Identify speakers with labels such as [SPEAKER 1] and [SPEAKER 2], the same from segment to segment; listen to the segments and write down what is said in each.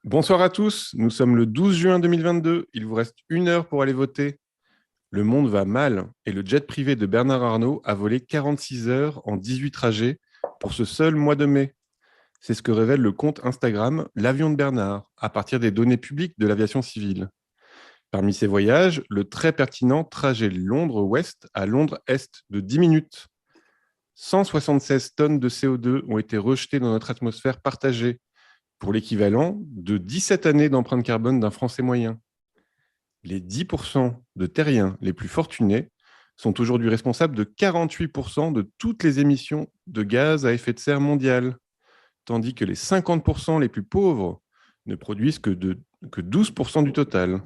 [SPEAKER 1] Bonsoir à tous, nous sommes le 12 juin 2022, il vous reste 1 heure pour aller voter. Le monde va mal et le jet privé de Bernard Arnault a volé 46 heures en 18 trajets pour ce seul mois de mai. C'est ce que révèle le compte Instagram L'avion de Bernard, à partir des données publiques de l'aviation civile. Parmi ces voyages, le très pertinent trajet Londres-Ouest à Londres-Est de 10 minutes. 176 tonnes de CO2 ont été rejetées dans notre atmosphère partagée, pour l'équivalent de 17 années d'empreinte carbone d'un Français moyen. Les 10% de terriens les plus fortunés sont aujourd'hui responsables de 48% de toutes les émissions de gaz à effet de serre mondiales, tandis que les 50% les plus pauvres ne produisent que 12% du total.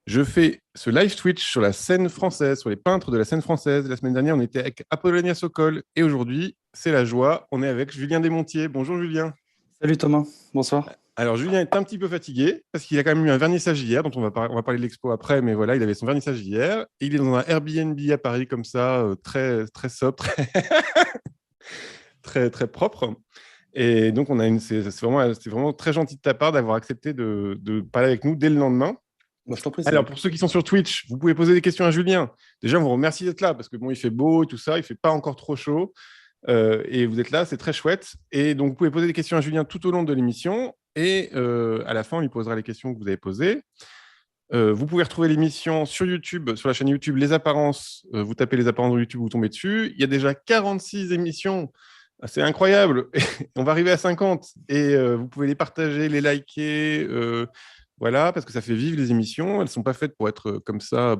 [SPEAKER 1] Je fais ce live Twitch sur la scène française, sur les peintres de la scène française. La semaine dernière, on était avec Apollonia Sokol et aujourd'hui, c'est la joie. On est avec Julien Desmontiers. Bonjour Julien.
[SPEAKER 2] Salut Thomas, bonsoir.
[SPEAKER 1] Alors, Julien est un petit peu fatigué parce qu'il a quand même eu un vernissage hier, dont on va parler de l'expo après, mais voilà, il avait son vernissage hier. Et il est dans un Airbnb à Paris comme ça, très, très sobre, très, très propre. Et donc, c'est vraiment très gentil de ta part d'avoir accepté de parler avec nous dès le lendemain.
[SPEAKER 2] Moi, je t'en prie.
[SPEAKER 1] Alors, pour ceux qui sont sur Twitch, vous pouvez poser des questions à Julien. Déjà, on vous remercie d'être là parce que bon, il fait beau et tout ça, il ne fait pas encore trop chaud. Et vous êtes là, c'est très chouette. Et donc, vous pouvez poser des questions à Julien tout au long de l'émission. Et à la fin, on lui posera les questions que vous avez posées. Vous pouvez retrouver l'émission sur YouTube, sur la chaîne YouTube Les Apparences. Vous tapez Les Apparences dans YouTube, vous tombez dessus. Il y a déjà 46 émissions. C'est incroyable. On va arriver à 50. Et vous pouvez les partager, les liker. Voilà, parce que ça fait vivre les émissions. Elles ne sont pas faites pour être comme ça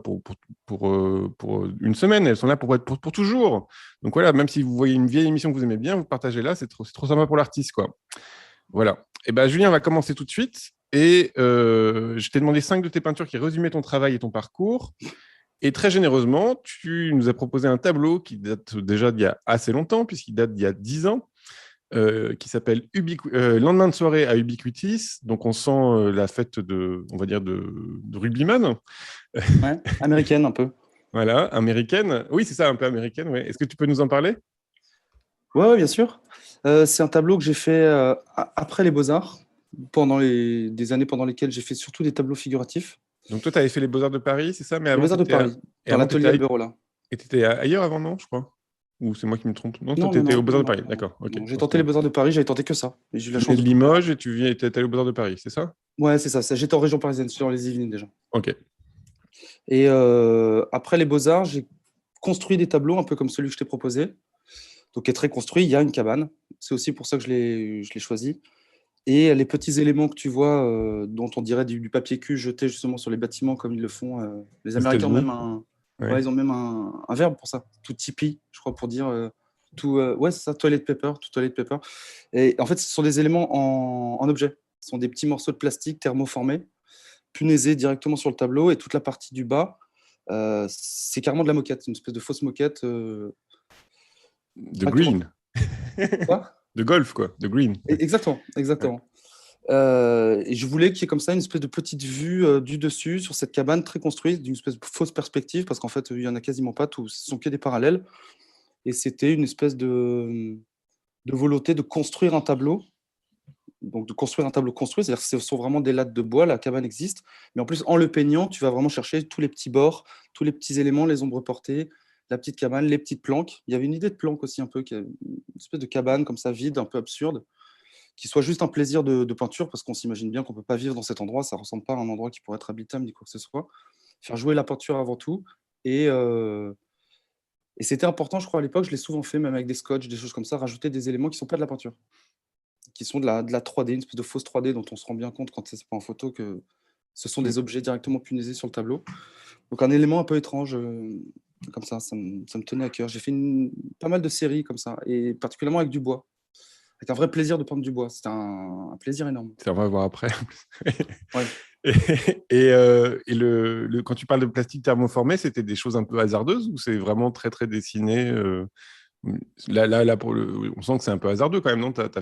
[SPEAKER 1] pour une semaine. Elles sont là pour être pour toujours. Donc voilà, même si vous voyez une vieille émission que vous aimez bien, vous partagez là. C'est trop sympa pour l'artiste, quoi. Voilà. Et ben Julien va commencer tout de suite. Et je t'ai demandé 5 de tes peintures qui résumaient ton travail et ton parcours. Et très généreusement, tu nous as proposé un tableau qui date déjà d'il y a assez longtemps, puisqu'il date d'il y a 10 ans, qui s'appelle Lendemain de soirée à Ubiquitis. Donc, on sent la fête on va dire, de rugbyman.
[SPEAKER 2] Ouais, américaine un peu.
[SPEAKER 1] Voilà, américaine. Oui, c'est ça, un peu américaine. Ouais. Est-ce que tu peux nous en parler?
[SPEAKER 2] Ouais, bien sûr. C'est un tableau que j'ai fait après les Beaux-Arts, des années pendant lesquelles j'ai fait surtout des tableaux figuratifs.
[SPEAKER 1] Donc, toi, tu avais fait les Beaux-Arts de Paris, c'est ça? Mais
[SPEAKER 2] Les
[SPEAKER 1] avant,
[SPEAKER 2] Beaux-Arts de Paris, dans l'atelier Alberola.
[SPEAKER 1] Et tu étais ailleurs avant, non, je crois? Ou c'est moi qui me trompe? Non, toi,
[SPEAKER 2] Non,
[SPEAKER 1] tu
[SPEAKER 2] non,
[SPEAKER 1] étais
[SPEAKER 2] non,
[SPEAKER 1] aux Beaux-Arts de
[SPEAKER 2] non,
[SPEAKER 1] Paris.
[SPEAKER 2] non.
[SPEAKER 1] D'accord. Ok.
[SPEAKER 2] Non, j'ai tenté les Beaux-Arts de Paris, j'avais tenté que ça. Et j'ai eu la
[SPEAKER 1] Tu venais
[SPEAKER 2] chance
[SPEAKER 1] de
[SPEAKER 2] de trouver.
[SPEAKER 1] Limoges et tu étais allé aux Beaux-Arts de Paris, c'est ça?
[SPEAKER 2] Ouais, c'est ça. J'étais en région parisienne, sur les Yvelines déjà.
[SPEAKER 1] Ok.
[SPEAKER 2] Et après les Beaux-Arts, j'ai construit des tableaux un peu comme celui que je t'ai proposé. Donc, qui est très construit. Il y a une cabane. C'est aussi pour ça que je l'ai choisi. Et les petits éléments que tu vois, dont on dirait du papier cul jeté justement sur les bâtiments comme ils le font. Les
[SPEAKER 1] Aux
[SPEAKER 2] Américains ont
[SPEAKER 1] États-Unis?
[SPEAKER 2] même
[SPEAKER 1] Ouais.
[SPEAKER 2] ils ont même un verbe pour ça. To tippy, je crois, pour dire ouais, c'est ça, toilet paper, to toilet paper. Et en fait, ce sont des éléments en objet. Ce sont des petits morceaux de plastique thermoformés, punaisés directement sur le tableau. Et toute la partie du bas, c'est carrément de la moquette, une espèce de fausse moquette.
[SPEAKER 1] De
[SPEAKER 2] Directement.
[SPEAKER 1] green.
[SPEAKER 2] Quoi?
[SPEAKER 1] De golf, quoi. De green.
[SPEAKER 2] Exactement, exactement. Ouais. Et je voulais qu'il y ait comme ça une espèce de petite vue du dessus sur cette cabane très construite, d'une espèce de fausse perspective, parce qu'en fait, il n'y en a quasiment pas, ce sont que des parallèles. Et c'était une espèce de volonté de construire un tableau, donc de construire un tableau construit, c'est-à-dire que ce sont vraiment des lattes de bois, la cabane existe, mais en plus, en le peignant, tu vas vraiment chercher tous les petits bords, tous les petits éléments, les ombres portées, la petite cabane, les petites planques. Il y avait une idée de planque aussi un peu, une espèce de cabane comme ça, vide, un peu absurde, qui soit juste un plaisir de peinture, parce qu'on s'imagine bien qu'on ne peut pas vivre dans cet endroit, ça ne ressemble pas à un endroit qui pourrait être habitable ni quoi que ce soit. Faire jouer la peinture avant tout. Et c'était important, je crois, à l'époque, je l'ai souvent fait, même avec des scotch, des choses comme ça, rajouter des éléments qui ne sont pas de la peinture, qui sont de la 3D, une espèce de fausse 3D dont on se rend bien compte quand c'est pas en photo que ce sont des objets directement punaisés sur le tableau. Donc un élément un peu étrange, comme ça me tenait à cœur. J'ai fait pas mal de séries comme ça, et particulièrement avec du bois. Avec un vrai plaisir de peindre du bois. C'était un plaisir énorme.
[SPEAKER 1] Ça, on va voir après.
[SPEAKER 2] Ouais.
[SPEAKER 1] Quand tu parles de plastique thermoformé, c'était des choses un peu hasardeuses ou c'est vraiment très, très dessiné Là on sent que c'est un peu hasardeux quand même, non? C'est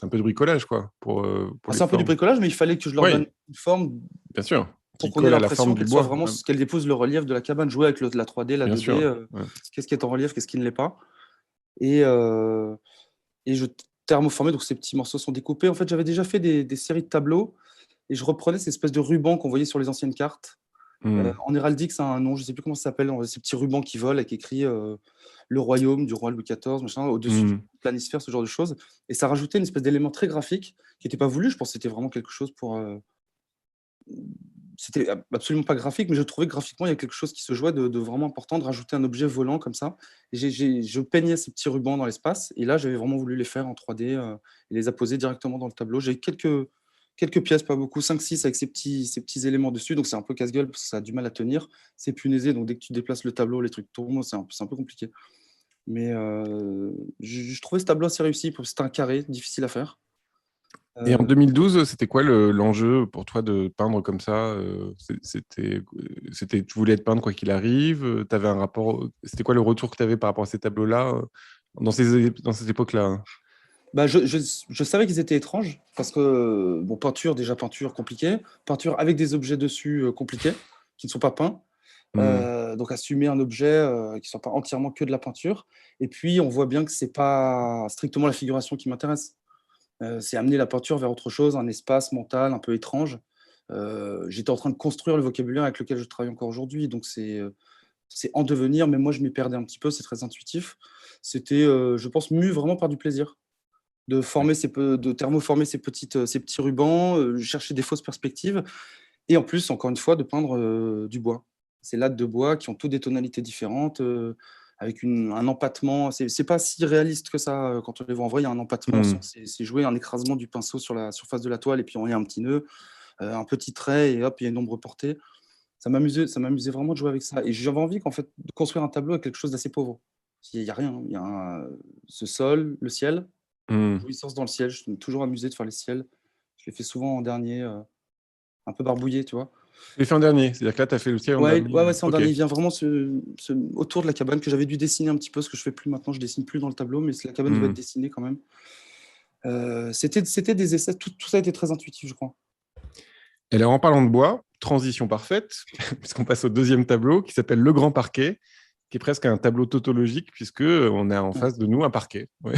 [SPEAKER 1] un peu de bricolage, quoi, pour les
[SPEAKER 2] C'est un peu du
[SPEAKER 1] formes.
[SPEAKER 2] bricolage, mais il fallait que je leur
[SPEAKER 1] Oui,
[SPEAKER 2] donne une forme
[SPEAKER 1] bien sûr,
[SPEAKER 2] pour
[SPEAKER 1] qui
[SPEAKER 2] qu'on ait
[SPEAKER 1] colle à la forme
[SPEAKER 2] l'impression
[SPEAKER 1] du
[SPEAKER 2] qu'elle soit
[SPEAKER 1] bois.
[SPEAKER 2] vraiment,
[SPEAKER 1] Ouais,
[SPEAKER 2] qu'elle épouse le relief de la cabane, jouer avec la 3D, la
[SPEAKER 1] bien
[SPEAKER 2] 2D,
[SPEAKER 1] sûr. Ouais.
[SPEAKER 2] qu'est-ce qui est en relief, qu'est-ce qui ne l'est pas. Et je thermoformés, donc ces petits morceaux sont découpés. En fait, j'avais déjà fait des séries de tableaux et je reprenais ces espèces de rubans qu'on voyait sur les anciennes cartes. En héraldique, ça a un nom, je ne sais plus comment ça s'appelle, ces petits rubans qui volent avec écrit le royaume du roi Louis XIV, machin, au-dessus du planisphère, ce genre de choses. Et ça rajoutait une espèce d'élément très graphique qui n'était pas voulu. Je pense que c'était vraiment quelque chose pour. C'était absolument pas graphique, mais je trouvais que graphiquement, il y a quelque chose qui se jouait de vraiment important, de rajouter un objet volant comme ça. Et je peignais ces petits rubans dans l'espace. Et là, j'avais vraiment voulu les faire en 3D et les apposer directement dans le tableau. J'ai quelques pièces, pas beaucoup, 5-6 avec ces petits éléments dessus. Donc, c'est un peu casse-gueule parce que ça a du mal à tenir. C'est punaisé. Donc, dès que tu déplaces le tableau, les trucs tournent. C'est un peu compliqué. Mais je trouvais ce tableau assez réussi. C'était un carré, difficile à faire.
[SPEAKER 1] Et en 2012, c'était quoi l'enjeu pour toi de peindre comme ça? Tu voulais être peindre quoi qu'il arrive? T'avais un rapport. C'était quoi le retour que tu avais par rapport à ces tableaux-là dans cette époque-là?
[SPEAKER 2] Bah, je savais qu'ils étaient étranges parce que, bon, peinture compliquée, peinture avec des objets dessus compliqués qui ne sont pas peints. Donc, assumer un objet qui ne soit pas entièrement que de la peinture. Et puis, on voit bien que ce n'est pas strictement la figuration qui m'intéresse. C'est amener la peinture vers autre chose, un espace mental un peu étrange. J'étais en train de construire le vocabulaire avec lequel je travaille encore aujourd'hui. Donc, c'est en devenir, mais moi, je m'y perdais un petit peu, c'est très intuitif. C'était, je pense, mu vraiment par du plaisir de thermoformer ces petits rubans, chercher des fausses perspectives et en plus, encore une fois, de peindre du bois. Ces lattes de bois qui ont toutes des tonalités différentes, avec un empattement. C'est pas si réaliste que ça quand on les voit en vrai. Il y a un empattement, c'est jouer un écrasement du pinceau sur la surface de la toile et puis il y a un petit nœud, un petit trait et hop, il y a une ombre portée. Ça m'amusait vraiment de jouer avec ça et j'avais envie qu'en fait, de construire un tableau avec quelque chose d'assez pauvre. Il y a rien, il y a ce sol, le ciel, jouissance dans le ciel. Je suis toujours amusé de faire les ciels. Je les fais souvent en dernier, un peu barbouillé, tu vois?
[SPEAKER 1] Tu l'as fait en dernier, c'est-à-dire que là, tu as fait le ciel en
[SPEAKER 2] Ouais,
[SPEAKER 1] dernier.
[SPEAKER 2] ouais, ouais, c'est en
[SPEAKER 1] Ok.
[SPEAKER 2] dernier. Il vient vraiment autour de la cabane que j'avais dû dessiner un petit peu, ce que je fais plus maintenant. Je dessine plus dans le tableau, mais la cabane devait être dessinée quand même. C'était des essais. Tout ça a été très intuitif, je crois.
[SPEAKER 1] Et alors, en parlant de bois, transition parfaite, puisqu'on passe au deuxième tableau qui s'appelle Le Grand Parquet, qui est presque un tableau tautologique, puisqu'on a en face de nous un parquet. Ouais.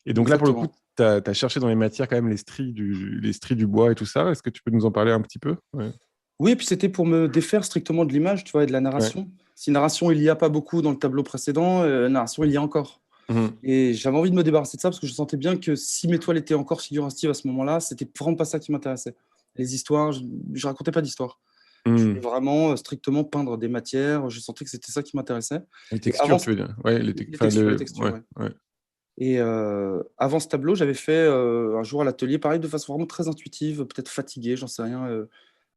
[SPEAKER 1] Et donc là, pour le coup,
[SPEAKER 2] Exactement.
[SPEAKER 1] tu as cherché dans les matières quand même les stries du bois et tout ça. Est-ce que tu peux nous en parler un petit peu? Ouais.
[SPEAKER 2] Oui, et puis c'était pour me défaire strictement de l'image, tu vois, et de la
[SPEAKER 1] Ouais.
[SPEAKER 2] narration. Si narration, il n'y a pas beaucoup dans le tableau précédent, narration, il y a encore. Et j'avais envie de me débarrasser de ça parce que je sentais bien que si mes toiles étaient encore figuratives à ce moment-là, c'était vraiment pas ça qui m'intéressait. Les histoires, je racontais pas d'histoire. Je voulais vraiment strictement peindre des matières. Je sentais que c'était ça qui m'intéressait.
[SPEAKER 1] Les
[SPEAKER 2] Et avant
[SPEAKER 1] textures, tu veux dire? Ouais,
[SPEAKER 2] les textures, les textures,
[SPEAKER 1] ouais,
[SPEAKER 2] ouais.
[SPEAKER 1] ouais.
[SPEAKER 2] Et avant ce tableau, j'avais fait un jour à l'atelier, pareil, de façon vraiment très intuitive, peut-être fatiguée, j'en sais rien.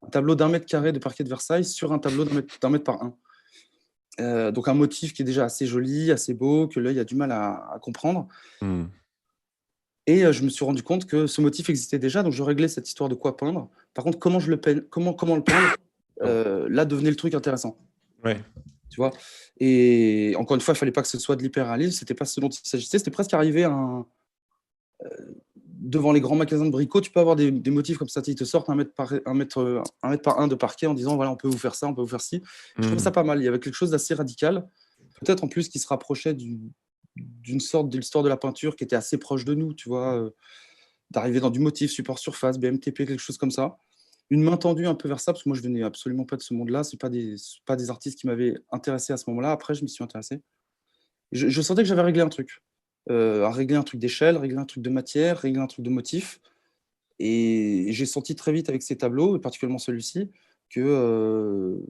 [SPEAKER 2] Un tableau d'1 mètre carré de parquet de Versailles sur un tableau d'un mètre par un. Donc un motif qui est déjà assez joli, assez beau, que l'œil a du mal à comprendre. Et je me suis rendu compte que ce motif existait déjà, donc je réglais cette histoire de quoi peindre. Par contre, comment je le peins, comment le peindre, là devenait le truc intéressant.
[SPEAKER 1] Ouais.
[SPEAKER 2] Tu vois. Et encore une fois, il fallait pas que ce soit de l'hyperréalisme, c'était pas ce dont il s'agissait, c'était presque arrivé devant les grands magasins de bricots, tu peux avoir des motifs comme ça, ils te sortent 1 mètre par 1 de parquet en disant voilà, on peut vous faire ça, on peut vous faire ci. Je trouvais ça pas mal, il y avait quelque chose d'assez radical, peut-être en plus qui se rapprochait d'une sorte de l'histoire de la peinture qui était assez proche de nous, tu vois, d'arriver dans du motif, support surface, BMTP, quelque chose comme ça. Une main tendue un peu vers ça, parce que moi je venais absolument pas de ce monde-là, c'est pas des artistes qui m'avaient intéressé à ce moment-là. Après, je m'y suis intéressé. Je sentais que j'avais réglé un truc. À régler un truc d'échelle, régler un truc de matière, régler un truc de motif. Et j'ai senti très vite avec ces tableaux, et particulièrement celui-ci, que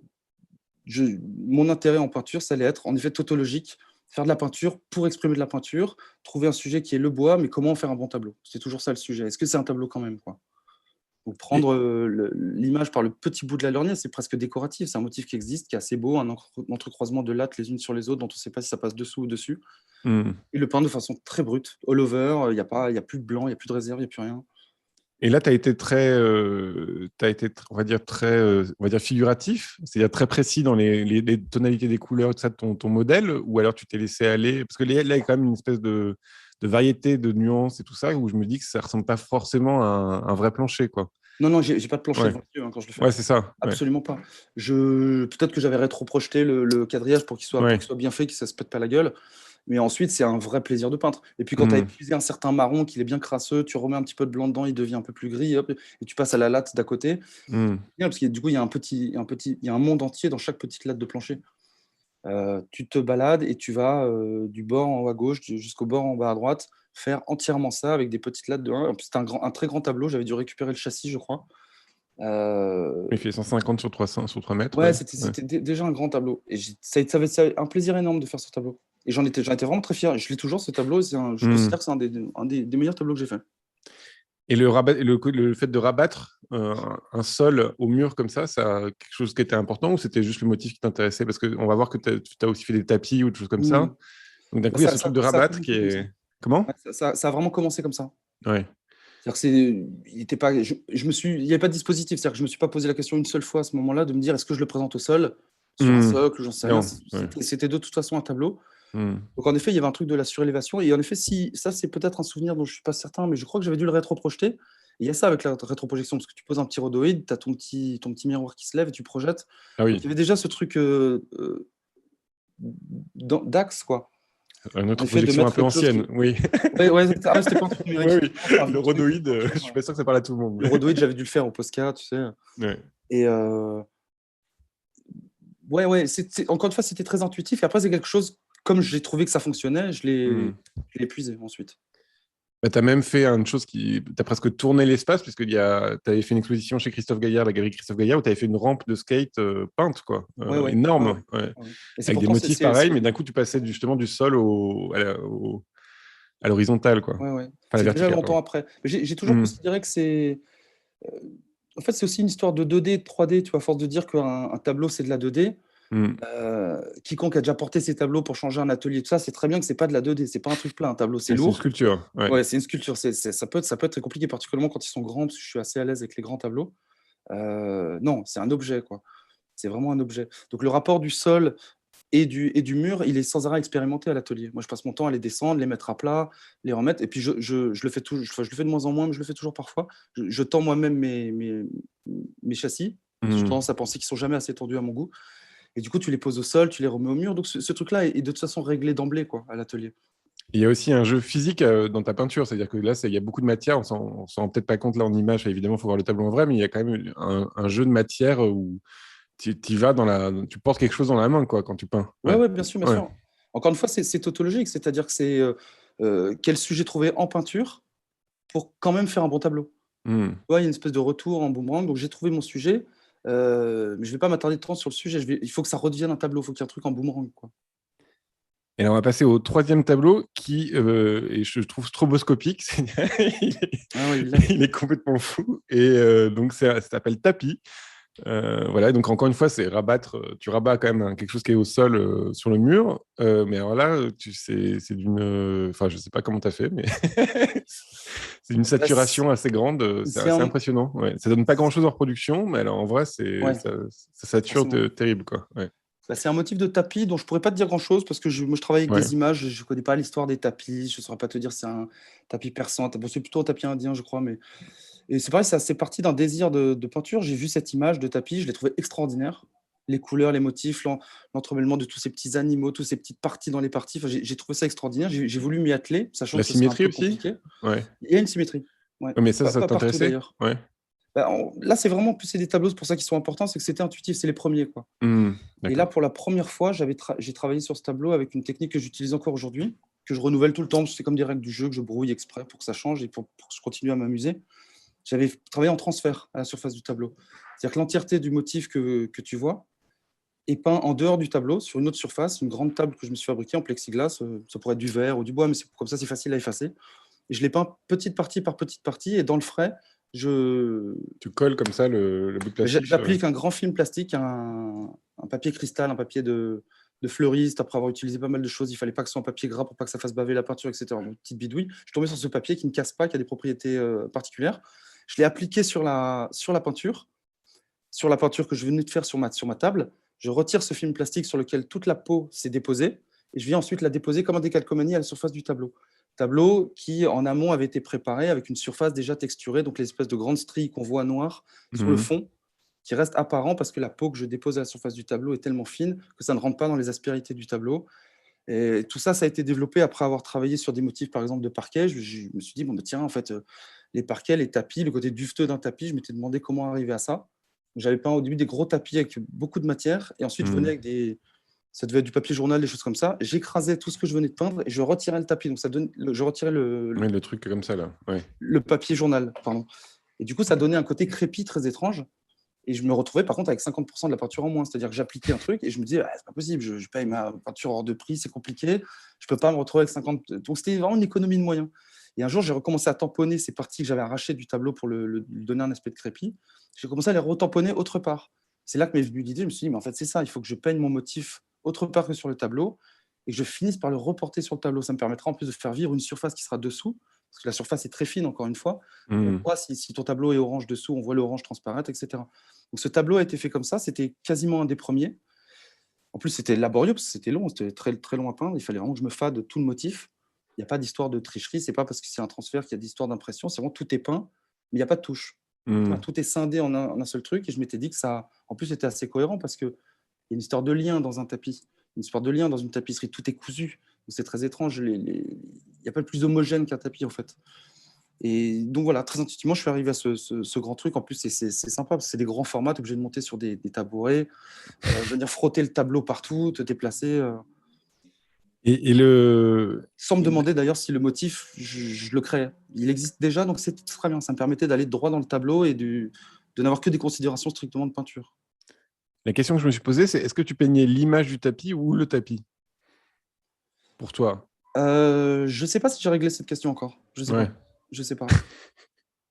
[SPEAKER 2] mon intérêt en peinture, ça allait être en effet tautologique, faire de la peinture pour exprimer de la peinture, trouver un sujet qui est le bois, mais comment faire un bon tableau? C'est toujours ça le sujet. Est-ce que c'est un tableau quand même, quoi? Ou
[SPEAKER 1] Et,
[SPEAKER 2] prendre l'image par le petit bout de la lorgnette, c'est presque décoratif. C'est un motif qui existe, qui est assez beau, un entrecroisement de lattes les unes sur les autres, dont on ne sait pas si ça passe dessous ou dessus. Et le peindre de façon très brute, all over, il y a plus de blanc, il n'y a plus de réserve, il n'y a plus rien.
[SPEAKER 1] et là, tu as été on va dire on va dire figuratif, c'est-à-dire très précis dans les tonalités des couleurs, tout ça, de ton modèle, ou alors tu t'es laissé aller, parce que là, il y a quand même une espèce de variété de nuances et tout ça, où je me dis que ça ressemble pas forcément à un vrai plancher, quoi.
[SPEAKER 2] Non, non, j'ai pas de plancher
[SPEAKER 1] Ouais,
[SPEAKER 2] devant les yeux quand je le fais.
[SPEAKER 1] ouais, c'est ça. Ouais,
[SPEAKER 2] Absolument pas. Peut-être que j'avais rétro-projeté le quadrillage pour qu'il soit
[SPEAKER 1] ouais.
[SPEAKER 2] bien fait, que ça se pète pas la gueule. Mais ensuite, c'est un vrai plaisir de peindre. Et puis, quand tu as
[SPEAKER 1] Hmm.
[SPEAKER 2] épuisé un certain marron, qu'il est bien crasseux, tu remets un petit peu de blanc dedans, il devient un peu plus gris, hop, et tu passes à la latte d'à côté.
[SPEAKER 1] Hmm.
[SPEAKER 2] Bien, parce que du coup, il y a il y a un monde entier dans chaque petite latte de plancher. Tu te balades et tu vas du bord en haut à gauche jusqu'au bord en bas à droite, faire entièrement ça avec des petites lattes de 1. En plus, c'était un très grand tableau. J'avais dû récupérer le châssis, je crois.
[SPEAKER 1] Il fait 150 sur 300, sur 3 mètres.
[SPEAKER 2] Ouais,
[SPEAKER 1] Ouais.
[SPEAKER 2] c'était
[SPEAKER 1] Ouais.
[SPEAKER 2] déjà un grand tableau. Et ça avait un plaisir énorme de faire ce tableau. Et j'en étais vraiment très fier. Je l'ai toujours, ce tableau. Je
[SPEAKER 1] Hmm.
[SPEAKER 2] considère que c'est des meilleurs tableaux que j'ai fait.
[SPEAKER 1] Et le fait de rabattre un sol au mur comme ça a quelque chose qui était important ou c'était juste le motif qui t'intéressait? Parce qu'on va voir que tu as aussi fait des tapis ou des choses comme
[SPEAKER 2] Hmm.
[SPEAKER 1] ça. Donc d'un
[SPEAKER 2] Bah,
[SPEAKER 1] coup, il y a ce truc de
[SPEAKER 2] ça a
[SPEAKER 1] rabattre qui
[SPEAKER 2] commencé comme ça.
[SPEAKER 1] est... Comment?
[SPEAKER 2] Ouais, ça a vraiment commencé comme ça.
[SPEAKER 1] Ouais.
[SPEAKER 2] C'est-à-dire que il était pas, il n'y avait pas de dispositif. C'est-à-dire que je me suis pas posé la question une seule fois à ce moment-là de me dire est-ce que je le présente au sol, sur un
[SPEAKER 1] Hmm.
[SPEAKER 2] socle, j'en sais rien.
[SPEAKER 1] Non. Ouais.
[SPEAKER 2] C'était de toute façon un tableau.
[SPEAKER 1] Hmm.
[SPEAKER 2] Donc en effet, il y avait un truc de la surélévation. Et en effet, si ça c'est peut-être un souvenir dont je suis pas certain, mais je crois que j'avais dû le rétroprojeter. Et il y a ça avec la rétroprojection, parce que tu poses un petit rhodoïde, tu as ton petit miroir qui se lève et tu projettes.
[SPEAKER 1] Ah
[SPEAKER 2] Donc
[SPEAKER 1] oui,
[SPEAKER 2] il y avait déjà ce truc d'axe, quoi.
[SPEAKER 1] une
[SPEAKER 2] En
[SPEAKER 1] autre
[SPEAKER 2] effet, de
[SPEAKER 1] projection un
[SPEAKER 2] mettre
[SPEAKER 1] peu
[SPEAKER 2] quelque chose
[SPEAKER 1] ancienne,
[SPEAKER 2] qui.
[SPEAKER 1] oui.
[SPEAKER 2] Ouais, ouais, c'était pas un truc
[SPEAKER 1] Oui,
[SPEAKER 2] numérique.
[SPEAKER 1] oui.
[SPEAKER 2] Non, c'était un
[SPEAKER 1] Le
[SPEAKER 2] vieux truc.
[SPEAKER 1] rhodoïde, je
[SPEAKER 2] Franchement,
[SPEAKER 1] suis pas sûr que ça parle à tout le monde.
[SPEAKER 2] le rhodoïde, j'avais dû le faire au Posca, tu sais.
[SPEAKER 1] Ouais.
[SPEAKER 2] Et ouais, ouais, encore une fois, c'était très intuitif. Et après, c'est quelque chose, comme j'ai trouvé que ça fonctionnait,
[SPEAKER 1] Hmm.
[SPEAKER 2] je l'ai épuisé ensuite.
[SPEAKER 1] Bah, tu as même fait une chose qui. Tu as presque tourné l'espace, puisque tu avais fait une exposition chez Christophe Gaillard, la galerie Christophe Gaillard, où tu avais fait une rampe de skate peinte, quoi.
[SPEAKER 2] Ouais, ouais, ouais, ouais,
[SPEAKER 1] Énorme, ouais.
[SPEAKER 2] ouais. Et c'est
[SPEAKER 1] Avec des
[SPEAKER 2] pourtant,
[SPEAKER 1] motifs pareils, mais d'un coup, tu passais justement du sol à l'horizontale, quoi.
[SPEAKER 2] ouais, ouais.
[SPEAKER 1] Enfin, à la
[SPEAKER 2] C'est déjà
[SPEAKER 1] verticale,
[SPEAKER 2] longtemps
[SPEAKER 1] pardon.
[SPEAKER 2] après. Mais j'ai toujours
[SPEAKER 1] Hmm.
[SPEAKER 2] considéré que euh, en fait, c'est aussi une histoire de 2D, de 3D. Tu vois, à force de dire qu'un tableau, c'est de la 2D.
[SPEAKER 1] Hmm.
[SPEAKER 2] Quiconque a déjà porté ses tableaux pour changer un atelier, tout ça, c'est très bien que c'est pas de la 2D, c'est pas un truc plat. Un tableau, c'est
[SPEAKER 1] Et c'est une
[SPEAKER 2] lourd.
[SPEAKER 1] sculpture, ouais.
[SPEAKER 2] Ouais, c'est une sculpture. Ça peut être très compliqué, particulièrement quand ils sont grands, parce que je suis assez à l'aise avec les grands tableaux. Non, c'est un objet, quoi. C'est vraiment un objet. Donc le rapport du sol et du mur, il est sans arrêt expérimenté à l'atelier. Moi, je passe mon temps à les descendre, les mettre à plat, les remettre. Et puis je le fais enfin, je le fais de moins en moins, mais je le fais toujours parfois. Je tends moi-même mes châssis. J'ai
[SPEAKER 1] Hmm.
[SPEAKER 2] tendance à penser qu'ils sont jamais assez tendus à mon goût. Et du coup, tu les poses au sol, tu les remets au mur. Donc ce truc-là est de toute façon réglé d'emblée, quoi, à l'atelier.
[SPEAKER 1] Il y a aussi un jeu physique dans ta peinture, c'est-à-dire que là, il y a beaucoup de matière, on s'en rend peut-être pas compte là en image, évidemment, il faut voir le tableau en vrai, mais il y a quand même un jeu de matière où tu vas tu portes quelque chose dans la main, quoi, quand tu peins.
[SPEAKER 2] Ouais,
[SPEAKER 1] Ouais.
[SPEAKER 2] ouais, bien sûr, bien
[SPEAKER 1] Ouais.
[SPEAKER 2] sûr. Encore une fois, c'est tautologique, c'est-à-dire que c'est quel sujet trouver en peinture pour quand même faire un bon tableau.
[SPEAKER 1] Hmm.
[SPEAKER 2] Tu vois, il y a une espèce de retour en boomerang. Donc, j'ai trouvé mon sujet, mais je vais pas m'attarder trop sur le sujet. Il faut que ça redevienne un tableau. Il faut qu'il y ait un truc en boomerang, quoi.
[SPEAKER 1] Et là, on va passer au troisième tableau qui, et je trouve stroboscopique. il, est,
[SPEAKER 2] Ah ouais, il l'est.
[SPEAKER 1] il est complètement fou. Et donc, ça s'appelle Tapis. Voilà, donc encore une fois, c'est rabattre. Tu rabats quand même quelque chose qui est au sol sur le mur. Mais alors là, c'est d'une. Enfin, je sais pas comment tu as fait, mais c'est d'une
[SPEAKER 2] Bah,
[SPEAKER 1] saturation assez grande. C'est
[SPEAKER 2] c'est
[SPEAKER 1] assez
[SPEAKER 2] un.
[SPEAKER 1] impressionnant. Ouais. Ça donne pas grand-chose en reproduction, mais alors en vrai,
[SPEAKER 2] Ouais,
[SPEAKER 1] ça sature
[SPEAKER 2] forcément.
[SPEAKER 1] terrible, quoi. Ouais.
[SPEAKER 2] Bah, c'est un motif de tapis dont je pourrais pas te dire grand-chose parce que moi, je travaille avec
[SPEAKER 1] Ouais.
[SPEAKER 2] des images. Je connais pas l'histoire des tapis. Je saurais pas te dire si c'est un tapis persan. Bon, c'est plutôt un tapis indien, je crois. Mais. Et c'est pareil, c'est parti d'un désir de peinture. J'ai vu cette image de tapis, je l'ai trouvé extraordinaire. Les couleurs, les motifs, l'entremêlement de tous ces petits animaux, toutes ces petites parties dans les parties. Enfin, j'ai trouvé ça extraordinaire. J'ai voulu m'y atteler, sachant
[SPEAKER 1] La
[SPEAKER 2] que ce serait un
[SPEAKER 1] symétrie
[SPEAKER 2] peu
[SPEAKER 1] aussi?
[SPEAKER 2] compliqué.
[SPEAKER 1] Ouais.
[SPEAKER 2] Il y a une symétrie. Ouais.
[SPEAKER 1] Ouais, mais ça
[SPEAKER 2] Pas partout
[SPEAKER 1] t'intéressait?
[SPEAKER 2] d'ailleurs.
[SPEAKER 1] Ouais.
[SPEAKER 2] Bah, là, c'est vraiment plus c'est des tableaux, c'est pour ça qu'ils sont importants, c'est que c'était intuitif, c'est les premiers, quoi.
[SPEAKER 1] Hmm,
[SPEAKER 2] Et là,
[SPEAKER 1] d'accord.
[SPEAKER 2] pour la première fois, j'ai travaillé sur ce tableau avec une technique que j'utilise encore aujourd'hui, que je renouvelle tout le temps. C'est comme des règles du jeu que je brouille exprès pour que ça change et pour que je continue à m'amuser. J'avais travaillé en transfert à la surface du tableau. C'est-à-dire que l'entièreté du motif que tu vois est peint en dehors du tableau, sur une autre surface, une grande table que je me suis fabriquée en plexiglas. Ça pourrait être du verre ou du bois, mais comme ça, c'est facile à effacer. Et je l'ai peint petite partie par petite partie. Et dans le frais,
[SPEAKER 1] Tu colles comme ça le bout de plastique sur.
[SPEAKER 2] j'applique un grand film plastique, un papier cristal, un papier de fleuriste. Après avoir utilisé pas mal de choses, il fallait pas que ce soit un papier gras pour pas que ça fasse baver la peinture, etc. Une petite bidouille. Je suis tombé sur ce papier qui ne casse pas, qui a des propriétés particulières. Je l'ai appliqué sur la peinture que je venais de faire sur ma table. Je retire ce film plastique sur lequel toute la peau s'est déposée et je viens ensuite la déposer comme un décalcomanie à la surface du tableau. Tableau qui, en amont, avait été préparé avec une surface déjà texturée, donc les espèces de grandes stries qu'on voit noires sur le
[SPEAKER 1] Mhm.
[SPEAKER 2] fond, qui restent apparents parce que la peau que je dépose à la surface du tableau est tellement fine que ça ne rentre pas dans les aspérités du tableau. Et tout ça, ça a été développé après avoir travaillé sur des motifs, par exemple, de parquet. Je me suis dit, bon, bah, tiens, en fait, les parquets, les tapis, le côté duveteux d'un tapis, je m'étais demandé comment arriver à ça. J'avais peint au début des gros tapis avec beaucoup de matière, et ensuite je venais
[SPEAKER 1] Hmm.
[SPEAKER 2] avec ça devait être du papier journal, des choses comme ça. J'écrasais tout ce que je venais de peindre et je retirais le tapis. Donc je retirais
[SPEAKER 1] Oui, le truc comme ça, là. Ouais.
[SPEAKER 2] le papier journal, pardon. Et du coup, ça donnait un côté crépi très étrange. Et je me retrouvais par contre avec 50% de la peinture en moins. C'est-à-dire que j'appliquais un truc et je me disais, ah, c'est pas possible, je paye ma peinture hors de prix, c'est compliqué, je peux pas me retrouver avec 50. Donc c'était vraiment une économie de moyens. Et un jour, j'ai recommencé à tamponner ces parties que j'avais arrachées du tableau pour lui donner un aspect de crépi. J'ai commencé à les retamponner autre part. C'est là que m'est venue l'idée, je me suis dit, mais en fait, c'est ça, il faut que je peigne mon motif autre part que sur le tableau et que je finisse par le reporter sur le tableau. Ça me permettra en plus de faire vivre une surface qui sera dessous, parce que la surface est très fine, encore une fois. On
[SPEAKER 1] Hmm.
[SPEAKER 2] voit si ton tableau est orange dessous, on voit l'orange transparaître, etc. Donc ce tableau a été fait comme ça, c'était quasiment un des premiers. En plus, c'était laborieux parce que c'était long, c'était très, très long à peindre. Il fallait vraiment que je me fade tout le motif. Il n'y a pas d'histoire de tricherie, c'est pas parce que c'est un transfert qu'il y a d'histoire d'impression, c'est vraiment tout est peint, mais il n'y a pas de touche.
[SPEAKER 1] Hmm.
[SPEAKER 2] Voilà, tout est scindé en un seul truc et je m'étais dit que ça, en plus, c'était assez cohérent parce qu'il y a une histoire de lien dans un tapis, une histoire de lien dans une tapisserie, tout est cousu. C'est très étrange, il n'y a pas plus homogène qu'un tapis en fait. Et donc voilà, très intuitivement, je suis arrivé à ce grand truc. En plus, c'est sympa parce que c'est des grands formats, tu es obligé de monter sur des tabourets, venir frotter le tableau partout, te déplacer,
[SPEAKER 1] Et le...
[SPEAKER 2] sans me demander d'ailleurs si le motif, je le crée. Il existe déjà, donc c'est très bien. Ça me permettait d'aller droit dans le tableau et de n'avoir que des considérations strictement de peinture.
[SPEAKER 1] La question que je me suis posée, c'est est-ce que tu peignais l'image du tapis ou le tapis pour toi?
[SPEAKER 2] Je ne sais pas si j'ai réglé cette question encore. Je ne sais
[SPEAKER 1] Ouais.
[SPEAKER 2] pas. Je sais pas.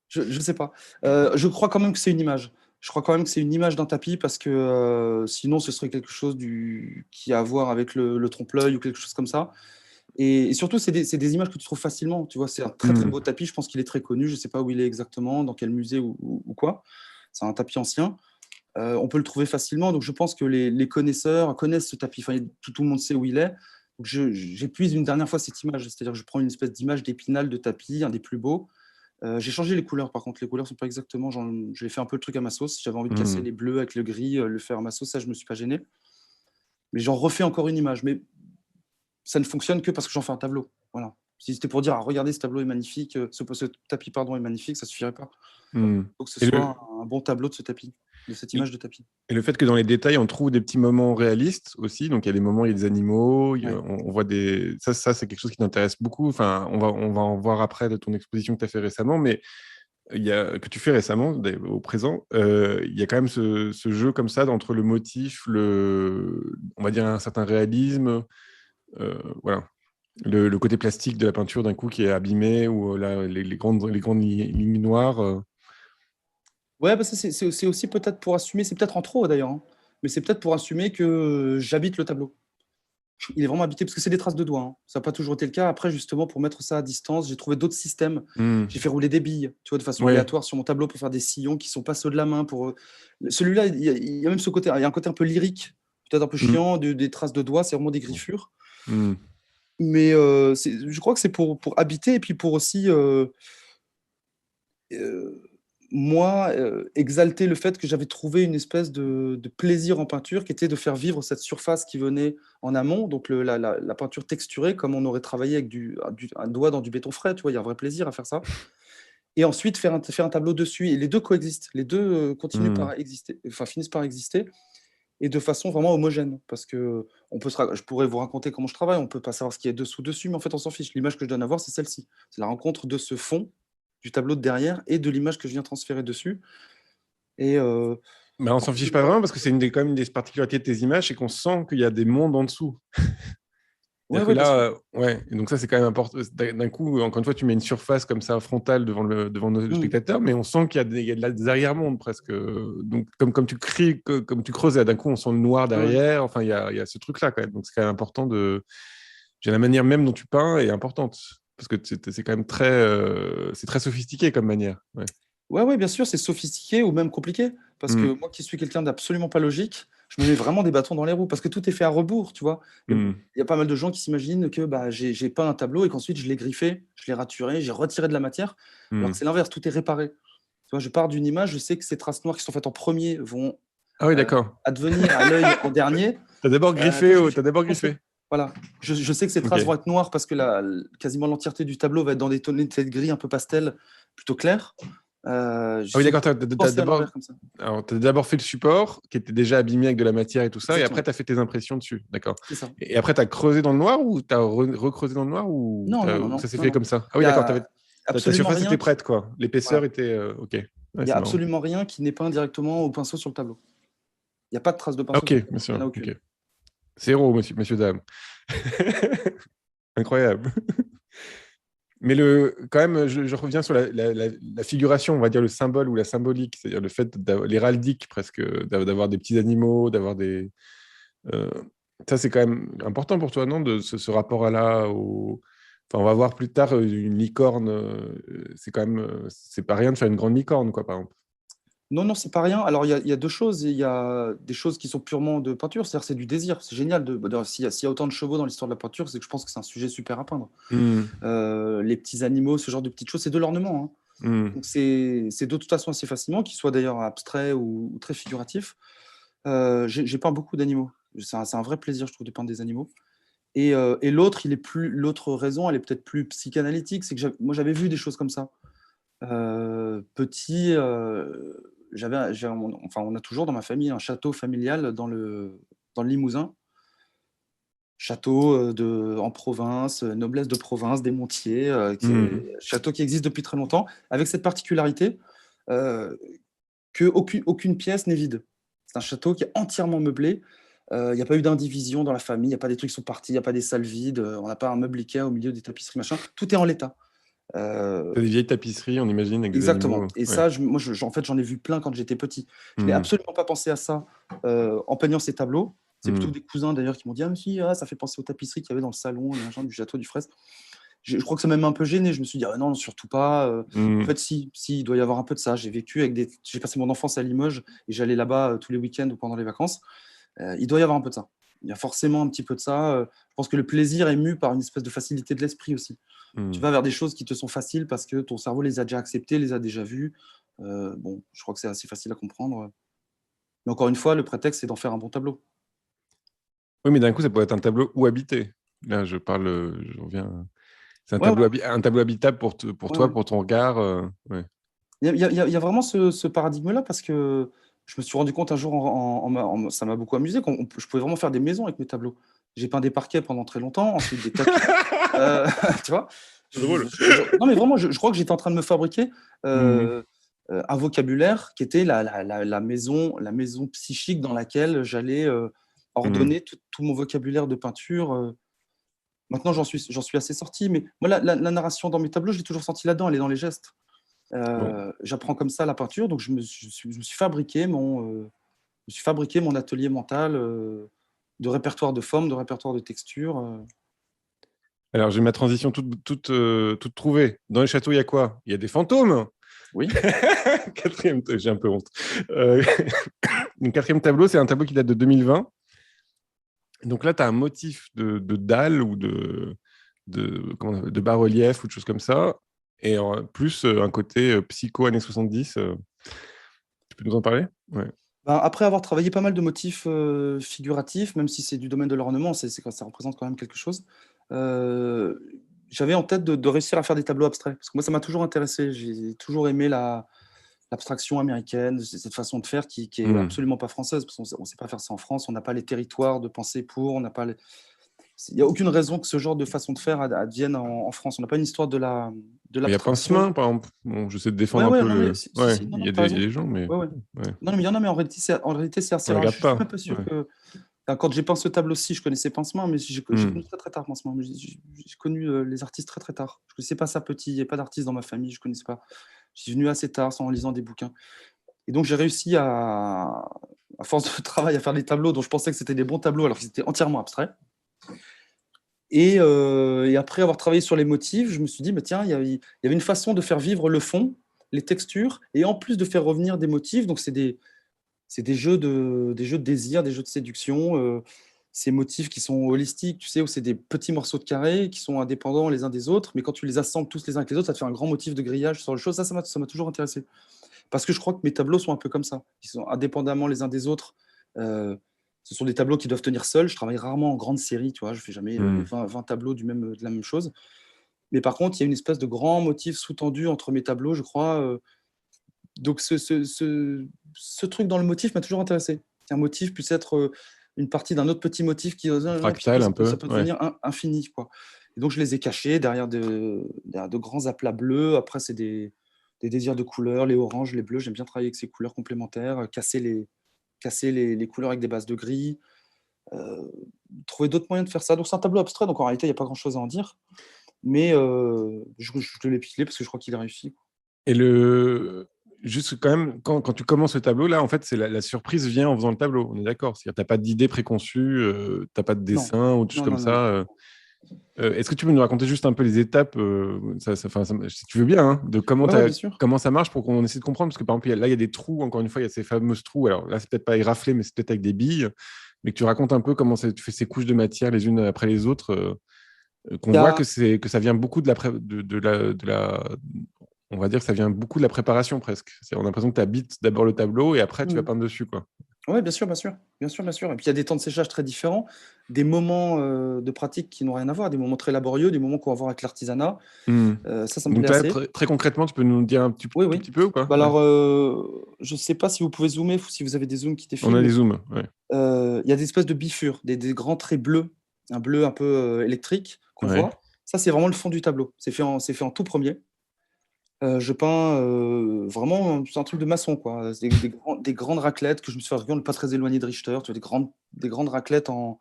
[SPEAKER 2] Je sais pas. Je crois quand même que c'est une image. Je crois quand même que c'est une image d'un tapis parce que sinon ce serait quelque chose qui a à voir avec le trompe-l'œil ou quelque chose comme ça. Et surtout, c'est des images que tu trouves facilement. Tu vois, c'est un très très
[SPEAKER 1] Hmm.
[SPEAKER 2] beau tapis. Je pense qu'il est très connu. Je ne sais pas où il est exactement, dans quel musée ou quoi. C'est un tapis ancien. On peut le trouver facilement. Donc je pense que les connaisseurs connaissent ce tapis. Enfin, tout le monde sait où il est. Donc j'épuise une dernière fois cette image. C'est-à-dire que je prends une espèce d'image d'épinal de tapis, un des plus beaux. J'ai changé les couleurs, par contre. Les couleurs sont pas exactement. Je l'ai fait un peu le truc à ma sauce. J'avais envie de casser
[SPEAKER 1] Hmm.
[SPEAKER 2] les bleus avec le gris, le faire à ma sauce. Ça, je me suis pas gêné. Mais j'en refais encore une image. Mais ça ne fonctionne que parce que j'en fais un tableau. Voilà. Si c'était pour dire, ah, regardez, ce tableau est magnifique, ce tapis pardon, est magnifique, ça suffirait pas.
[SPEAKER 1] Hmm.
[SPEAKER 2] Il faut que ce
[SPEAKER 1] Et
[SPEAKER 2] soit un bon tableau de ce tapis, de cette image de tapis.
[SPEAKER 1] Et le fait que dans les détails, on trouve des petits moments réalistes aussi. Donc, il y a des moments, il y a des animaux,
[SPEAKER 2] Ouais.
[SPEAKER 1] on voit des. Ça c'est quelque chose qui t'intéresse beaucoup. Enfin, on va en voir après de ton exposition que tu as fait récemment, mais que tu fais récemment, au présent. Il y a quand même ce jeu comme ça entre le motif, on va dire un certain réalisme, voilà. Le côté plastique de la peinture d'un coup qui est abîmé, ou les grandes lignes noires.
[SPEAKER 2] Ouais, bah ça, c'est aussi peut-être pour assumer, c'est peut-être en trop d'ailleurs, hein, mais c'est peut-être pour assumer que j'habite le tableau. Il est vraiment habité parce que c'est des traces de doigts, hein. Ça n'a pas toujours été le cas. Après, justement, pour mettre ça à distance, j'ai trouvé d'autres systèmes.
[SPEAKER 1] Hmm.
[SPEAKER 2] J'ai fait rouler des billes, tu vois, de façon
[SPEAKER 1] Ouais.
[SPEAKER 2] aléatoire sur mon tableau pour faire des sillons qui sont pas ceux de la main. Celui-là, il y a même ce côté, il y a un côté un peu lyrique, peut-être un peu
[SPEAKER 1] Hmm.
[SPEAKER 2] chiant, des traces de doigts, c'est vraiment des griffures.
[SPEAKER 1] Hmm.
[SPEAKER 2] Mais je crois que c'est pour habiter et puis pour aussi euh, moi, exalter le fait que j'avais trouvé une espèce de plaisir en peinture qui était de faire vivre cette surface qui venait en amont, donc la peinture texturée, comme on aurait travaillé avec un doigt dans du béton frais, tu vois, il y a un vrai plaisir à faire ça. Et ensuite, faire un tableau dessus. Et les deux coexistent, les deux continuent
[SPEAKER 1] Hmm.
[SPEAKER 2] par exister, enfin, finissent par exister, et de façon vraiment homogène. Parce que je pourrais vous raconter comment je travaille, on peut pas savoir ce qu'il y a dessous, dessus, mais en fait, on s'en fiche. L'image que je donne à voir, c'est celle-ci. C'est la rencontre de ce fond, du tableau de derrière, et de l'image que je viens transférer dessus. Et
[SPEAKER 1] Mais on
[SPEAKER 2] en
[SPEAKER 1] s'en
[SPEAKER 2] plus de
[SPEAKER 1] fiche pas
[SPEAKER 2] ça,
[SPEAKER 1] vraiment parce que c'est quand même une des particularités de tes images, c'est qu'on sent qu'il y a des mondes en dessous.
[SPEAKER 2] ouais,
[SPEAKER 1] C'est-à-dire que
[SPEAKER 2] ouais, bien
[SPEAKER 1] là,
[SPEAKER 2] sûr.
[SPEAKER 1] ouais, et donc ça c'est quand même important. D'un coup, encore une fois, tu mets une surface comme ça frontale devant nos
[SPEAKER 2] Mm.
[SPEAKER 1] spectateurs, mais on sent qu'il y a des arrière-mondes presque. Donc comme tu crées, comme tu creuses, d'un coup on sent le noir
[SPEAKER 2] Ouais, ouais.
[SPEAKER 1] derrière. Enfin, il y a ce truc-là quand même. Donc c'est quand même important de. La manière même dont tu peins est importante parce que c'est quand même c'est très sophistiqué comme manière. Ouais.
[SPEAKER 2] Ouais, ouais, bien sûr, c'est sophistiqué ou même compliqué. Parce que
[SPEAKER 1] Mm.
[SPEAKER 2] moi qui suis quelqu'un d'absolument pas logique, je me mets vraiment des bâtons dans les roues. Parce que tout est fait à rebours, tu vois.
[SPEAKER 1] Mm.
[SPEAKER 2] Il y a pas mal de gens qui s'imaginent que bah, j'ai peint un tableau et qu'ensuite je l'ai griffé, je l'ai raturé, j'ai retiré de la matière. Alors que
[SPEAKER 1] Mm.
[SPEAKER 2] c'est l'inverse, tout est réparé. Tu vois, je pars d'une image, je sais que ces traces noires qui sont faites en premier vont
[SPEAKER 1] Ah oui,
[SPEAKER 2] euh,
[SPEAKER 1] d'accord.
[SPEAKER 2] advenir à l'œil en dernier.
[SPEAKER 1] T'as d'abord
[SPEAKER 2] Donc
[SPEAKER 1] griffé,
[SPEAKER 2] je les
[SPEAKER 1] t'as
[SPEAKER 2] fais
[SPEAKER 1] d'abord
[SPEAKER 2] construire.
[SPEAKER 1] griffé.
[SPEAKER 2] Voilà. Je sais que ces traces
[SPEAKER 1] Ok.
[SPEAKER 2] vont être noires parce que quasiment l'entièreté du tableau va être dans des tonalités de gris un peu pastel, plutôt clair. Je
[SPEAKER 1] Ah oui,
[SPEAKER 2] sais
[SPEAKER 1] d'accord,
[SPEAKER 2] que penser à l'envers comme ça.
[SPEAKER 1] t'as d'abord fait le support qui était déjà abîmé avec de la matière et tout ça, et après
[SPEAKER 2] Exactement.
[SPEAKER 1] tu as fait tes impressions dessus. D'accord.
[SPEAKER 2] C'est ça.
[SPEAKER 1] Et après, tu as creusé dans le noir ou tu as recreusé dans le noir ou
[SPEAKER 2] Non, non, non,
[SPEAKER 1] ça
[SPEAKER 2] non,
[SPEAKER 1] s'est
[SPEAKER 2] non,
[SPEAKER 1] fait
[SPEAKER 2] non.
[SPEAKER 1] comme ça? Ah
[SPEAKER 2] Il
[SPEAKER 1] oui,
[SPEAKER 2] y
[SPEAKER 1] d'accord,
[SPEAKER 2] a
[SPEAKER 1] ta
[SPEAKER 2] absolument
[SPEAKER 1] surface
[SPEAKER 2] rien
[SPEAKER 1] était
[SPEAKER 2] qui,
[SPEAKER 1] prête, quoi. L'épaisseur
[SPEAKER 2] voilà.
[SPEAKER 1] était. Ok,
[SPEAKER 2] Il
[SPEAKER 1] ouais,
[SPEAKER 2] y a
[SPEAKER 1] c'est marrant.
[SPEAKER 2] absolument rien qui n'est peint directement au pinceau sur le tableau. Il n'y a pas de trace de
[SPEAKER 1] Ah,
[SPEAKER 2] pinceau
[SPEAKER 1] ok,
[SPEAKER 2] sur le tableau.
[SPEAKER 1] bien
[SPEAKER 2] Il n'y en
[SPEAKER 1] sûr.
[SPEAKER 2] a
[SPEAKER 1] Ok.
[SPEAKER 2] aucune.
[SPEAKER 1] Zéro, messieurs, dames. Incroyable. Mais quand même, je reviens sur la figuration, on va dire le symbole ou la symbolique, c'est-à-dire le fait l'héraldique presque, d'avoir des petits animaux, d'avoir des. euh, Ça, c'est quand même important pour toi, non, de ce rapport à là Enfin, on va voir plus tard une licorne. C'est quand même, c'est pas rien de faire une grande licorne, quoi, par exemple.
[SPEAKER 2] Non, non, c'est pas rien. Alors, il y a deux choses. Il y a des choses qui sont purement de peinture, c'est-à-dire c'est du désir. C'est génial. D'ailleurs, s'il y a autant de chevaux dans l'histoire de la peinture, c'est que je pense que c'est un sujet super à peindre.
[SPEAKER 1] Hmm,
[SPEAKER 2] Les petits animaux, ce genre de petites choses, c'est de l'ornement, hein.
[SPEAKER 1] hmm.
[SPEAKER 2] Donc, c'est de toute façon assez facilement, qu'ils soient d'ailleurs abstraits ou très figuratifs. J'ai peint beaucoup d'animaux. C'est un vrai plaisir, je trouve, de peindre des animaux. Et l'autre raison, elle est peut-être plus psychanalytique, c'est que moi, j'avais vu des choses comme ça. Petit, enfin, on a toujours dans ma famille un château familial dans le Limousin. Château en province, noblesse de province, des Montiers,
[SPEAKER 1] Hmm.
[SPEAKER 2] château qui existe depuis très longtemps, avec cette particularité euh, qu'aucune pièce n'est vide. C'est un château qui est entièrement meublé. Il n'y a pas eu d'indivision dans la famille, il n'y a pas des trucs qui sont partis, il n'y a pas des salles vides, on n'a pas un meuble Ikea au milieu des tapisseries, machin. Tout est en l'état. Euh,
[SPEAKER 1] T'as des vieilles tapisseries, on imagine, avec des
[SPEAKER 2] Exactement.
[SPEAKER 1] animaux.
[SPEAKER 2] Et
[SPEAKER 1] Ouais.
[SPEAKER 2] ça, en fait, j'en ai vu plein quand j'étais petit. Je n'ai
[SPEAKER 1] Hmm,
[SPEAKER 2] absolument pas pensé à ça en peignant ces tableaux. C'est plutôt
[SPEAKER 1] hmm,
[SPEAKER 2] des cousins d'ailleurs qui m'ont dit: ah, mais si, ça fait penser aux tapisseries qu'il y avait dans le salon, du château, du fresque. Je crois que ça m'a même un peu gêné. Je me suis dit: ah, non, surtout pas. En
[SPEAKER 1] hmm.
[SPEAKER 2] fait, si, il doit y avoir un peu de ça. J'ai passé mon enfance à Limoges et j'allais là-bas tous les week-ends ou pendant les vacances. Il doit y avoir un peu de ça. Il y a forcément un petit peu de ça. Je pense que le plaisir est mu par une espèce de facilité de l'esprit aussi. Tu
[SPEAKER 1] Hmm.
[SPEAKER 2] vas vers des choses qui te sont faciles parce que ton cerveau les a déjà acceptées, les a déjà vues. Bon, je crois que c'est assez facile à comprendre. Mais encore une fois, le prétexte, c'est d'en faire un bon tableau.
[SPEAKER 1] Oui, mais d'un coup, ça peut être un tableau ou habité. Là, je reviens. C'est
[SPEAKER 2] Ouais, ouais,
[SPEAKER 1] un tableau habitable pour
[SPEAKER 2] ouais,
[SPEAKER 1] toi,
[SPEAKER 2] ouais.
[SPEAKER 1] pour ton regard. Ouais.
[SPEAKER 2] Il y a vraiment ce paradigme-là parce que je me suis rendu compte un jour, ça m'a beaucoup amusé, je pouvais vraiment faire des maisons avec mes tableaux. J'ai peint des parquets pendant très longtemps, ensuite des tapis. Euh, tu vois.
[SPEAKER 1] C'est drôle.
[SPEAKER 2] Non, mais vraiment, je crois que j'étais en train de me fabriquer
[SPEAKER 1] Hmm,
[SPEAKER 2] euh, un vocabulaire qui était la maison psychique dans laquelle j'allais
[SPEAKER 1] hmm.
[SPEAKER 2] ordonner tout mon vocabulaire de peinture. Maintenant, j'en suis assez sorti, mais moi, la narration dans mes tableaux, je l'ai toujours senti là-dedans, elle est dans les gestes.
[SPEAKER 1] Bon.
[SPEAKER 2] J'apprends comme ça la peinture, donc je me suis fabriqué mon atelier mental de répertoire de formes, de répertoire de textures.
[SPEAKER 1] Alors, j'ai ma transition toute trouvée. Dans les châteaux, il y a quoi? Il y a des fantômes.
[SPEAKER 2] Oui,
[SPEAKER 1] J'ai un peu honte. Euh, Le quatrième tableau, c'est un tableau qui date de 2020. Donc là, tu as un motif de dalle ou de bas-relief ou de choses comme ça. Et en plus, un côté psycho années 70. Tu peux nous en parler? Ouais.
[SPEAKER 2] ben, après avoir travaillé pas mal de motifs figuratifs, même si c'est du domaine de l'ornement, ça représente quand même quelque chose. euh, J'avais en tête de réussir à faire des tableaux abstraits, parce que moi, ça m'a toujours intéressé. J'ai toujours aimé l'abstraction américaine, cette façon de faire qui est
[SPEAKER 1] Hmm.
[SPEAKER 2] absolument pas française, parce qu'on ne sait pas faire ça en France, on n'a pas les territoires de pensée pour, on n'a pas il n'y a aucune raison que ce genre de façon de faire advienne en France. On n'a pas une histoire de
[SPEAKER 1] Il y a
[SPEAKER 2] l'abstraction.
[SPEAKER 1] Pincemin, par exemple. Bon, j'essaie de
[SPEAKER 2] Ouais,
[SPEAKER 1] défendre un
[SPEAKER 2] ouais,
[SPEAKER 1] peu
[SPEAKER 2] non, mais
[SPEAKER 1] le.
[SPEAKER 2] si, si,
[SPEAKER 1] Ouais,
[SPEAKER 2] si, non,
[SPEAKER 1] il
[SPEAKER 2] non,
[SPEAKER 1] y a
[SPEAKER 2] t'as raison.
[SPEAKER 1] des gens, mais
[SPEAKER 2] Ouais, ouais.
[SPEAKER 1] ouais.
[SPEAKER 2] Non, mais il y en a, mais en réalité, c'est
[SPEAKER 1] On
[SPEAKER 2] assez
[SPEAKER 1] ne
[SPEAKER 2] rare.
[SPEAKER 1] regarde
[SPEAKER 2] Je suis même
[SPEAKER 1] pas.
[SPEAKER 2] pas sûr
[SPEAKER 1] Ouais.
[SPEAKER 2] que. Enfin, quand j'ai peint ce tableau-ci, je connaissais Pincemin, mais j'ai
[SPEAKER 1] Hmm.
[SPEAKER 2] connu très très tard Pincemin. Mais j'ai connu les artistes très très tard. Je ne connaissais pas ça petit, il n'y a pas d'artiste dans ma famille, je ne connaissais pas. Je suis venu assez tard, en lisant des bouquins. Et donc j'ai réussi à force de travail, à faire des tableaux dont je pensais que c'était des bons tableaux, alors qu'ils étaient entièrement abstraits. Et après avoir travaillé sur les motifs, je me suis dit, bah, tiens, il y avait une façon de faire vivre le fond, les textures, et en plus de faire revenir des motifs. Donc c'est des jeux de désir, des jeux de séduction, ces motifs qui sont holistiques, tu sais, où c'est des petits morceaux de carré qui sont indépendants les uns des autres, mais quand tu les assembles tous les uns avec les autres, ça te fait un grand motif de grillage sur le chose. Ça m'a toujours intéressé. Parce que je crois que mes tableaux sont un peu comme ça. Ils sont indépendamment les uns des autres. euh, Ce sont des tableaux qui doivent tenir seuls. Je travaille rarement en grande série, tu vois. Je fais jamais 20 tableaux de la même chose. Mais par contre, il y a une espèce de grand motif sous-tendu entre mes tableaux, je crois. Donc, ce truc dans le motif m'a toujours intéressé. Qu'un motif puisse être une partie d'un autre petit motif qui,
[SPEAKER 1] Fractal un peu.
[SPEAKER 2] ça peut devenir infini, quoi. Et donc, je les ai cachés derrière de grands aplats bleus. Après, c'est des désirs de couleurs, les oranges, les bleus. J'aime bien travailler avec ces couleurs complémentaires, casser les couleurs avec des bases de gris. Trouver d'autres moyens de faire ça. Donc, c'est un tableau abstrait, donc en réalité, il n'y a pas grand-chose à en dire. Mais je te l'ai pilé parce que je crois qu'il a réussi.
[SPEAKER 1] Et juste quand même, quand tu commences le tableau, là, en fait, c'est la surprise vient en faisant le tableau. On est d'accord. C'est-à-dire, tu n'as pas d'idée préconçue, tu n'as pas de dessin ou des choses comme ça. Est-ce que tu peux nous raconter juste un peu les étapes, si tu veux bien, hein, de comment ça marche pour qu'on essaie de comprendre? Parce que par exemple, là, il y a des trous, encore une fois, il y a ces fameuses trous. Alors là, c'est peut-être pas éraflé, mais c'est peut-être avec des billes. Mais que tu racontes un peu comment tu fais ces couches de matière les unes après les autres, qu'on voit que ça vient beaucoup on va dire que ça vient beaucoup de la préparation presque. On a l'impression que tu habites d'abord le tableau et après tu vas peindre dessus, quoi.
[SPEAKER 2] Oui, bien sûr. Et puis il y a des temps de séchage très différents, des moments de pratique qui n'ont rien à voir, des moments très laborieux, des moments qu'on va voir avec l'artisanat. Ça me
[SPEAKER 1] Donc
[SPEAKER 2] plaît assez.
[SPEAKER 1] Très concrètement, tu peux nous dire un petit peu ou pas?
[SPEAKER 2] Alors, je ne sais pas si vous pouvez zoomer, si vous avez des zooms qui défilent.
[SPEAKER 1] On a des zooms,
[SPEAKER 2] ouais. Il y a des espèces de bifures, des grands traits bleus, un bleu un peu électrique qu'on voit. Ça, c'est vraiment le fond du tableau. C'est fait en tout premier. Je peins vraiment, c'est un truc de maçon, quoi. C'est des grandes raclettes que je me suis fait pas très éloigné de Richter. Tu vois, des grandes raclettes en.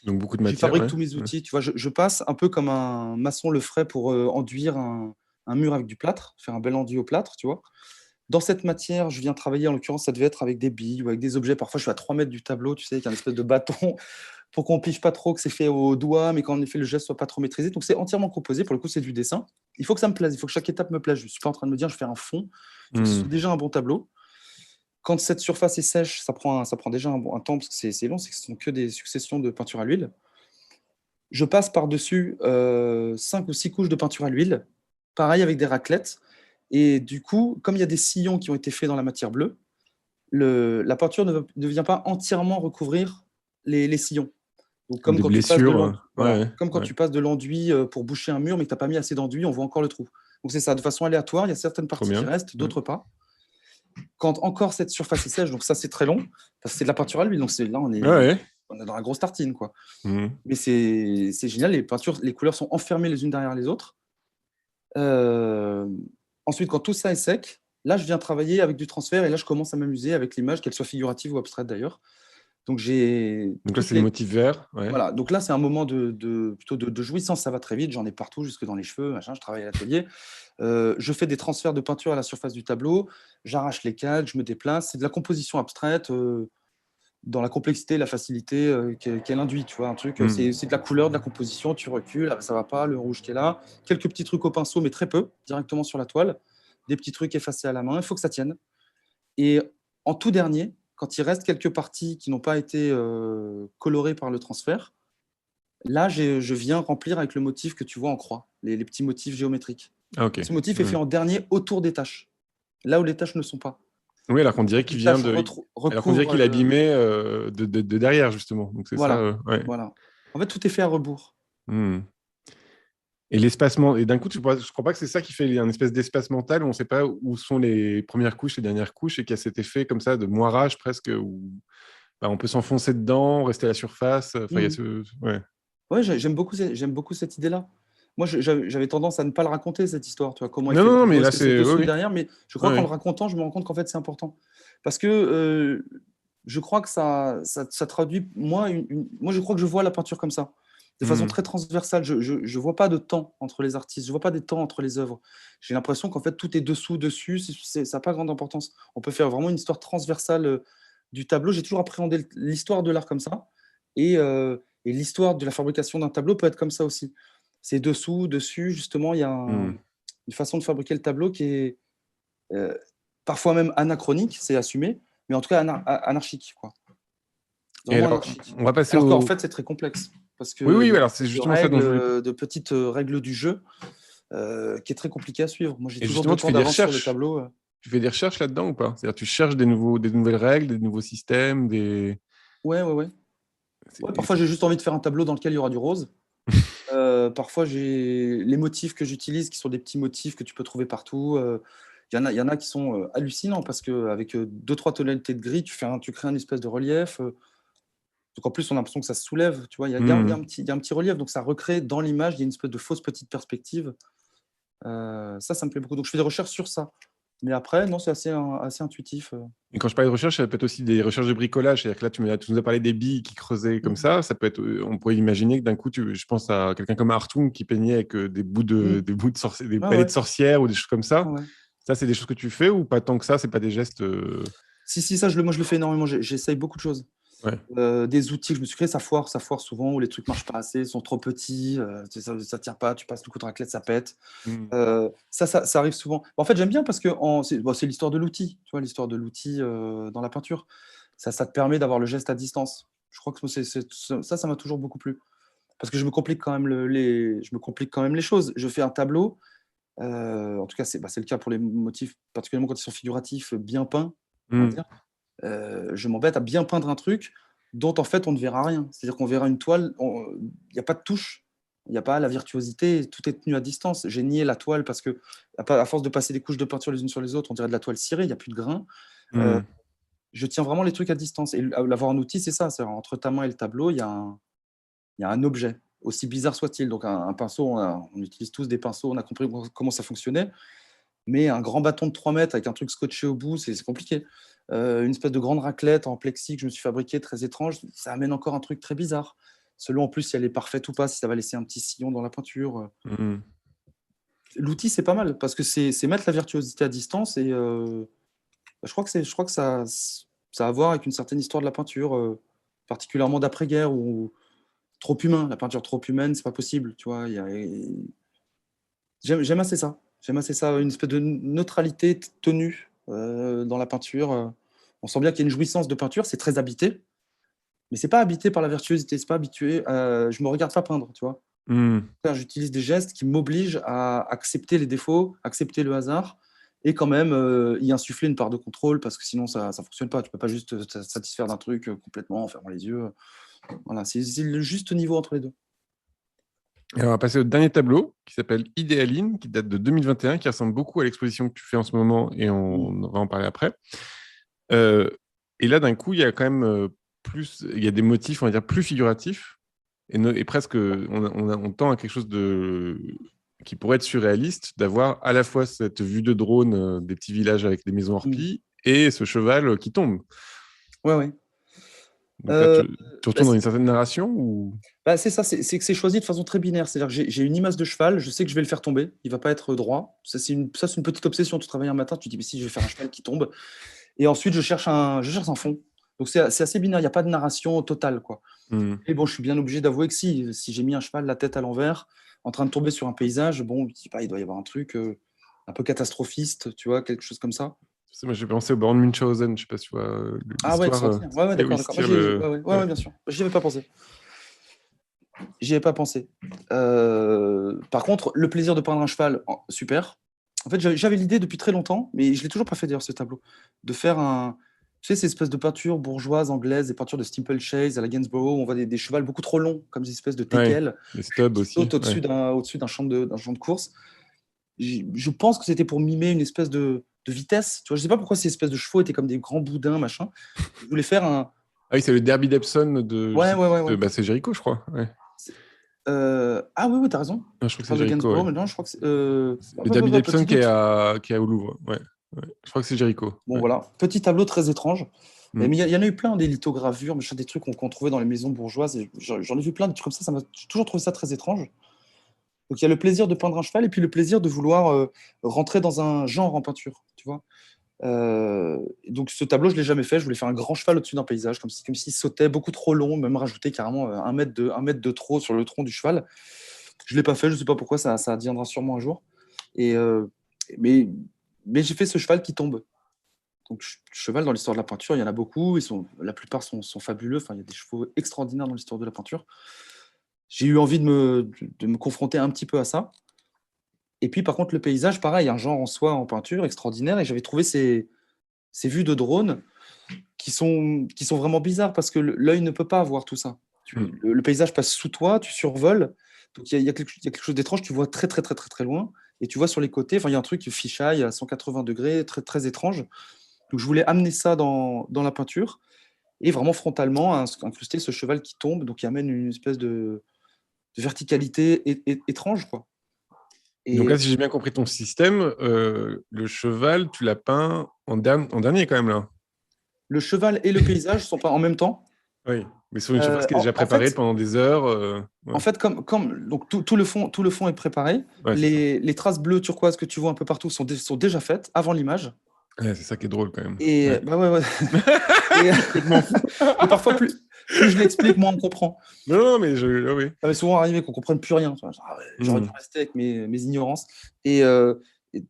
[SPEAKER 1] Donc beaucoup de matière.
[SPEAKER 2] Je fabrique tous mes outils. Tu vois, je passe un peu comme un maçon le ferait pour enduire un mur avec du plâtre, faire un bel enduit au plâtre, tu vois. Dans cette matière, je viens travailler, en l'occurrence, ça devait être avec des billes ou avec des objets. Parfois, je suis à 3 mètres du tableau, tu sais, avec un espèce de bâton pour qu'on ne pige pas trop, que c'est fait au doigt, mais qu'en effet, le geste soit pas trop maîtrisé. Donc, c'est entièrement composé. Pour le coup, c'est du dessin. Il faut que ça me plaise. Il faut que chaque étape me plaise. Je ne suis pas en train de me dire, je fais un fond. Il faut que ce soit déjà un bon tableau. Quand cette surface est sèche, ça prend déjà un temps, parce que c'est long, c'est que ce sont que des successions de peinture à l'huile. Je passe par-dessus 5 ou 6 couches de peinture à l'huile, pareil avec des raclettes. Et du coup, comme il y a des sillons qui ont été faits dans la matière bleue, la peinture ne vient pas entièrement recouvrir les sillons. Donc, comme quand tu passes de l'enduit pour boucher un mur, mais que tu n'as pas mis assez d'enduit, on voit encore le trou. Donc c'est ça, de façon aléatoire, il y a certaines parties qui restent, d'autres pas. Quand encore cette surface est sèche, donc ça c'est très long, parce que c'est de la peinture à l'huile, donc là on est dans la grosse tartine, quoi. Mais c'est génial, les couleurs sont enfermées les unes derrière les autres. Ensuite, quand tout ça est sec, là je viens travailler avec du transfert et là je commence à m'amuser avec l'image, qu'elle soit figurative ou abstraite d'ailleurs. Donc
[SPEAKER 1] là c'est les motifs verts.
[SPEAKER 2] Voilà, donc là c'est un moment plutôt de jouissance, ça va très vite, j'en ai partout, jusque dans les cheveux, machin, je travaille à l'atelier. Je fais des transferts de peinture à la surface du tableau, j'arrache les cadres, je me déplace, c'est de la composition abstraite dans la complexité et la facilité qu'elle induit, tu vois, un truc, c'est de la couleur, de la composition, tu recules, ça va pas, le rouge qui est là, quelques petits trucs au pinceau, mais très peu, directement sur la toile, des petits trucs effacés à la main, il faut que ça tienne. Et en tout dernier, quand il reste quelques parties qui n'ont pas été colorées par le transfert, là, je viens remplir avec le motif que tu vois en croix, les petits motifs géométriques. Ce motif est fait en dernier autour des taches, là où les taches ne sont pas.
[SPEAKER 1] Oui, alors qu'on dirait qu'il vient alors qu'on dirait qu'il est abîmé de derrière, justement. Donc, c'est ça.
[SPEAKER 2] Voilà. En fait, tout est fait à rebours.
[SPEAKER 1] Et l'espacement, et d'un coup, je ne crois pas que c'est ça qui fait un espèce d'espace mental où on ne sait pas où sont les premières couches, les dernières couches, et qu'il y a cet effet comme ça de moirage presque, où on peut s'enfoncer dedans, rester à la surface. Il y a
[SPEAKER 2] Ouais, j'aime beaucoup cette idée-là. Moi, j'avais tendance à ne pas le raconter, cette histoire, tu vois, comment
[SPEAKER 1] non, mais là, c'est
[SPEAKER 2] dessous derrière, mais je crois qu'en le racontant, je me rends compte qu'en fait, c'est important. Parce que je crois que ça traduit, moi, je crois que je vois la peinture comme ça, de façon très transversale. Je ne vois pas de temps entre les artistes, je ne vois pas des temps entre les œuvres. J'ai l'impression qu'en fait, tout est dessous, dessus, ça n'a pas grande importance. On peut faire vraiment une histoire transversale du tableau. J'ai toujours appréhendé l'histoire de l'art comme ça, et l'histoire de la fabrication d'un tableau peut être comme ça aussi. C'est dessous, dessus, justement, il y a une façon de fabriquer le tableau qui est parfois même anachronique, c'est assumé, mais en tout cas anarchique, quoi.
[SPEAKER 1] Anarchique. On va passer
[SPEAKER 2] qu'en fait, c'est très complexe. Parce que
[SPEAKER 1] alors c'est justement ça dont
[SPEAKER 2] de petites règles du jeu qui est très compliqué à suivre. Moi, j'ai toujours
[SPEAKER 1] tu fais des recherches sur le tableau. Tu fais des recherches là-dedans ou pas? C'est-à-dire tu cherches des nouvelles règles, des nouveaux systèmes, des
[SPEAKER 2] Ouais, ouais, ouais. Ouais,
[SPEAKER 1] Et
[SPEAKER 2] parfois, j'ai juste envie de faire un tableau dans lequel il y aura du rose. Parfois, j'ai les motifs que j'utilise qui sont des petits motifs que tu peux trouver partout. Il y en a qui sont hallucinants parce qu'avec 2-3 tonalités de gris, tu crées une espèce de relief. Donc en plus, on a l'impression que ça se soulève. Tu vois,
[SPEAKER 1] Hmm.
[SPEAKER 2] il y a un petit relief, donc ça recrée dans l'image, il y a une espèce de fausse petite perspective. Ça me plaît beaucoup. Donc je fais des recherches sur ça. Mais après, non, c'est assez intuitif.
[SPEAKER 1] Et quand je parlais de recherche, ça peut être aussi des recherches de bricolage. C'est-à-dire que là, tu nous as parlé des billes qui creusaient comme
[SPEAKER 2] Mm,
[SPEAKER 1] ça. Ça peut être, on pourrait imaginer que d'un coup, je pense à quelqu'un comme Hartung qui peignait avec
[SPEAKER 2] mm.
[SPEAKER 1] des bouts de des
[SPEAKER 2] Ouais,
[SPEAKER 1] palais de
[SPEAKER 2] ouais,
[SPEAKER 1] sorcières ou des choses comme
[SPEAKER 2] ouais,
[SPEAKER 1] ça.
[SPEAKER 2] ouais.
[SPEAKER 1] Ça, c'est des choses que tu fais ou pas tant que ça? C'est pas des gestes.
[SPEAKER 2] Si, si, ça, moi, je le fais énormément. J'essaye beaucoup de choses.
[SPEAKER 1] Ouais.
[SPEAKER 2] Des outils que je me suis créés, ça foire souvent, où les trucs marchent pas assez, sont trop petits, ça tient pas, tu passes le coup de raclette, ça pète.
[SPEAKER 1] Hmm.
[SPEAKER 2] Ça arrive souvent. En fait, j'aime bien parce que c'est l'histoire de l'outil, tu vois, l'histoire de l'outil dans la peinture. Ça te permet d'avoir le geste à distance. Je crois que ça m'a toujours beaucoup plu. Parce que je me complique quand même je me complique quand même les choses. Je fais un tableau, en tout cas, c'est le cas pour les motifs, particulièrement quand ils sont figuratifs, bien peints, on va
[SPEAKER 1] Hmm.
[SPEAKER 2] dire. Je m'embête à bien peindre un truc dont en fait on ne verra rien. C'est-à-dire qu'on verra une toile, il n'y a pas de touche, il n'y a pas la virtuosité, tout est tenu à distance. J'ai nié la toile parce que à force de passer des couches de peinture les unes sur les autres, on dirait de la toile cirée, il n'y a plus de grains. Euh,
[SPEAKER 1] Hmm.
[SPEAKER 2] je tiens vraiment les trucs à distance. Et l'avoir un outil, c'est ça. C'est entre ta main et le tableau, il y a un objet, aussi bizarre soit-il. Donc un pinceau, on utilise tous des pinceaux, on a compris comment ça fonctionnait. Mais un grand bâton de 3 mètres avec un truc scotché au bout, c'est compliqué. Une espèce de grande raclette en plexi que je me suis fabriqué, très étrange, ça amène encore un truc très bizarre. Selon en plus si elle est parfaite ou pas, si ça va laisser un petit sillon dans la peinture.
[SPEAKER 1] Hmm.
[SPEAKER 2] L'outil, c'est pas mal parce que c'est mettre la virtuosité à distance et je crois que ça a à voir avec une certaine histoire de la peinture, particulièrement d'après-guerre ou trop humain. La peinture trop humaine, c'est pas possible. Tu vois, j'aime assez ça. J'aime assez ça, une espèce de neutralité tenue dans la peinture. On sent bien qu'il y a une jouissance de peinture, c'est très habité, mais c'est pas habité par la virtuosité, c'est pas habitué. Je me regarde pas peindre, tu vois.
[SPEAKER 1] Hmm.
[SPEAKER 2] J'utilise des gestes qui m'obligent à accepter les défauts, accepter le hasard, et quand même y insuffler une part de contrôle, parce que sinon ça fonctionne pas. Tu peux pas juste te satisfaire d'un truc complètement en fermant les yeux. Voilà, c'est le juste niveau entre les deux.
[SPEAKER 1] Et on va passer au dernier tableau qui s'appelle Idéaline, qui date de 2021, qui ressemble beaucoup à l'exposition que tu fais en ce moment et
[SPEAKER 2] Mm.
[SPEAKER 1] on va en parler après. Euh, et là, d'un coup, il y a quand même il y a des motifs, on va dire, plus figuratifs et presque, on tend à quelque chose qui pourrait être surréaliste, d'avoir à la fois cette vue de drone des petits villages avec des maisons
[SPEAKER 2] Mm.
[SPEAKER 1] orpies et ce cheval qui tombe.
[SPEAKER 2] Ouais, ouais.
[SPEAKER 1] Donc là,
[SPEAKER 2] Euh,
[SPEAKER 1] tu
[SPEAKER 2] bah,
[SPEAKER 1] retournes dans une certaine narration ou...
[SPEAKER 2] Bah, c'est ça, c'est que c'est choisi de façon très binaire. C'est-à-dire que j'ai une image de cheval, je sais que je vais le faire tomber, il va pas être droit. C'est une petite obsession. Tu travailles un matin, tu te dis, mais si je vais faire un cheval qui tombe. Et ensuite, je cherche un fond. Donc c'est assez binaire, il n'y a pas de narration totale, quoi.
[SPEAKER 1] Hmm.
[SPEAKER 2] Et bon, je suis bien obligé d'avouer que si j'ai mis un cheval la tête à l'envers, en train de tomber sur un paysage, bon, je dis pas, il doit y avoir un truc un peu catastrophiste, tu vois, quelque chose comme ça.
[SPEAKER 1] Moi, j'ai pensé au baron de Munchausen, je sais pas si tu vois
[SPEAKER 2] Ah ouais,
[SPEAKER 1] l'histoire,
[SPEAKER 2] extraordinaire. Ouais, ouais,
[SPEAKER 1] c'est où
[SPEAKER 2] d'accord,
[SPEAKER 1] il se
[SPEAKER 2] d'accord. Moi,
[SPEAKER 1] tire le...
[SPEAKER 2] ouais, ouais, ouais,
[SPEAKER 1] Ouais.
[SPEAKER 2] ouais, bien sûr. J'y avais pas pensé. J'y avais pas pensé. Par contre, le plaisir de peindre un cheval, super. En fait, j'avais l'idée depuis très longtemps, mais je l'ai toujours pas fait d'ailleurs ce tableau, de faire tu sais, ces espèces de peintures bourgeoises anglaises, des peintures de steeplechase à la Gainsborough, où on voit des chevals beaucoup trop longs, comme des espèces de
[SPEAKER 1] Ouais,
[SPEAKER 2] teckels,
[SPEAKER 1] les stubs
[SPEAKER 2] qui
[SPEAKER 1] aussi.
[SPEAKER 2] sautent
[SPEAKER 1] Ouais.
[SPEAKER 2] au-dessus d'un champ de course. Je pense que c'était pour mimer une espèce de vitesse. Tu vois, je sais pas pourquoi ces espèces de chevaux étaient comme des grands boudins, machin. Je voulais faire un.
[SPEAKER 1] Ah oui, c'est le Derby d'Epsom de, je
[SPEAKER 2] Ouais,
[SPEAKER 1] sais
[SPEAKER 2] ouais,
[SPEAKER 1] plus,
[SPEAKER 2] ouais, ouais.
[SPEAKER 1] bah, c'est Jericho, je crois. Ouais.
[SPEAKER 2] Ah oui, oui, t'as raison.
[SPEAKER 1] Non, je crois
[SPEAKER 2] Tu
[SPEAKER 1] que c'est
[SPEAKER 2] parles de
[SPEAKER 1] Jericho,
[SPEAKER 2] Gainsborough,
[SPEAKER 1] ouais.
[SPEAKER 2] mais non, je crois que c'est.
[SPEAKER 1] Le Derby d'Epsom
[SPEAKER 2] Petit doute.
[SPEAKER 1] qui est au Louvre. Ouais. Ouais. Je crois que c'est Jericho.
[SPEAKER 2] Bon,
[SPEAKER 1] Ouais.
[SPEAKER 2] voilà. Petit tableau très étrange. Mais
[SPEAKER 1] Mm.
[SPEAKER 2] il y en a eu plein, des lithogravures, machin, des trucs qu'on trouvait dans les maisons bourgeoises. Et j'en ai vu plein, des trucs comme ça. J'ai toujours trouvé ça très étrange. Donc il y a le plaisir de peindre un cheval et puis le plaisir de vouloir rentrer dans un genre en peinture. Tu vois. Donc ce tableau, je ne l'ai jamais fait. Je voulais faire un grand cheval au-dessus d'un paysage, comme s'il sautait, beaucoup trop long, même rajouter carrément un mètre de trop sur le tronc du cheval. Je ne l'ai pas fait, je ne sais pas pourquoi, ça viendra sûrement un jour. Et, mais mais j'ai fait ce cheval qui tombe. Donc, cheval dans l'histoire de la peinture, il y en a beaucoup. La plupart sont fabuleux. Enfin, il y a des chevaux extraordinaires dans l'histoire de la peinture. J'ai eu envie de me confronter un petit peu à ça. Et puis, par contre, le paysage, pareil, un genre en soi en peinture extraordinaire. Et j'avais trouvé ces vues de drone qui sont vraiment bizarres parce que l'œil ne peut pas voir tout ça. Le paysage passe sous toi, tu survoles, donc il y a quelque chose d'étrange, tu vois très très très très très loin, et tu vois sur les côtés, il y a un truc qui fisheye à 180 degrés, très très étrange. Donc je voulais amener ça dans la peinture, et vraiment frontalement incruster ce cheval qui tombe, donc qui amène une espèce de verticalité étrange, quoi.
[SPEAKER 1] Donc
[SPEAKER 2] Et
[SPEAKER 1] là, si j'ai bien compris ton système, le cheval, tu l'as peint en dernier quand même là.
[SPEAKER 2] le cheval et le paysage sont pas en même temps.
[SPEAKER 1] Oui, mais sur une surface qui est déjà
[SPEAKER 2] En
[SPEAKER 1] préparée
[SPEAKER 2] fait,
[SPEAKER 1] pendant des heures. Ouais.
[SPEAKER 2] En fait, donc tout le fond est préparé,
[SPEAKER 1] Ouais, c'est ça.
[SPEAKER 2] les traces bleues turquoise que tu vois un peu partout sont déjà faites avant l'image.
[SPEAKER 1] Ouais, c'est ça qui est drôle quand même.
[SPEAKER 2] Et
[SPEAKER 1] Ouais.
[SPEAKER 2] bah ouais, ouais. Et,
[SPEAKER 1] Complètement fou.
[SPEAKER 2] et parfois, plus je l'explique, moins on comprend.
[SPEAKER 1] Non, non, mais oui.
[SPEAKER 2] Ça m'est souvent arrivé qu'on ne comprenne plus rien. Genre, ah ouais, j'aurais dû
[SPEAKER 1] Mm.
[SPEAKER 2] rester avec mes ignorances. Et, et,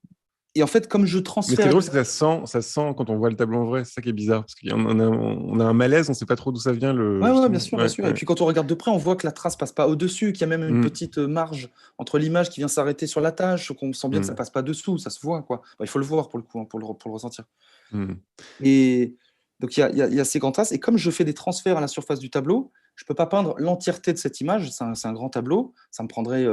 [SPEAKER 2] et en fait, comme je
[SPEAKER 1] Mais ce qui est
[SPEAKER 2] transfère
[SPEAKER 1] drôle, c'est que
[SPEAKER 2] l'image.
[SPEAKER 1] ça sent quand on voit le tableau en vrai. C'est ça qui est bizarre. Parce on a un malaise, on ne sait pas trop d'où ça vient.
[SPEAKER 2] Ouais, ouais, bien
[SPEAKER 1] Justement.
[SPEAKER 2] sûr, bien
[SPEAKER 1] Ouais,
[SPEAKER 2] sûr. Et
[SPEAKER 1] ouais.
[SPEAKER 2] puis quand on regarde de près, on voit que la trace passe pas au-dessus, qu'il y a même une
[SPEAKER 1] Mm,
[SPEAKER 2] petite marge entre l'image qui vient s'arrêter sur la tâche, qu'on sent bien que ça
[SPEAKER 1] mm,
[SPEAKER 2] passe pas dessous, ça se voit, quoi. Bah, il faut le voir pour le coup, hein, pour le ressentir.
[SPEAKER 1] mm.
[SPEAKER 2] Et donc, il y a ces grands traces. Et comme je fais des transferts à la surface du tableau, je ne peux pas peindre l'entièreté de cette image. C'est un grand tableau. Ça me prendrait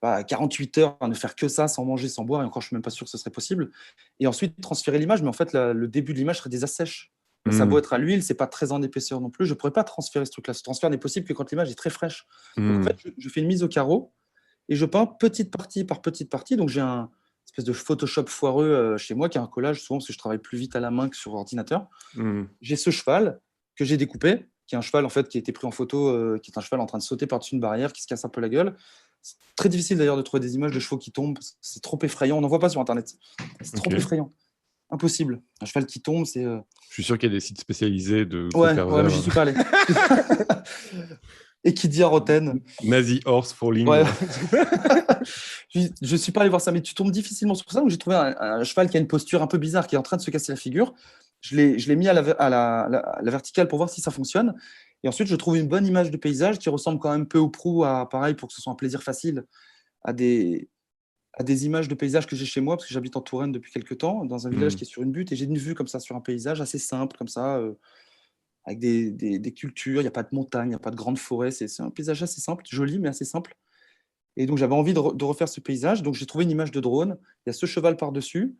[SPEAKER 2] 48 heures à ne faire que ça, sans manger, sans boire. Et encore, je ne suis même pas sûr que ce serait possible. Et ensuite, transférer l'image. Mais en fait, le début de l'image serait des assèches. Ça a beau
[SPEAKER 1] Mm,
[SPEAKER 2] être à l'huile, c'est pas très en épaisseur non plus. Je ne pourrais pas transférer ce truc-là. Ce transfert n'est possible que quand l'image est très fraîche. Donc, en fait,
[SPEAKER 1] mm.
[SPEAKER 2] je fais une mise au carreau et je peins petite partie par petite partie. Donc, j'ai un espèce de Photoshop foireux chez moi qui est un collage, souvent parce que je travaille plus vite à la main que sur ordinateur.
[SPEAKER 1] Mm.
[SPEAKER 2] J'ai ce cheval que j'ai découpé, qui est un cheval en fait qui a été pris en photo, qui est un cheval en train de sauter par-dessus une barrière, qui se casse un peu la gueule. C'est très difficile d'ailleurs de trouver des images de chevaux qui tombent, parce que c'est trop effrayant. On n'en voit pas sur Internet. C'est trop
[SPEAKER 1] Ok.
[SPEAKER 2] effrayant. Impossible. Un cheval qui tombe, c'est.
[SPEAKER 1] Je suis sûr qu'il y a des sites spécialisés de gros
[SPEAKER 2] Ouais, ouais, mais
[SPEAKER 1] pervers.
[SPEAKER 2] j'y suis pas allé. Et qui dit à Rotten.
[SPEAKER 1] Nazi horse falling.
[SPEAKER 2] Ouais, je suis pas allé voir ça, mais tu tombes difficilement sur ça. Donc j'ai trouvé un cheval qui a une posture un peu bizarre, qui est en train de se casser la figure. Je l'ai mis à la verticale pour voir si ça fonctionne. Et ensuite, je trouve une bonne image de paysage qui ressemble quand même peu ou prou à, pareil, pour que ce soit un plaisir facile, à des images de paysage que j'ai chez moi, parce que j'habite en Touraine depuis quelques temps, dans un village
[SPEAKER 1] Mm.
[SPEAKER 2] qui est sur une butte, et j'ai une vue comme ça sur un paysage assez simple, comme ça, avec des cultures. Il n'y a pas de montagne, il n'y a pas de grande forêt. C'est un paysage assez simple, joli, mais assez simple. Et donc, j'avais envie de refaire ce paysage. Donc, j'ai trouvé une image de drone. Il y a ce cheval par-dessus.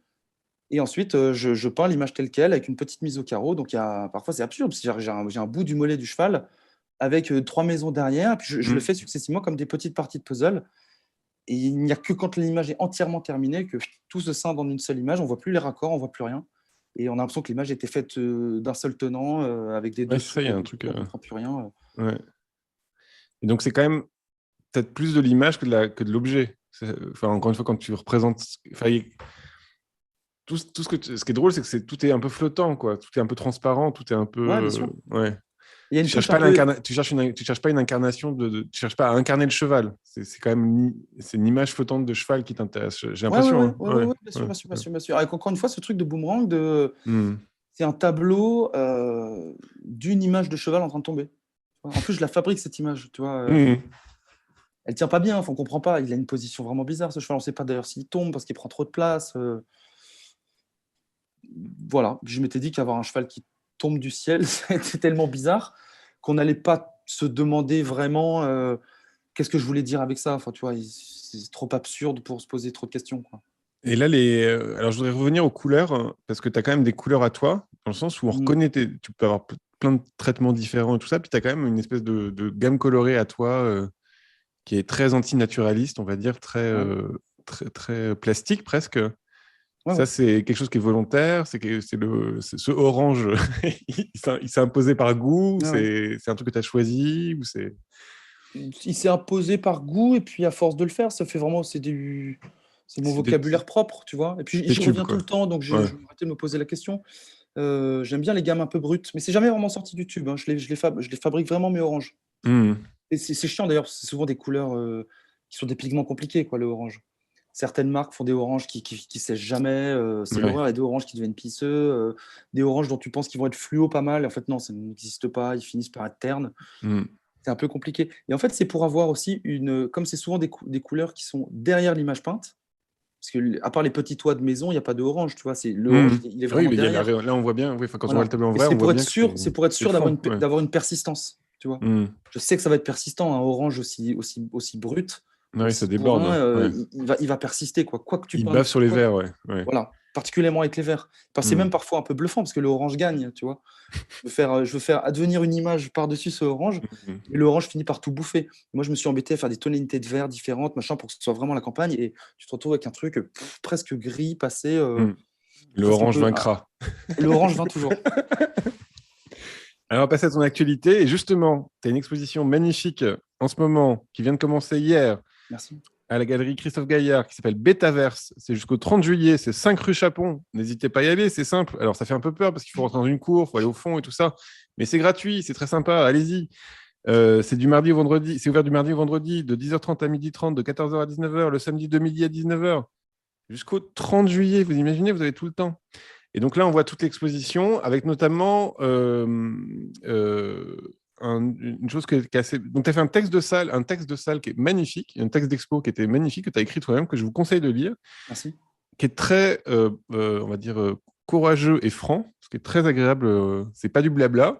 [SPEAKER 2] Et ensuite, je peins l'image telle qu'elle avec une petite mise au carreau. Donc, parfois, c'est absurde, parce que j'ai un bout du mollet du cheval avec trois maisons derrière. Puis, je le
[SPEAKER 1] Mm.
[SPEAKER 2] fais successivement comme des petites parties de puzzle. Et il n'y a que quand l'image est entièrement terminée que tout se scinde en une seule image. On ne voit plus les raccords, on ne voit plus rien. Et on a l'impression que l'image était faite d'un seul tenant, avec des
[SPEAKER 1] Ouais, c'est
[SPEAKER 2] dessous,
[SPEAKER 1] ça, il y a un
[SPEAKER 2] des
[SPEAKER 1] truc.
[SPEAKER 2] couleurs, on ne comprend plus rien.
[SPEAKER 1] Ouais. Et donc, c'est quand même peut-être plus de l'image que de l'objet. Enfin, encore une fois, quand tu représentes. Enfin, ce qui est drôle, c'est que tout est un peu flottant, quoi. Tout est un peu transparent, tout est un
[SPEAKER 2] Ouais, bien
[SPEAKER 1] peu.
[SPEAKER 2] sûr.
[SPEAKER 1] Ouais.
[SPEAKER 2] Il y a
[SPEAKER 1] Tu
[SPEAKER 2] une
[SPEAKER 1] cherches
[SPEAKER 2] touche un
[SPEAKER 1] pas
[SPEAKER 2] peu.
[SPEAKER 1] tu cherches pas une incarnation tu cherches pas à incarner le cheval. C'est quand même c'est une image flottante de cheval qui t'intéresse. J'ai
[SPEAKER 2] Ouais, ouais,
[SPEAKER 1] l'impression,
[SPEAKER 2] ouais,
[SPEAKER 1] hein.
[SPEAKER 2] ouais, ouais,
[SPEAKER 1] Ouais,
[SPEAKER 2] ouais, bien sûr,
[SPEAKER 1] ouais,
[SPEAKER 2] bien sûr, bien
[SPEAKER 1] ouais.
[SPEAKER 2] sûr, bien sûr. Avec encore une fois ce truc de boomerang,
[SPEAKER 1] Hmm.
[SPEAKER 2] c'est un tableau d'une image de cheval en train de tomber. En plus, je la fabrique cette image, tu vois.
[SPEAKER 1] Hmm.
[SPEAKER 2] Elle tient pas bien, enfin, on comprend pas. Il a une position vraiment bizarre ce cheval. On sait pas d'ailleurs s'il tombe parce qu'il prend trop de place. Voilà, je m'étais dit qu'avoir un cheval qui tombe du ciel, c'était tellement bizarre qu'on n'allait pas se demander vraiment qu'est-ce que je voulais dire avec ça. Enfin, tu vois, c'est trop absurde pour se poser trop de questions, quoi.
[SPEAKER 1] Et là, alors je voudrais revenir aux couleurs, hein, parce que tu as quand même des couleurs à toi, dans le sens où on
[SPEAKER 2] Mm.
[SPEAKER 1] reconnaît, tu peux avoir plein de traitements différents et tout ça, puis tu as quand même une espèce de gamme colorée à toi qui est très antinaturaliste, on va dire,
[SPEAKER 2] Ouais,
[SPEAKER 1] très, très plastique presque.
[SPEAKER 2] ouais,
[SPEAKER 1] Ça,
[SPEAKER 2] ouais.
[SPEAKER 1] c'est quelque chose qui est volontaire, c'est ce orange, il s'est imposé par goût,
[SPEAKER 2] Ouais, ouais.
[SPEAKER 1] c'est un truc que tu as choisi, ou c'est.
[SPEAKER 2] Il s'est imposé par goût et puis à force de le faire, ça fait vraiment c'est mon
[SPEAKER 1] C'est des
[SPEAKER 2] vocabulaire propre, tu vois? Et puis
[SPEAKER 1] des
[SPEAKER 2] j'y
[SPEAKER 1] tubes,
[SPEAKER 2] reviens tout
[SPEAKER 1] quoi.
[SPEAKER 2] le temps, donc
[SPEAKER 1] Ouais.
[SPEAKER 2] je vais arrêter de me poser la question. J'aime bien les gammes un peu brutes, mais c'est jamais vraiment sorti du tube, hein. Je les fabrique vraiment mes oranges.
[SPEAKER 1] Hmm.
[SPEAKER 2] Et c'est chiant d'ailleurs, parce que c'est souvent des couleurs, qui sont des pigments compliqués, quoi, le orange. Certaines marques font des oranges qui sèchent jamais, c'est
[SPEAKER 1] Ouais.
[SPEAKER 2] l'horreur. Il y a des oranges qui deviennent pisseux, des oranges dont tu penses qu'ils vont être fluo pas mal, et en fait non, ça n'existe pas, ils finissent par être ternes.
[SPEAKER 1] Hmm.
[SPEAKER 2] C'est un peu compliqué. Et en fait, c'est pour avoir aussi comme c'est souvent des couleurs qui sont derrière l'image peinte, Parce que, à part les petits toits de maison, il n'y a pas de orange, tu vois. Le orange,
[SPEAKER 1] Mhm.
[SPEAKER 2] il est
[SPEAKER 1] Oui,
[SPEAKER 2] vraiment
[SPEAKER 1] mais
[SPEAKER 2] derrière.
[SPEAKER 1] là, on voit bien, oui, quand on voit le
[SPEAKER 2] Voilà.
[SPEAKER 1] tableau en
[SPEAKER 2] Et
[SPEAKER 1] vrai, on voit bien que
[SPEAKER 2] c'est pour être
[SPEAKER 1] c'est
[SPEAKER 2] sûr
[SPEAKER 1] fond. Ouais.
[SPEAKER 2] d'avoir une persistance, tu vois.
[SPEAKER 1] Mhm.
[SPEAKER 2] Je sais que ça va être persistant, un orange aussi brut,
[SPEAKER 1] Oui, ça
[SPEAKER 2] aussi
[SPEAKER 1] déborde.
[SPEAKER 2] bourrin,
[SPEAKER 1] Ouais.
[SPEAKER 2] il va persister, quoi. Quoi que tu
[SPEAKER 1] Il
[SPEAKER 2] peins,
[SPEAKER 1] bave sur les verres, ouais. Ouais.
[SPEAKER 2] voilà, particulièrement avec les verts. Enfin, c'est même
[SPEAKER 1] Mhm.
[SPEAKER 2] parfois un peu bluffant parce que le orange gagne, tu vois. Je veux faire advenir une image par-dessus ce orange,
[SPEAKER 1] Mhm.
[SPEAKER 2] et le orange finit par tout bouffer. Moi, je me suis embêté à faire des tonalités de vert différentes, machin, pour que ce soit vraiment la campagne, et tu te retrouves avec un truc presque gris, passé,
[SPEAKER 1] Mhm. Le
[SPEAKER 2] presque un
[SPEAKER 1] orange
[SPEAKER 2] peu.
[SPEAKER 1] vaincra.
[SPEAKER 2] Le orange vint toujours.
[SPEAKER 1] Alors, on va passer à ton actualité. Et justement, tu as une exposition magnifique en ce moment qui vient de commencer hier
[SPEAKER 2] Merci.
[SPEAKER 1] à la galerie Christophe Gaillard qui s'appelle Betaverse. C'est jusqu'au 30 juillet. C'est 5 rue Chapon. N'hésitez pas à y aller. C'est simple. Alors, ça fait un peu peur parce qu'il faut rentrer dans une cour, il faut aller au fond et tout ça. Mais c'est gratuit. C'est très sympa. Allez-y. C'est du mardi au vendredi. C'est ouvert du mardi au vendredi de 10h30 à 12h30, de 14h à 19h, le samedi de midi à 19h. Jusqu'au 30 juillet. Vous imaginez, vous avez tout le temps. Et donc là, on voit toute l'exposition avec notamment une chose qui est assez. Donc, tu as fait un texte de salle qui est magnifique, un texte d'expo qui était magnifique, que tu as écrit toi-même, que je vous conseille de lire,
[SPEAKER 2] Merci.
[SPEAKER 1] qui est très, on va dire, courageux et franc, ce qui est très agréable. C'est pas du blabla.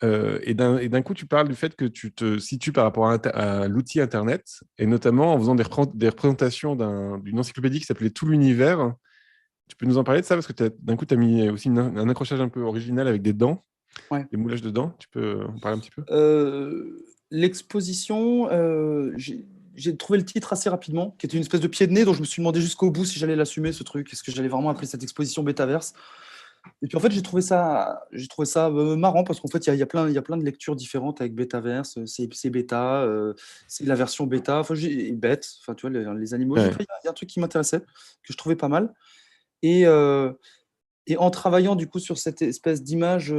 [SPEAKER 1] Et d'un coup, tu parles du fait que tu te situes par rapport à l'outil Internet, et notamment en faisant des représentations d'une encyclopédie qui s'appelait Tout l'univers. Tu peux nous en parler de ça parce que d'un coup, tu as mis aussi un accrochage un peu original avec des dents,
[SPEAKER 2] Ouais.
[SPEAKER 1] des moulages de dents. Tu peux en parler un petit peu?
[SPEAKER 2] L'exposition, j'ai trouvé le titre assez rapidement, qui était une espèce de pied de nez, dont je me suis demandé jusqu'au bout si j'allais l'assumer, ce truc. Est-ce que j'allais vraiment appeler cette exposition Betaverse? Et puis en fait, j'ai trouvé ça marrant parce qu'en fait, il y a plein de lectures différentes avec Betaverse. C'est bêta, c'est la version bêta, enfin, bête, enfin, tu vois, les animaux.
[SPEAKER 1] Ouais.
[SPEAKER 2] Il y a un truc qui m'intéressait, que je trouvais pas mal. Et, euh, et en travaillant du coup sur cette espèce d'image,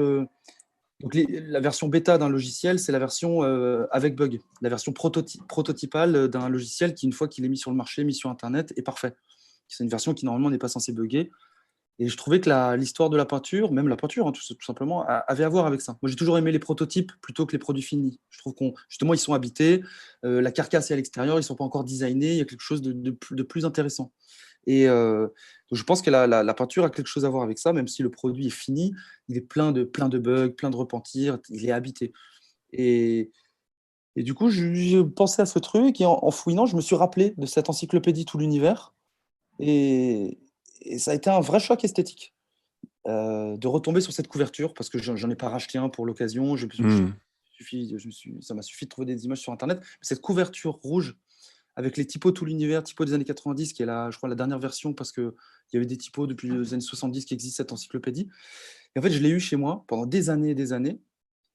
[SPEAKER 2] donc la version bêta d'un logiciel, c'est la version avec bug, la version prototypale d'un logiciel qui, une fois qu'il est mis sur le marché, mis sur Internet, est parfait. C'est une version qui normalement n'est pas censée bugger. Et je trouvais que l'histoire de la peinture, même la peinture, hein, tout simplement, avait à voir avec ça. Moi, j'ai toujours aimé les prototypes plutôt que les produits finis. Je trouve justement, ils sont habités, la carcasse est à l'extérieur, ils ne sont pas encore designés, il y a quelque chose de plus intéressant. Et donc je pense que la peinture a quelque chose à voir avec ça, même si le produit est fini, il est plein de bugs, plein de repentirs, il est habité. Et, et du coup, j'ai pensé à ce truc, et en fouinant, je me suis rappelé de cette encyclopédie Tout l'univers, et, et ça a été un vrai choc esthétique de retomber sur cette couverture, parce que j'en ai pas racheté un pour l'occasion,
[SPEAKER 1] Hmm.
[SPEAKER 2] ça m'a suffi de trouver des images sur Internet. Cette couverture rouge avec les typos Tout l'univers, typos des années 90, qui est je crois, la dernière version, parce qu'il y avait des typos depuis les années 70 qui existent, cette encyclopédie. Et en fait, je l'ai eu chez moi pendant des années et des années,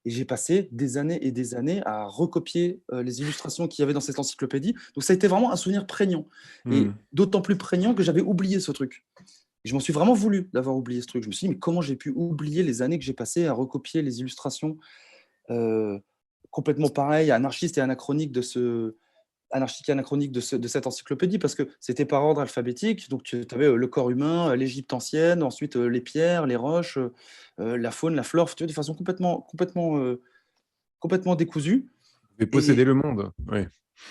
[SPEAKER 2] et j'ai passé des années et des années à recopier les illustrations qu'il y avait dans cette encyclopédie. Donc ça a été vraiment un souvenir prégnant, et
[SPEAKER 1] Hmm.
[SPEAKER 2] d'autant plus prégnant que j'avais oublié ce truc. Et je m'en suis vraiment voulu d'avoir oublié ce truc. Je me suis dit, mais comment j'ai pu oublier les années que j'ai passées à recopier les illustrations euh, complètement pareilles, anarchistes et anachroniques anarchique et anachronique de cette encyclopédie, parce que c'était par ordre alphabétique. Donc tu avais le corps humain, l'Égypte ancienne, ensuite les pierres, les roches, la faune, la flore, tu vois, de façon complètement décousue.
[SPEAKER 1] Et posséder
[SPEAKER 2] Et
[SPEAKER 1] le monde. Ouais.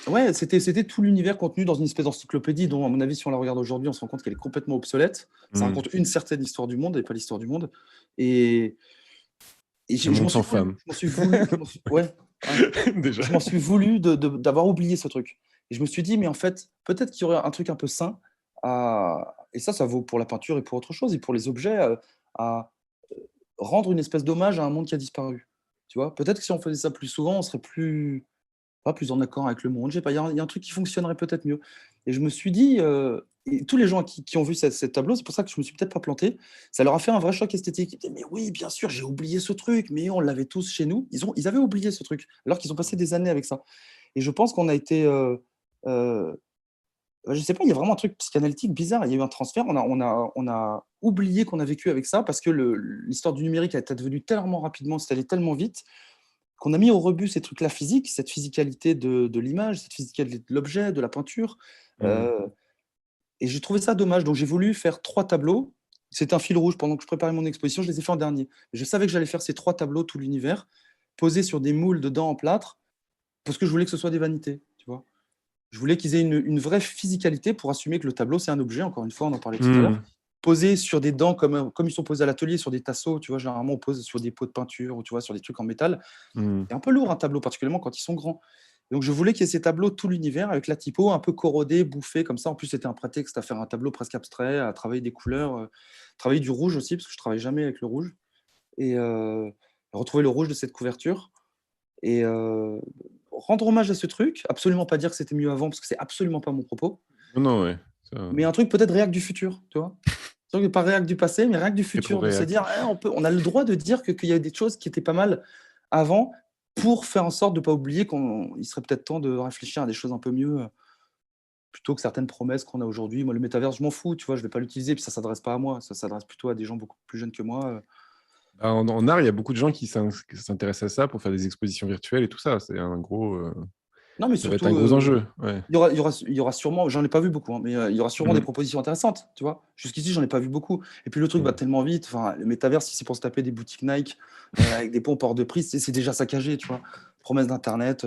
[SPEAKER 2] ouais, c'était tout l'univers contenu dans une espèce d'encyclopédie dont, à mon avis, si on la regarde aujourd'hui, on se rend compte qu'elle est complètement obsolète. Ça
[SPEAKER 1] Hmm.
[SPEAKER 2] raconte une certaine histoire du monde et pas l'histoire du monde. Et, et
[SPEAKER 1] Un
[SPEAKER 2] je
[SPEAKER 1] monde
[SPEAKER 2] m'en suis
[SPEAKER 1] sans
[SPEAKER 2] voulu,
[SPEAKER 1] femmes.
[SPEAKER 2] je m'en suis voulu, ouais, ouais.
[SPEAKER 1] Déjà.
[SPEAKER 2] Je m'en suis voulu d'avoir oublié ce truc. Et je me suis dit, mais en fait, peut-être qu'il y aurait un truc un peu sain et ça vaut pour la peinture et pour autre chose, et pour les objets, à rendre une espèce d'hommage à un monde qui a disparu. Tu vois, peut-être que si on faisait ça plus souvent, on serait pas plus en accord avec le monde. Je sais pas, il y a un truc qui fonctionnerait peut-être mieux. Et je me suis dit, et tous les gens qui ont vu cette tableau, c'est pour ça que je me suis peut-être pas planté, ça leur a fait un vrai choc esthétique. Ils disaient, mais oui, bien sûr, j'ai oublié ce truc, mais on l'avait tous chez nous. Ils avaient oublié ce truc, alors qu'ils ont passé des années avec ça. Et je pense qu'on a été, euh, je sais pas, il y a vraiment un truc psychanalytique bizarre. Il y a eu un transfert, on a oublié qu'on a vécu avec ça, parce que l'histoire du numérique a été devenue tellement rapidement, c'est allé tellement vite, qu'on a mis au rebut ces trucs-là physiques, cette physicalité de l'image, cette physicalité de l'objet, de la peinture.
[SPEAKER 1] Hmm.
[SPEAKER 2] Euh, et j'ai trouvé ça dommage. Donc j'ai voulu faire 3 tableaux. C'est un fil rouge pendant que je préparais mon exposition. Je les ai fait en dernier. Je savais que j'allais faire ces 3 tableaux, tout l'univers, posés sur des moules de dents en plâtre, parce que je voulais que ce soit des vanités. Tu vois. Je voulais qu'ils aient une vraie physicalité pour assumer que le tableau, c'est un objet, encore une fois, on en parlait tout à l'heure.
[SPEAKER 1] Hmm.
[SPEAKER 2] Posés sur des dents comme ils sont posés à l'atelier, sur des tasseaux, tu vois, généralement on pose sur des pots de peinture ou tu vois, sur des trucs en métal.
[SPEAKER 1] Hmm.
[SPEAKER 2] C'est un peu lourd un tableau, particulièrement quand ils sont grands. Donc je voulais qu'il y ait ces tableaux, tout l'univers, avec la typo un peu corrodée, bouffée comme ça. En plus, c'était un prétexte à faire un tableau presque abstrait, à travailler des couleurs, travailler du rouge aussi, parce que je ne travaille jamais avec le rouge. Et retrouver le rouge de cette couverture. Et rendre hommage à ce truc, absolument pas dire que c'était mieux avant, parce que c'est absolument pas mon propos,
[SPEAKER 1] Non, non, ouais. Ça...
[SPEAKER 2] mais un truc peut-être réac du futur, tu vois. Donc, pas réac du passé, mais réac du
[SPEAKER 1] C'est trop
[SPEAKER 2] futur, de se
[SPEAKER 1] réac.
[SPEAKER 2] dire, eh, on a le droit de dire qu'il y a des choses qui étaient pas mal avant, pour faire en sorte de ne pas oublier qu'il serait peut-être temps de réfléchir à des choses un peu mieux, plutôt que certaines promesses qu'on a aujourd'hui. Moi, le métavers, je m'en fous, tu vois, je vais pas l'utiliser, puis ça s'adresse pas à moi, ça s'adresse plutôt à des gens beaucoup plus jeunes que moi.
[SPEAKER 1] Bah, en art, il y a beaucoup de gens qui s'intéressent à ça pour faire des expositions virtuelles et tout ça. C'est un gros,
[SPEAKER 2] Non, mais
[SPEAKER 1] ça va être un
[SPEAKER 2] surtout,
[SPEAKER 1] gros enjeu. Ouais.
[SPEAKER 2] il y aura sûrement, j'en ai pas vu beaucoup, hein, mais il y aura sûrement des
[SPEAKER 1] Hmm.
[SPEAKER 2] propositions intéressantes, tu vois. Jusqu'ici, j'en ai pas vu beaucoup. Et puis le truc va
[SPEAKER 1] Hmm.
[SPEAKER 2] tellement vite. Enfin, le métavers, si c'est pour se taper des boutiques Nike avec des pompes hors de prix, c'est déjà saccagé, tu vois. Promesse d'Internet,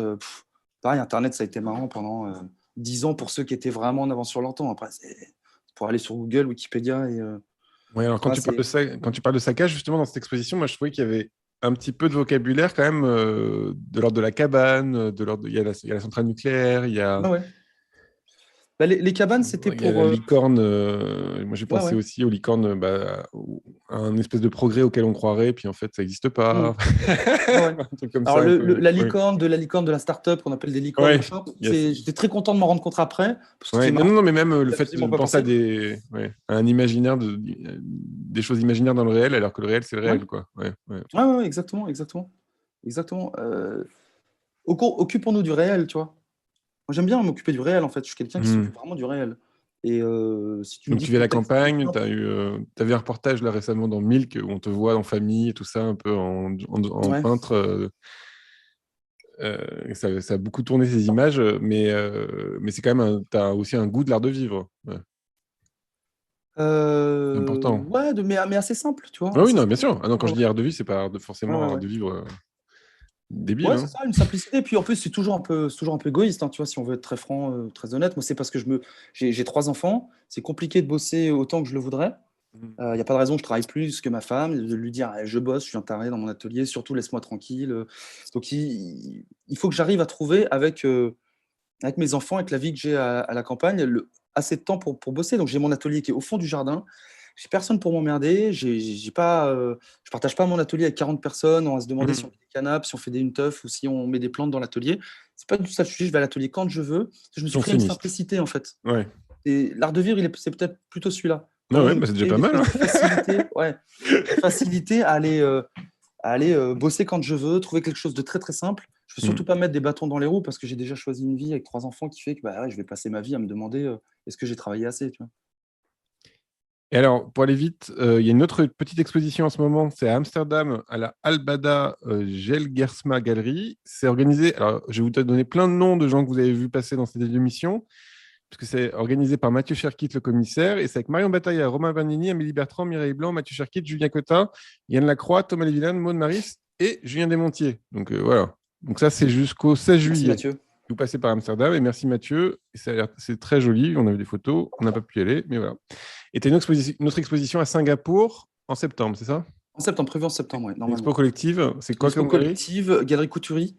[SPEAKER 2] pareil, Internet, ça a été marrant pendant 10 ans pour ceux qui étaient vraiment en avance sur leur temps. Après, c'est pour aller sur Google, Wikipédia et
[SPEAKER 1] Ouais, alors
[SPEAKER 2] tu vois, c'est
[SPEAKER 1] quand tu parles de saccage, justement, dans cette exposition, moi, je trouvais qu'il y avait un petit peu de vocabulaire quand même de l'ordre de la cabane, il y a la centrale nucléaire,
[SPEAKER 2] ouais, ouais. Bah, les cabanes, c'était
[SPEAKER 1] il y a la
[SPEAKER 2] pour
[SPEAKER 1] licorne. Moi, j'ai
[SPEAKER 2] ouais,
[SPEAKER 1] pensé
[SPEAKER 2] ouais.
[SPEAKER 1] aussi aux licornes, à un espèce de progrès auquel on croirait, puis en fait, ça n'existe
[SPEAKER 2] Hmm.
[SPEAKER 1] pas.
[SPEAKER 2] Ouais, ouais.
[SPEAKER 1] Un truc comme
[SPEAKER 2] Alors,
[SPEAKER 1] ça, un peu. Oui.
[SPEAKER 2] la licorne de la start-up qu'on appelle des licornes
[SPEAKER 1] Ouais,
[SPEAKER 2] shop,
[SPEAKER 1] yes.
[SPEAKER 2] j'étais très content de m'en rendre compte après, parce que
[SPEAKER 1] Ouais.
[SPEAKER 2] c'est
[SPEAKER 1] Non,
[SPEAKER 2] marrant,
[SPEAKER 1] non, non, mais même le
[SPEAKER 2] j'avais
[SPEAKER 1] fait
[SPEAKER 2] absolument
[SPEAKER 1] de
[SPEAKER 2] pas
[SPEAKER 1] penser à
[SPEAKER 2] pensé.
[SPEAKER 1] à un imaginaire, des choses imaginaires dans le réel, alors que le réel, c'est le
[SPEAKER 2] Ouais,
[SPEAKER 1] réel, quoi. Ouais, ouais.
[SPEAKER 2] ouais, ouais, ouais, exactement, exactement. Exactement. Occupons-nous du réel, tu vois. Moi, j'aime bien m'occuper du réel, en fait. Je suis quelqu'un qui
[SPEAKER 1] Hmm.
[SPEAKER 2] s'occupe vraiment du réel. Et si tu me
[SPEAKER 1] Donc,
[SPEAKER 2] dis
[SPEAKER 1] tu
[SPEAKER 2] que
[SPEAKER 1] vis à
[SPEAKER 2] ton
[SPEAKER 1] la
[SPEAKER 2] texte est
[SPEAKER 1] campagne,
[SPEAKER 2] simple,
[SPEAKER 1] t'as vu un reportage là récemment dans Milk où on te voit en famille et tout ça, un peu en
[SPEAKER 2] ouais.
[SPEAKER 1] peintre. Et ça a beaucoup tourné ces images, mais c'est quand même, t'as aussi un goût de l'art de vivre. Ouais, c'est important.
[SPEAKER 2] Ouais, mais assez simple, tu vois,
[SPEAKER 1] Ah oui,
[SPEAKER 2] assez
[SPEAKER 1] non, bien
[SPEAKER 2] simple.
[SPEAKER 1] sûr. Ah non, quand
[SPEAKER 2] Ouais,
[SPEAKER 1] je
[SPEAKER 2] ouais,
[SPEAKER 1] dis art de vivre, c'est pas
[SPEAKER 2] ouais, ouais,
[SPEAKER 1] forcément art
[SPEAKER 2] ouais.
[SPEAKER 1] de vivre débile,
[SPEAKER 2] Ouais, c'est
[SPEAKER 1] hein.
[SPEAKER 2] ça, une simplicité. Puis en plus, c'est toujours un peu égoïste, hein, tu vois, si on veut être très franc, très honnête. Moi, c'est parce que j'ai 3 enfants. C'est compliqué de bosser autant que je le voudrais.
[SPEAKER 1] Mhm.
[SPEAKER 2] Il n'y a pas de raison que je travaille plus que ma femme, de lui dire eh, je bosse, je suis un taré dans mon atelier, surtout laisse-moi tranquille. Donc il faut que j'arrive à trouver avec mes enfants, avec la vie que j'ai à la campagne, assez de temps pour bosser. Donc j'ai mon atelier qui est au fond du jardin. J'ai personne pour m'emmerder. J'ai pas, je partage pas mon atelier avec 40 personnes. On va se demander si on
[SPEAKER 1] Mhm.
[SPEAKER 2] met des canapes, si on fait une teuf ou si on met des plantes dans l'atelier. C'est pas du tout ça le sujet. Je vais à l'atelier quand je veux. Je me suis créé une
[SPEAKER 1] Fonctionniste.
[SPEAKER 2] simplicité en fait.
[SPEAKER 1] Ouais.
[SPEAKER 2] Et l'art de vivre, c'est peut-être plutôt celui-là.
[SPEAKER 1] Ah
[SPEAKER 2] Comment
[SPEAKER 1] ouais,
[SPEAKER 2] me
[SPEAKER 1] bah c'est déjà
[SPEAKER 2] créer
[SPEAKER 1] pas
[SPEAKER 2] une
[SPEAKER 1] mal,
[SPEAKER 2] espèce
[SPEAKER 1] hein.
[SPEAKER 2] de facilité, ouais, de facilité à aller bosser quand je veux, trouver quelque chose de très très simple. Je veux surtout
[SPEAKER 1] Mhm.
[SPEAKER 2] pas mettre des bâtons dans les roues parce que j'ai déjà choisi une vie avec 3 enfants qui fait que bah, ouais, je vais passer ma vie à me demander est-ce que j'ai travaillé assez, tu vois.
[SPEAKER 1] Et alors, pour aller vite, il y a une autre petite exposition en ce moment, c'est à Amsterdam, à la Albada Gelgersma Gallery. C'est organisé, alors je vais vous donner plein de noms de gens que vous avez vu passer dans cette émission, parce que c'est organisé par Mathieu Cherkit, le commissaire, et c'est avec Marion Bataille, Romain Bernini, Amélie Bertrand, Mireille Blanc, Mathieu Cherkit, Julien Cotta, Yann Lacroix, Thomas Lévillane, Maud Maris et Julien Desmontiers. Donc voilà. Donc ça, c'est jusqu'au 16
[SPEAKER 2] Merci
[SPEAKER 1] juillet.
[SPEAKER 2] Mathieu.
[SPEAKER 1] Vous passez par Amsterdam, et merci Mathieu. Et c'est très joli, on a vu des photos, on n'a pas pu y aller, mais voilà. Et tu as une autre exposition à Singapour en septembre, c'est ça?
[SPEAKER 2] En septembre, prévu en septembre, ouais,
[SPEAKER 1] Une expo
[SPEAKER 2] normalement.
[SPEAKER 1] collective, c'est
[SPEAKER 2] Une
[SPEAKER 1] quoi
[SPEAKER 2] expo
[SPEAKER 1] comme galerie?
[SPEAKER 2] collective, Galerie Couturier, qui est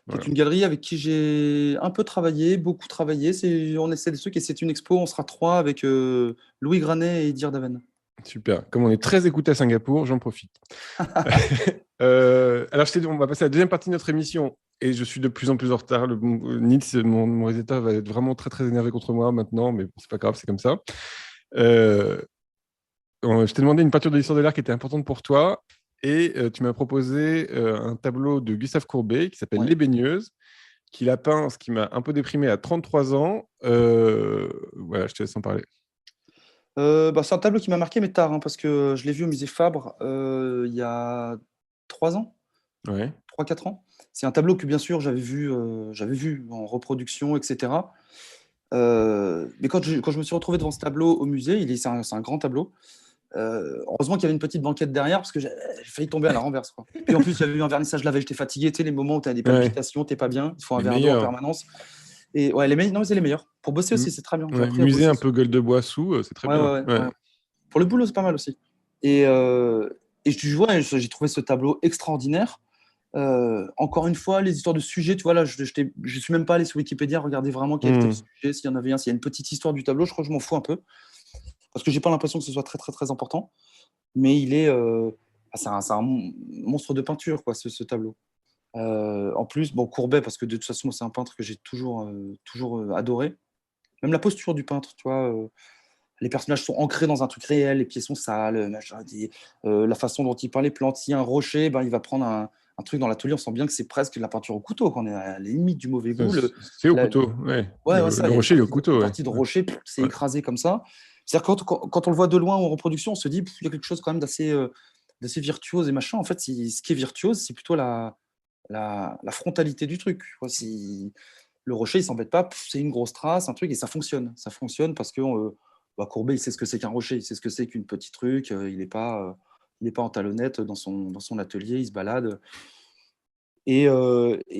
[SPEAKER 1] Voilà,
[SPEAKER 2] une galerie avec qui j'ai un peu travaillé, beaucoup travaillé. On essaie des trucs et c'est une expo, on sera 3 avec Louis Granet et Dir Daven.
[SPEAKER 1] super. Comme on est très écouté à Singapour, j'en profite. Alors, on va passer à la deuxième partie de notre émission. Et je suis de plus en plus en retard. Nils, mon réalisateur, va être vraiment très, très énervé contre moi maintenant, mais c'est pas grave, c'est comme ça. Euh, je t'ai demandé une peinture de l'histoire de l'art qui était importante pour toi. Et tu m'as proposé un tableau de Gustave Courbet qui s'appelle
[SPEAKER 2] Ouais.
[SPEAKER 1] Les Baigneuses, qu'il a peint, ce qui m'a un peu déprimé à 33 ans. Voilà, je te laisse en parler.
[SPEAKER 2] Bah, c'est un tableau qui m'a marqué, mais tard, hein, parce que je l'ai vu au musée Fabre il y a 3 ans,
[SPEAKER 1] Ouais.
[SPEAKER 2] 3 4 ans. C'est un tableau que bien sûr j'avais vu en reproduction, etc. Mais quand je me suis retrouvé devant ce tableau au musée, c'est un grand tableau. Heureusement qu'il y avait une petite banquette derrière parce que j'ai failli tomber à la renverse, quoi. Puis en plus, j'avais eu un vernissage la veille, j'étais fatigué, tu sais, les moments où tu as des
[SPEAKER 1] Ouais.
[SPEAKER 2] palpitations, t'es pas bien, il faut un
[SPEAKER 1] Les
[SPEAKER 2] verre d'eau en
[SPEAKER 1] meilleurs.
[SPEAKER 2] permanence. Et ouais, non, c'est les meilleurs. Pour bosser aussi, c'est très bien. J'ai
[SPEAKER 1] Ouais,
[SPEAKER 2] appris à
[SPEAKER 1] musée
[SPEAKER 2] bosser
[SPEAKER 1] un
[SPEAKER 2] sur.
[SPEAKER 1] peu gueule de bois sous, c'est très
[SPEAKER 2] Ouais,
[SPEAKER 1] bien.
[SPEAKER 2] ouais, ouais,
[SPEAKER 1] Ouais.
[SPEAKER 2] ouais. Pour le boulot, c'est pas mal aussi. Et, euh, et je vois, j'ai trouvé ce tableau extraordinaire. Encore une fois, les histoires de sujets, tu vois, là, je suis même pas allé sur Wikipédia regarder vraiment quel était le
[SPEAKER 1] Hmm.
[SPEAKER 2] sujet, s'il y en avait un, s'il y a une petite histoire du tableau, je crois que je m'en fous un peu, parce que j'ai pas l'impression que ce soit très, très, très important, mais c'est un monstre de peinture, quoi, ce tableau. En plus, bon, Courbet, parce que de toute façon, c'est un peintre que j'ai toujours adoré. Même la posture du peintre, tu vois, les personnages sont ancrés dans un truc réel, les pieds sont sales, machin, la façon dont il peint les plantes. S'il y a un rocher, ben, il va prendre un truc dans l'atelier, on sent bien que c'est presque de la peinture au couteau, qu'on est à la limite du mauvais goût.
[SPEAKER 1] C'est au
[SPEAKER 2] La-
[SPEAKER 1] couteau, ouais.
[SPEAKER 2] ouais, ouais,
[SPEAKER 1] Le
[SPEAKER 2] ça, il y a
[SPEAKER 1] rocher, il est au
[SPEAKER 2] une
[SPEAKER 1] couteau, ouais.
[SPEAKER 2] partie de rocher, c'est
[SPEAKER 1] Ouais.
[SPEAKER 2] écrasé comme ça. C'est-à-dire quand on le voit de loin ou en reproduction, on se dit, il y a quelque chose quand même d'assez virtuose et machin. En fait, ce qui est virtuose, c'est plutôt la frontalité du truc. Tu vois, le rocher, il s'embête pas, c'est une grosse trace, un truc, et ça fonctionne. Ça fonctionne parce que Courbet, il sait ce que c'est qu'un rocher, il sait ce que c'est qu'une petite truc, il est pas en talonnette dans son atelier, il se balade. Et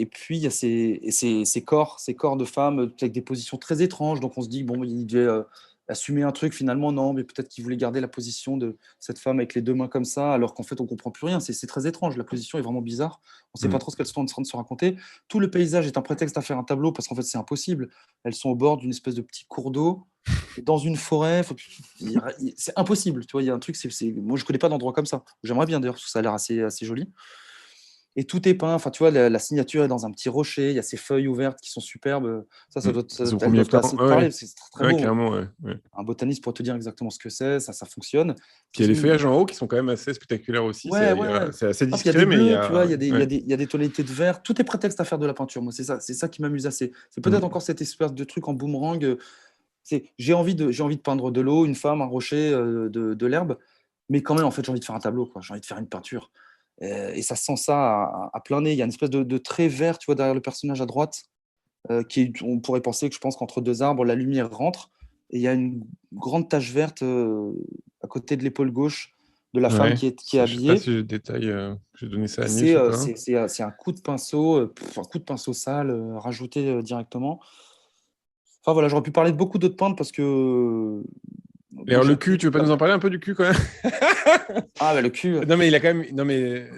[SPEAKER 2] puis, il y a ces corps de femmes avec des positions très étranges. Donc, on se dit, bon, il devait assumer un truc. Finalement, non, mais peut-être qu'il voulait garder la position de cette femme avec les deux mains comme ça, alors qu'en fait, on comprend plus rien. C'est très étrange. La position est vraiment bizarre. On ne sait pas
[SPEAKER 1] Hmm.
[SPEAKER 2] trop ce qu'elles sont en train de se raconter. Tout le paysage est un prétexte à faire un tableau parce qu'en fait, c'est impossible. Elles sont au bord d'une espèce de petit cours d'eau, dans une forêt. C'est impossible. Tu vois, il y a un truc, moi, je ne connais pas d'endroit comme ça. J'aimerais bien d'ailleurs, parce que ça a l'air assez joli. Et tout est peint. Enfin, tu vois, la signature est dans un petit rocher. Il y a ces feuilles ouvertes qui sont superbes. Ça
[SPEAKER 1] Hmm.
[SPEAKER 2] doit,
[SPEAKER 1] C'est au
[SPEAKER 2] elles
[SPEAKER 1] premier
[SPEAKER 2] doivent
[SPEAKER 1] plan.
[SPEAKER 2] assez te
[SPEAKER 1] Ouais,
[SPEAKER 2] parler.
[SPEAKER 1] ouais.
[SPEAKER 2] Parce que c'est très, très
[SPEAKER 1] Ouais,
[SPEAKER 2] beau.
[SPEAKER 1] clairement, ouais. Ouais.
[SPEAKER 2] Un botaniste pourrait te dire exactement ce que c'est. Ça fonctionne.
[SPEAKER 1] Puis il y a les feuillages en haut qui sont quand même assez spectaculaires aussi.
[SPEAKER 2] Ouais, ouais, ouais.
[SPEAKER 1] C'est assez
[SPEAKER 2] Ah, puis il y a des
[SPEAKER 1] discret, mais il y
[SPEAKER 2] bleus, tu vois.
[SPEAKER 1] a. Ouais.
[SPEAKER 2] Il y a des tonalités de vert. Tout est prétexte à faire de la peinture. Moi, c'est ça qui m'amuse assez. C'est peut-être
[SPEAKER 1] Hmm.
[SPEAKER 2] encore cette espèce de truc en boomerang. J'ai envie de peindre de l'eau, une femme, un rocher, de l'herbe. Mais quand même, en fait, j'ai envie de faire un tableau, quoi. J'ai envie de faire une peinture. Et ça sent ça à plein nez. Il y a une espèce de trait vert, tu vois, derrière le personnage à droite, on pourrait penser que je pense qu'entre deux arbres, la lumière rentre. Et il y a une grande tache verte à côté de l'épaule gauche de la femme
[SPEAKER 1] Ouais.
[SPEAKER 2] qui est
[SPEAKER 1] Je sais pas
[SPEAKER 2] habillée.
[SPEAKER 1] si j'ai le détail. J'ai donné ça
[SPEAKER 2] Et
[SPEAKER 1] à Nils ou pas.
[SPEAKER 2] c'est un coup de pinceau, un coup de pinceau sale rajouté directement. Enfin voilà, j'aurais pu parler de beaucoup d'autres peintres parce que
[SPEAKER 1] Et
[SPEAKER 2] moi
[SPEAKER 1] alors,
[SPEAKER 2] j'ai
[SPEAKER 1] le cul,
[SPEAKER 2] appris.
[SPEAKER 1] tu veux pas nous en parler un peu du cul quand même?
[SPEAKER 2] Ah, bah, le cul.
[SPEAKER 1] Non, mais il a quand même. Non, mais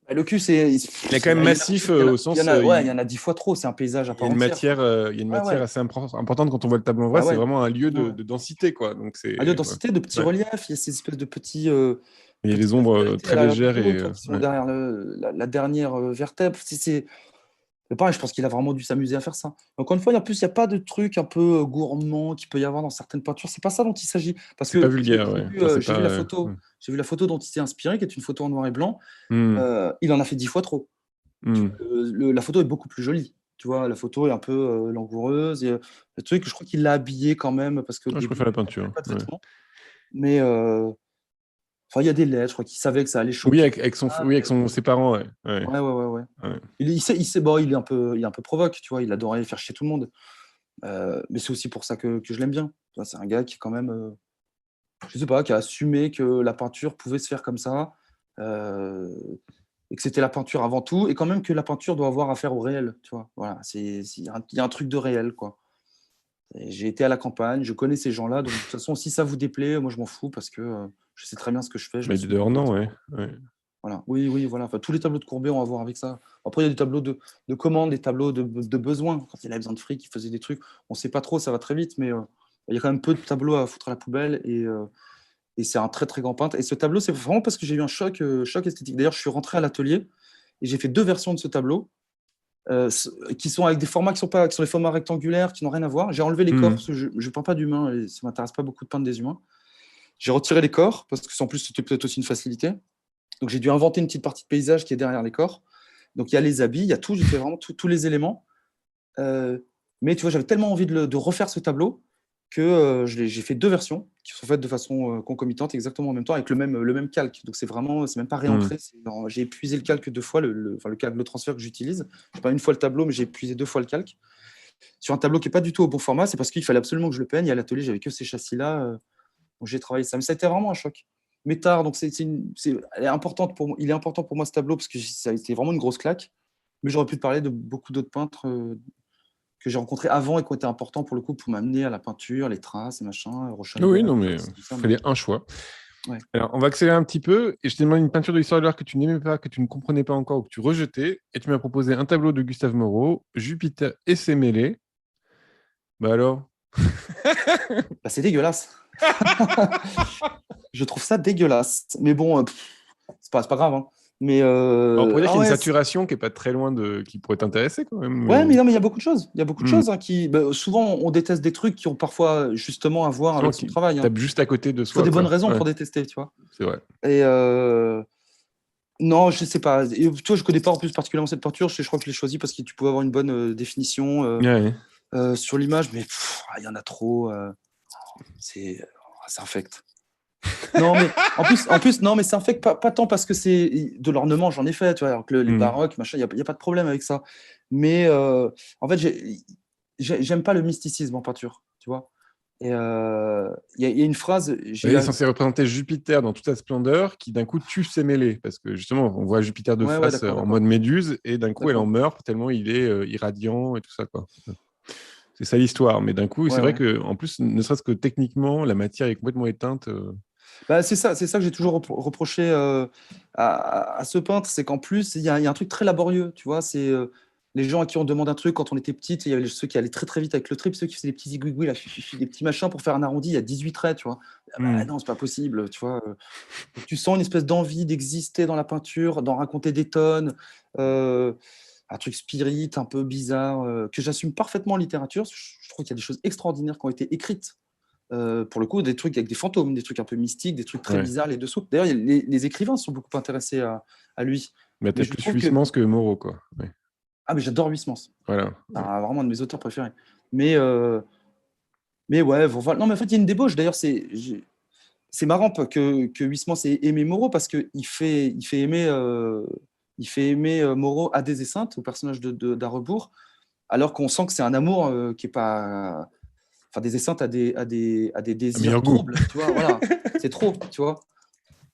[SPEAKER 2] Bah, le cul, c'est.
[SPEAKER 1] il est quand même massif au
[SPEAKER 2] Il y en
[SPEAKER 1] sens.
[SPEAKER 2] a, ouais, il y en a 10 fois trop. C'est un paysage à
[SPEAKER 1] Il y a
[SPEAKER 2] part
[SPEAKER 1] une
[SPEAKER 2] entière.
[SPEAKER 1] matière, il y a une
[SPEAKER 2] Ouais,
[SPEAKER 1] matière
[SPEAKER 2] ouais.
[SPEAKER 1] assez importante quand on voit le tableau en vrai.
[SPEAKER 2] Bah
[SPEAKER 1] C'est
[SPEAKER 2] ouais.
[SPEAKER 1] vraiment un lieu
[SPEAKER 2] Ouais.
[SPEAKER 1] de densité, quoi. Donc,
[SPEAKER 2] Un lieu de
[SPEAKER 1] c'est. Ouais.
[SPEAKER 2] densité, de petits
[SPEAKER 1] Ouais.
[SPEAKER 2] reliefs. Il y a ces espèces de petits,
[SPEAKER 1] Il y a
[SPEAKER 2] petites
[SPEAKER 1] des ombres
[SPEAKER 2] vérités à
[SPEAKER 1] très
[SPEAKER 2] l'arrière du
[SPEAKER 1] légères
[SPEAKER 2] tableau,
[SPEAKER 1] et.
[SPEAKER 2] tu vois, qui sont
[SPEAKER 1] Ouais.
[SPEAKER 2] derrière la dernière vertèbre. Mais pareil, je pense qu'il a vraiment dû s'amuser à faire ça. Encore une fois, en plus, il n'y a pas de truc un peu gourmand qu'il peut y avoir dans certaines peintures. C'est pas ça dont il s'agit. Parce
[SPEAKER 1] C'est pas
[SPEAKER 2] que j'ai
[SPEAKER 1] vulgaire,
[SPEAKER 2] j'ai
[SPEAKER 1] ouais.
[SPEAKER 2] vu,
[SPEAKER 1] Enfin,
[SPEAKER 2] euh,
[SPEAKER 1] c'est
[SPEAKER 2] j'ai vu
[SPEAKER 1] pas.
[SPEAKER 2] la photo, j'ai vu la photo dont il s'est inspiré, qui est une photo en noir et blanc.
[SPEAKER 1] Hmm.
[SPEAKER 2] Il en a fait 10 fois trop.
[SPEAKER 1] Hmm.
[SPEAKER 2] La photo est beaucoup plus jolie. Tu vois, la photo est un peu langoureuse. Et, le truc, je crois qu'il l'a habillé quand même, parce qu'au
[SPEAKER 1] Ouais, je
[SPEAKER 2] début,
[SPEAKER 1] préfère la
[SPEAKER 2] il n'avait
[SPEAKER 1] peinture.
[SPEAKER 2] pas de
[SPEAKER 1] Ouais.
[SPEAKER 2] vêtements. Mais enfin, il y a des lettres, je crois qu'il savait que ça allait
[SPEAKER 1] Oui,
[SPEAKER 2] choquer.
[SPEAKER 1] oui, avec ses parents, ouais. Ouais.
[SPEAKER 2] Ouais, ouais, ouais, ouais.
[SPEAKER 1] Ouais.
[SPEAKER 2] Il sait, bon, il est un peu provoque, tu vois, il adorait faire chier tout le monde. Mais c'est aussi pour ça que je l'aime bien. Tu vois, c'est un gars qui, quand même, je sais pas, qui a assumé que la peinture pouvait se faire comme ça, euh, et que c'était la peinture avant tout, et quand même que la peinture doit avoir affaire au réel, tu vois. Voilà, il y a un truc de réel, quoi. Et j'ai été à la campagne, je connais ces gens-là, donc de toute façon, si ça vous déplaît, moi je m'en fous parce que je sais très bien ce que je fais, je
[SPEAKER 1] Mais il est
[SPEAKER 2] l'assume
[SPEAKER 1] dehors, non, ouais.
[SPEAKER 2] complètement.
[SPEAKER 1] Ouais.
[SPEAKER 2] Voilà. Oui, oui, voilà. Enfin, tous les tableaux de Courbet ont à voir avec ça. Après, il y a des tableaux de commandes, des tableaux de besoins. Quand il avait besoin de fric, il faisait des trucs. On ne sait pas trop, ça va très vite, mais il y a quand même peu de tableaux à foutre à la poubelle. Et c'est un très, très grand peintre. Et ce tableau, c'est vraiment parce que j'ai eu un choc esthétique. D'ailleurs, je suis rentré à l'atelier et j'ai fait deux versions de ce tableau qui sont avec des formats qui sont des formats rectangulaires, qui n'ont rien à voir. J'ai enlevé les corps
[SPEAKER 1] Hmm.
[SPEAKER 2] parce que je ne peins pas d'humains et ça ne m'intéresse pas beaucoup de peindre des humains. J'ai retiré les corps parce que, en plus, c'était peut-être aussi une facilité. Donc j'ai dû inventer une petite partie de paysage qui est derrière les corps. Donc il y a les habits, il y a tout, j'ai fait vraiment tous les éléments. Euh, mais tu vois, j'avais tellement envie de refaire ce tableau que j'ai fait deux versions qui sont faites de façon concomitante, exactement en même temps, avec le même calque. Donc c'est même pas
[SPEAKER 1] Hmm.
[SPEAKER 2] réentré. J'ai épuisé le calque deux fois, enfin, calque, le transfert que j'utilise. Je pas une fois le tableau, mais j'ai épuisé deux fois le calque. Sur un tableau qui n'est pas du tout au bon format, c'est parce qu'il fallait absolument que je le peigne. Et à l'atelier, j'avais que ces châssis-là. Donc j'ai travaillé ça. Mais ça a été vraiment un choc. Mais tard, donc elle est importante pour moi. Il est important pour moi ce tableau parce que ça a été vraiment une grosse claque. Mais j'aurais pu te parler de beaucoup d'autres peintres que j'ai rencontrés avant et qui ont été importants pour le coup pour m'amener à la peinture, les traces et machin,
[SPEAKER 1] Oui,
[SPEAKER 2] Rauschenberg,
[SPEAKER 1] non, mais
[SPEAKER 2] tout ça.
[SPEAKER 1] il fallait un choix.
[SPEAKER 2] Ouais.
[SPEAKER 1] Alors, on va accélérer un petit peu. Et je t'ai demandé une peinture de l'histoire de l'art que tu n'aimais pas, que tu ne comprenais pas encore ou que tu rejetais. Et tu m'as proposé un tableau de Gustave Moreau, Jupiter et ses mêlées. Bah alors?
[SPEAKER 2] Bah, c'est dégueulasse. Je trouve ça dégueulasse. Mais bon, c'est pas grave. Hein. Mais
[SPEAKER 1] On pourrait dire qu'il y a une
[SPEAKER 2] ouais,
[SPEAKER 1] saturation qui est pas très loin de qui pourrait t'intéresser quand même.
[SPEAKER 2] ouais, mais non, mais il y a beaucoup de choses. Il y a beaucoup de
[SPEAKER 1] Hmm.
[SPEAKER 2] choses qui. Bah, souvent, on déteste des trucs qui ont parfois justement à voir
[SPEAKER 1] Souvent
[SPEAKER 2] avec son
[SPEAKER 1] qui
[SPEAKER 2] travail. Hein.
[SPEAKER 1] tape juste à côté de
[SPEAKER 2] Il faut
[SPEAKER 1] soi,
[SPEAKER 2] des bonnes
[SPEAKER 1] quoi.
[SPEAKER 2] raisons
[SPEAKER 1] Ouais,
[SPEAKER 2] pour détester, tu vois.
[SPEAKER 1] c'est vrai.
[SPEAKER 2] Et non, je sais pas. Et, tu vois, je connais pas en plus particulièrement cette peinture. Je crois que je l'ai choisie parce que tu pouvais avoir une bonne définition
[SPEAKER 1] Ouais.
[SPEAKER 2] sur l'image, mais il y en a trop. C'est infect. Non, mais non, mais c'est infect pas tant parce que c'est de l'ornement, j'en ai fait, tu vois, alors que les
[SPEAKER 1] Hmm.
[SPEAKER 2] baroques, machin, il y a pas de problème avec ça. Mais en fait, j'aime pas le mysticisme en peinture, tu vois. Et il y a une phrase,
[SPEAKER 1] Elle est censée représenter Jupiter dans toute sa splendeur, qui d'un coup tue ses mêlées, parce que justement, on voit Jupiter de
[SPEAKER 2] Ouais, ouais,
[SPEAKER 1] face
[SPEAKER 2] d'accord,
[SPEAKER 1] en mode
[SPEAKER 2] d'accord,
[SPEAKER 1] méduse, et d'un coup, elle en
[SPEAKER 2] d'accord.
[SPEAKER 1] meurt tellement il est irradiant et tout ça, quoi. C'est ça l'histoire. Mais d'un coup, c'est
[SPEAKER 2] Ouais,
[SPEAKER 1] vrai
[SPEAKER 2] ouais.
[SPEAKER 1] que, en plus, ne serait-ce que techniquement, la matière est complètement éteinte.
[SPEAKER 2] Bah, c'est ça que j'ai toujours reproché à ce peintre, c'est qu'en plus, il y a un truc très laborieux, tu vois, c'est les gens à qui on demande un truc quand on était petit, il y avait ceux qui allaient très très vite avec le trip, ceux qui faisaient des petits zigouigouis, là, des petits machins pour faire un arrondi, il y a 18 traits, tu vois. Ah bah,
[SPEAKER 1] Hmm.
[SPEAKER 2] non, c'est pas possible, tu vois. Donc, tu sens une espèce d'envie d'exister dans la peinture, d'en raconter des tonnes, euh, un truc spirit, un peu bizarre, que j'assume parfaitement en littérature. Je trouve qu'il y a des choses extraordinaires qui ont été écrites pour le coup, des trucs avec des fantômes, des trucs un peu mystiques, des trucs très
[SPEAKER 1] Ouais.
[SPEAKER 2] bizarres les dessous. D'ailleurs, les écrivains sont beaucoup intéressés à lui.
[SPEAKER 1] Mais
[SPEAKER 2] Mais
[SPEAKER 1] t'as
[SPEAKER 2] je
[SPEAKER 1] plus
[SPEAKER 2] trouve que.
[SPEAKER 1] Huysmans que Moreau, quoi. Ouais.
[SPEAKER 2] Ah, mais j'adore Huysmans.
[SPEAKER 1] Voilà.
[SPEAKER 2] C'est
[SPEAKER 1] Ouais.
[SPEAKER 2] vraiment un de mes auteurs préférés. Mais, euh, mais ouais, voilà. Non, mais en fait, il y a une débauche. D'ailleurs, c'est marrant que Huysmans ait aimé Moreau parce il fait aimer Moreau à des esseintes, au personnage d'Arrebourg, alors qu'on sent que c'est un amour qui est pas. Enfin, des esseintes à des
[SPEAKER 1] À
[SPEAKER 2] désirs
[SPEAKER 1] meilleur goût.
[SPEAKER 2] troubles, tu vois, voilà. C'est trop, tu vois.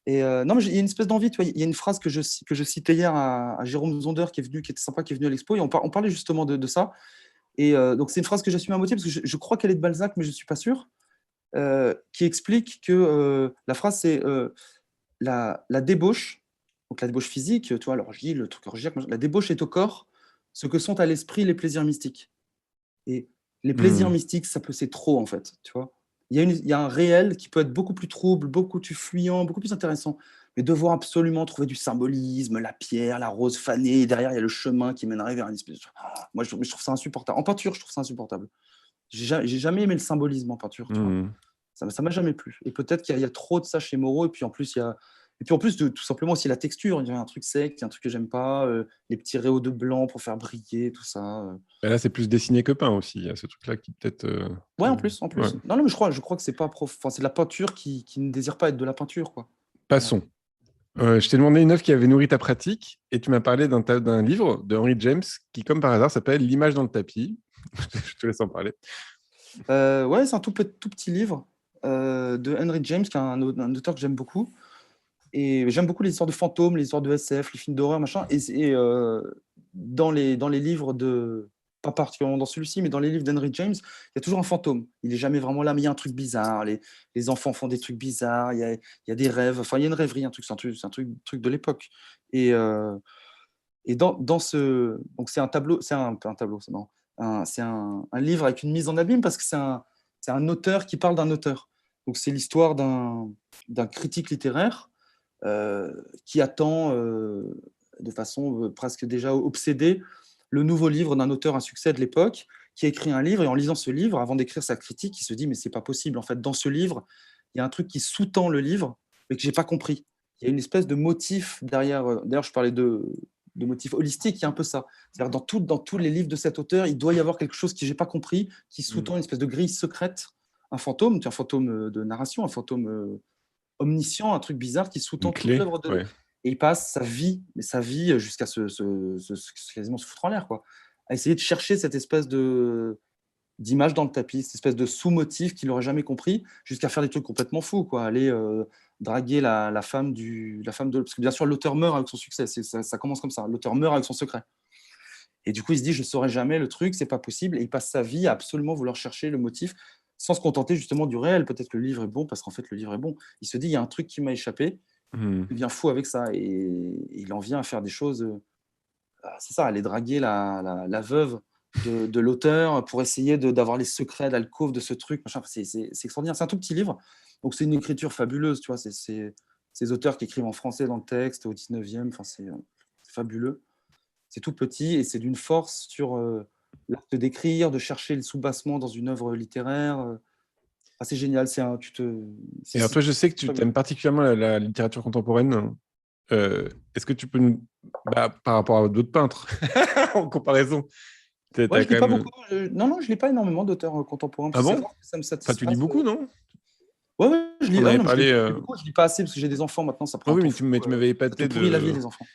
[SPEAKER 2] Et non, mais il y a une espèce d'envie, tu vois. Il y a une phrase que je citais hier à Jérôme Zonder qui est venu, qui était sympa, qui est venu à l'expo, et on parlait justement de ça. Et donc, c'est une phrase que j'assume à moitié parce que je crois qu'elle est de Balzac, mais je ne suis pas sûr, qui explique que la phrase, c'est la débauche, donc la débauche physique, tu vois, l'orgie, le truc orgiaque, la débauche est au corps ce que sont à l'esprit les plaisirs mystiques. Et les plaisirs
[SPEAKER 1] Hmm.
[SPEAKER 2] mystiques, c'est trop, en fait, tu vois. Il y a un réel qui peut être beaucoup plus trouble, beaucoup plus fuyant, beaucoup plus intéressant. Mais devoir absolument trouver du symbolisme, la pierre, la rose fanée, et derrière, il y a le chemin qui mènerait vers une espèce de... Moi, je trouve ça insupportable. En peinture, je trouve ça insupportable. J'ai jamais aimé le symbolisme en peinture, tu vois.
[SPEAKER 1] Hmm.
[SPEAKER 2] Ça m'a jamais plu. Et peut-être qu'il y a trop de ça chez Moreau. Et puis en plus, tout simplement aussi la texture. Il y a un truc sec, il y a un truc que j'aime pas. Les petits réaux de blanc pour faire briller, tout ça.
[SPEAKER 1] Et là, c'est plus dessiné que peint aussi. Il y a ce truc-là qui peut-être.
[SPEAKER 2] Ouais, en plus, en
[SPEAKER 1] Ouais.
[SPEAKER 2] plus. Non, non, mais je crois que c'est pas enfin, c'est de la peinture qui ne désire pas être de la peinture, quoi. Voilà.
[SPEAKER 1] Passons. Je t'ai demandé une œuvre qui avait nourri ta pratique et tu m'as parlé d'un livre de Henry James qui, comme par hasard, s'appelle L'image dans le tapis. Je te laisse en parler.
[SPEAKER 2] Ouais, c'est un tout petit livre de Henry James, qui est un auteur que j'aime beaucoup. Et j'aime beaucoup les histoires de fantômes, les histoires de SF, les films d'horreur, machin. Dans les livres de, pas particulièrement dans celui-ci, mais dans les livres d'Henry James, il y a toujours un fantôme. Il est jamais vraiment là, mais il y a un truc bizarre. Les enfants font des trucs bizarres. Il y a des rêves. Enfin, il y a une rêverie, un truc, c'est un truc de l'époque. Et, dans ce, donc c'est un tableau, pas un tableau, c'est marrant. C'est un livre avec une mise en abîme parce que c'est un auteur qui parle d'un auteur. Donc c'est l'histoire d'un critique littéraire qui attend de façon presque déjà obsédée le nouveau livre d'un auteur à succès de l'époque qui a écrit un livre et en lisant ce livre, avant d'écrire sa critique, il se dit mais c'est pas possible. En fait, dans ce livre, il y a un truc qui sous-tend le livre mais que j'ai pas compris. Il y a une espèce de motif derrière. D'ailleurs, je parlais de motif holistique, il y a un peu ça. C'est-à-dire dans tous les livres de cet auteur, il doit y avoir quelque chose que j'ai pas compris, qui sous-tend une espèce de grille secrète, un fantôme de narration, un fantôme omniscient, un truc bizarre qui
[SPEAKER 1] Une
[SPEAKER 2] sous-tend toute
[SPEAKER 1] clé.
[SPEAKER 2] l'œuvre de.
[SPEAKER 1] Ouais.
[SPEAKER 2] Et il passe sa vie jusqu'à quasiment se foutre en l'air, quoi. À essayer de chercher cette espèce d'image dans le tapis, cette espèce de sous-motif qu'il n'aurait jamais compris, jusqu'à faire des trucs complètement fous, quoi. Aller draguer la femme la femme de. Parce que bien sûr, l'auteur meurt avec son succès, ça commence comme ça. L'auteur meurt avec son secret. Et du coup, il se dit, je ne saurais jamais le truc, c'est pas possible. Et il passe sa vie à absolument vouloir chercher le motif sans se contenter justement du réel. Peut-être que le livre est bon parce qu'en fait, le livre est bon. Il se dit, il y a un truc qui m'a échappé.
[SPEAKER 1] Hmm.
[SPEAKER 2] Il devient fou avec ça. Et il en vient à faire des choses. C'est ça, aller draguer la veuve de l'auteur pour essayer d'avoir les secrets d'alcôve de ce truc. Machin. C'est extraordinaire. C'est un tout petit livre. Donc, c'est une écriture fabuleuse. Tu vois, c'est ces auteurs qui écrivent en français dans le texte au 19e. Enfin, c'est fabuleux. C'est tout petit et c'est d'une force sur l'acte d'écrire, de chercher le soubassement dans une œuvre littéraire. C'est génial.
[SPEAKER 1] Et alors, toi, je sais que tu aimes particulièrement la littérature contemporaine. Est-ce que tu peux nous... par rapport à d'autres peintres, en comparaison,
[SPEAKER 2] Ouais, je lis pas beaucoup. Non, je lis pas énormément d'auteurs contemporains.
[SPEAKER 1] Ah bon?
[SPEAKER 2] Ça me satisfait.
[SPEAKER 1] Enfin, tu lis beaucoup, non?
[SPEAKER 2] Ouais, je lis.
[SPEAKER 1] On avait parlé,
[SPEAKER 2] je lis pas assez parce que j'ai des enfants maintenant. Ça prend.
[SPEAKER 1] Oui, mais tu m'avais épaté
[SPEAKER 2] pourrit la vie, les enfants.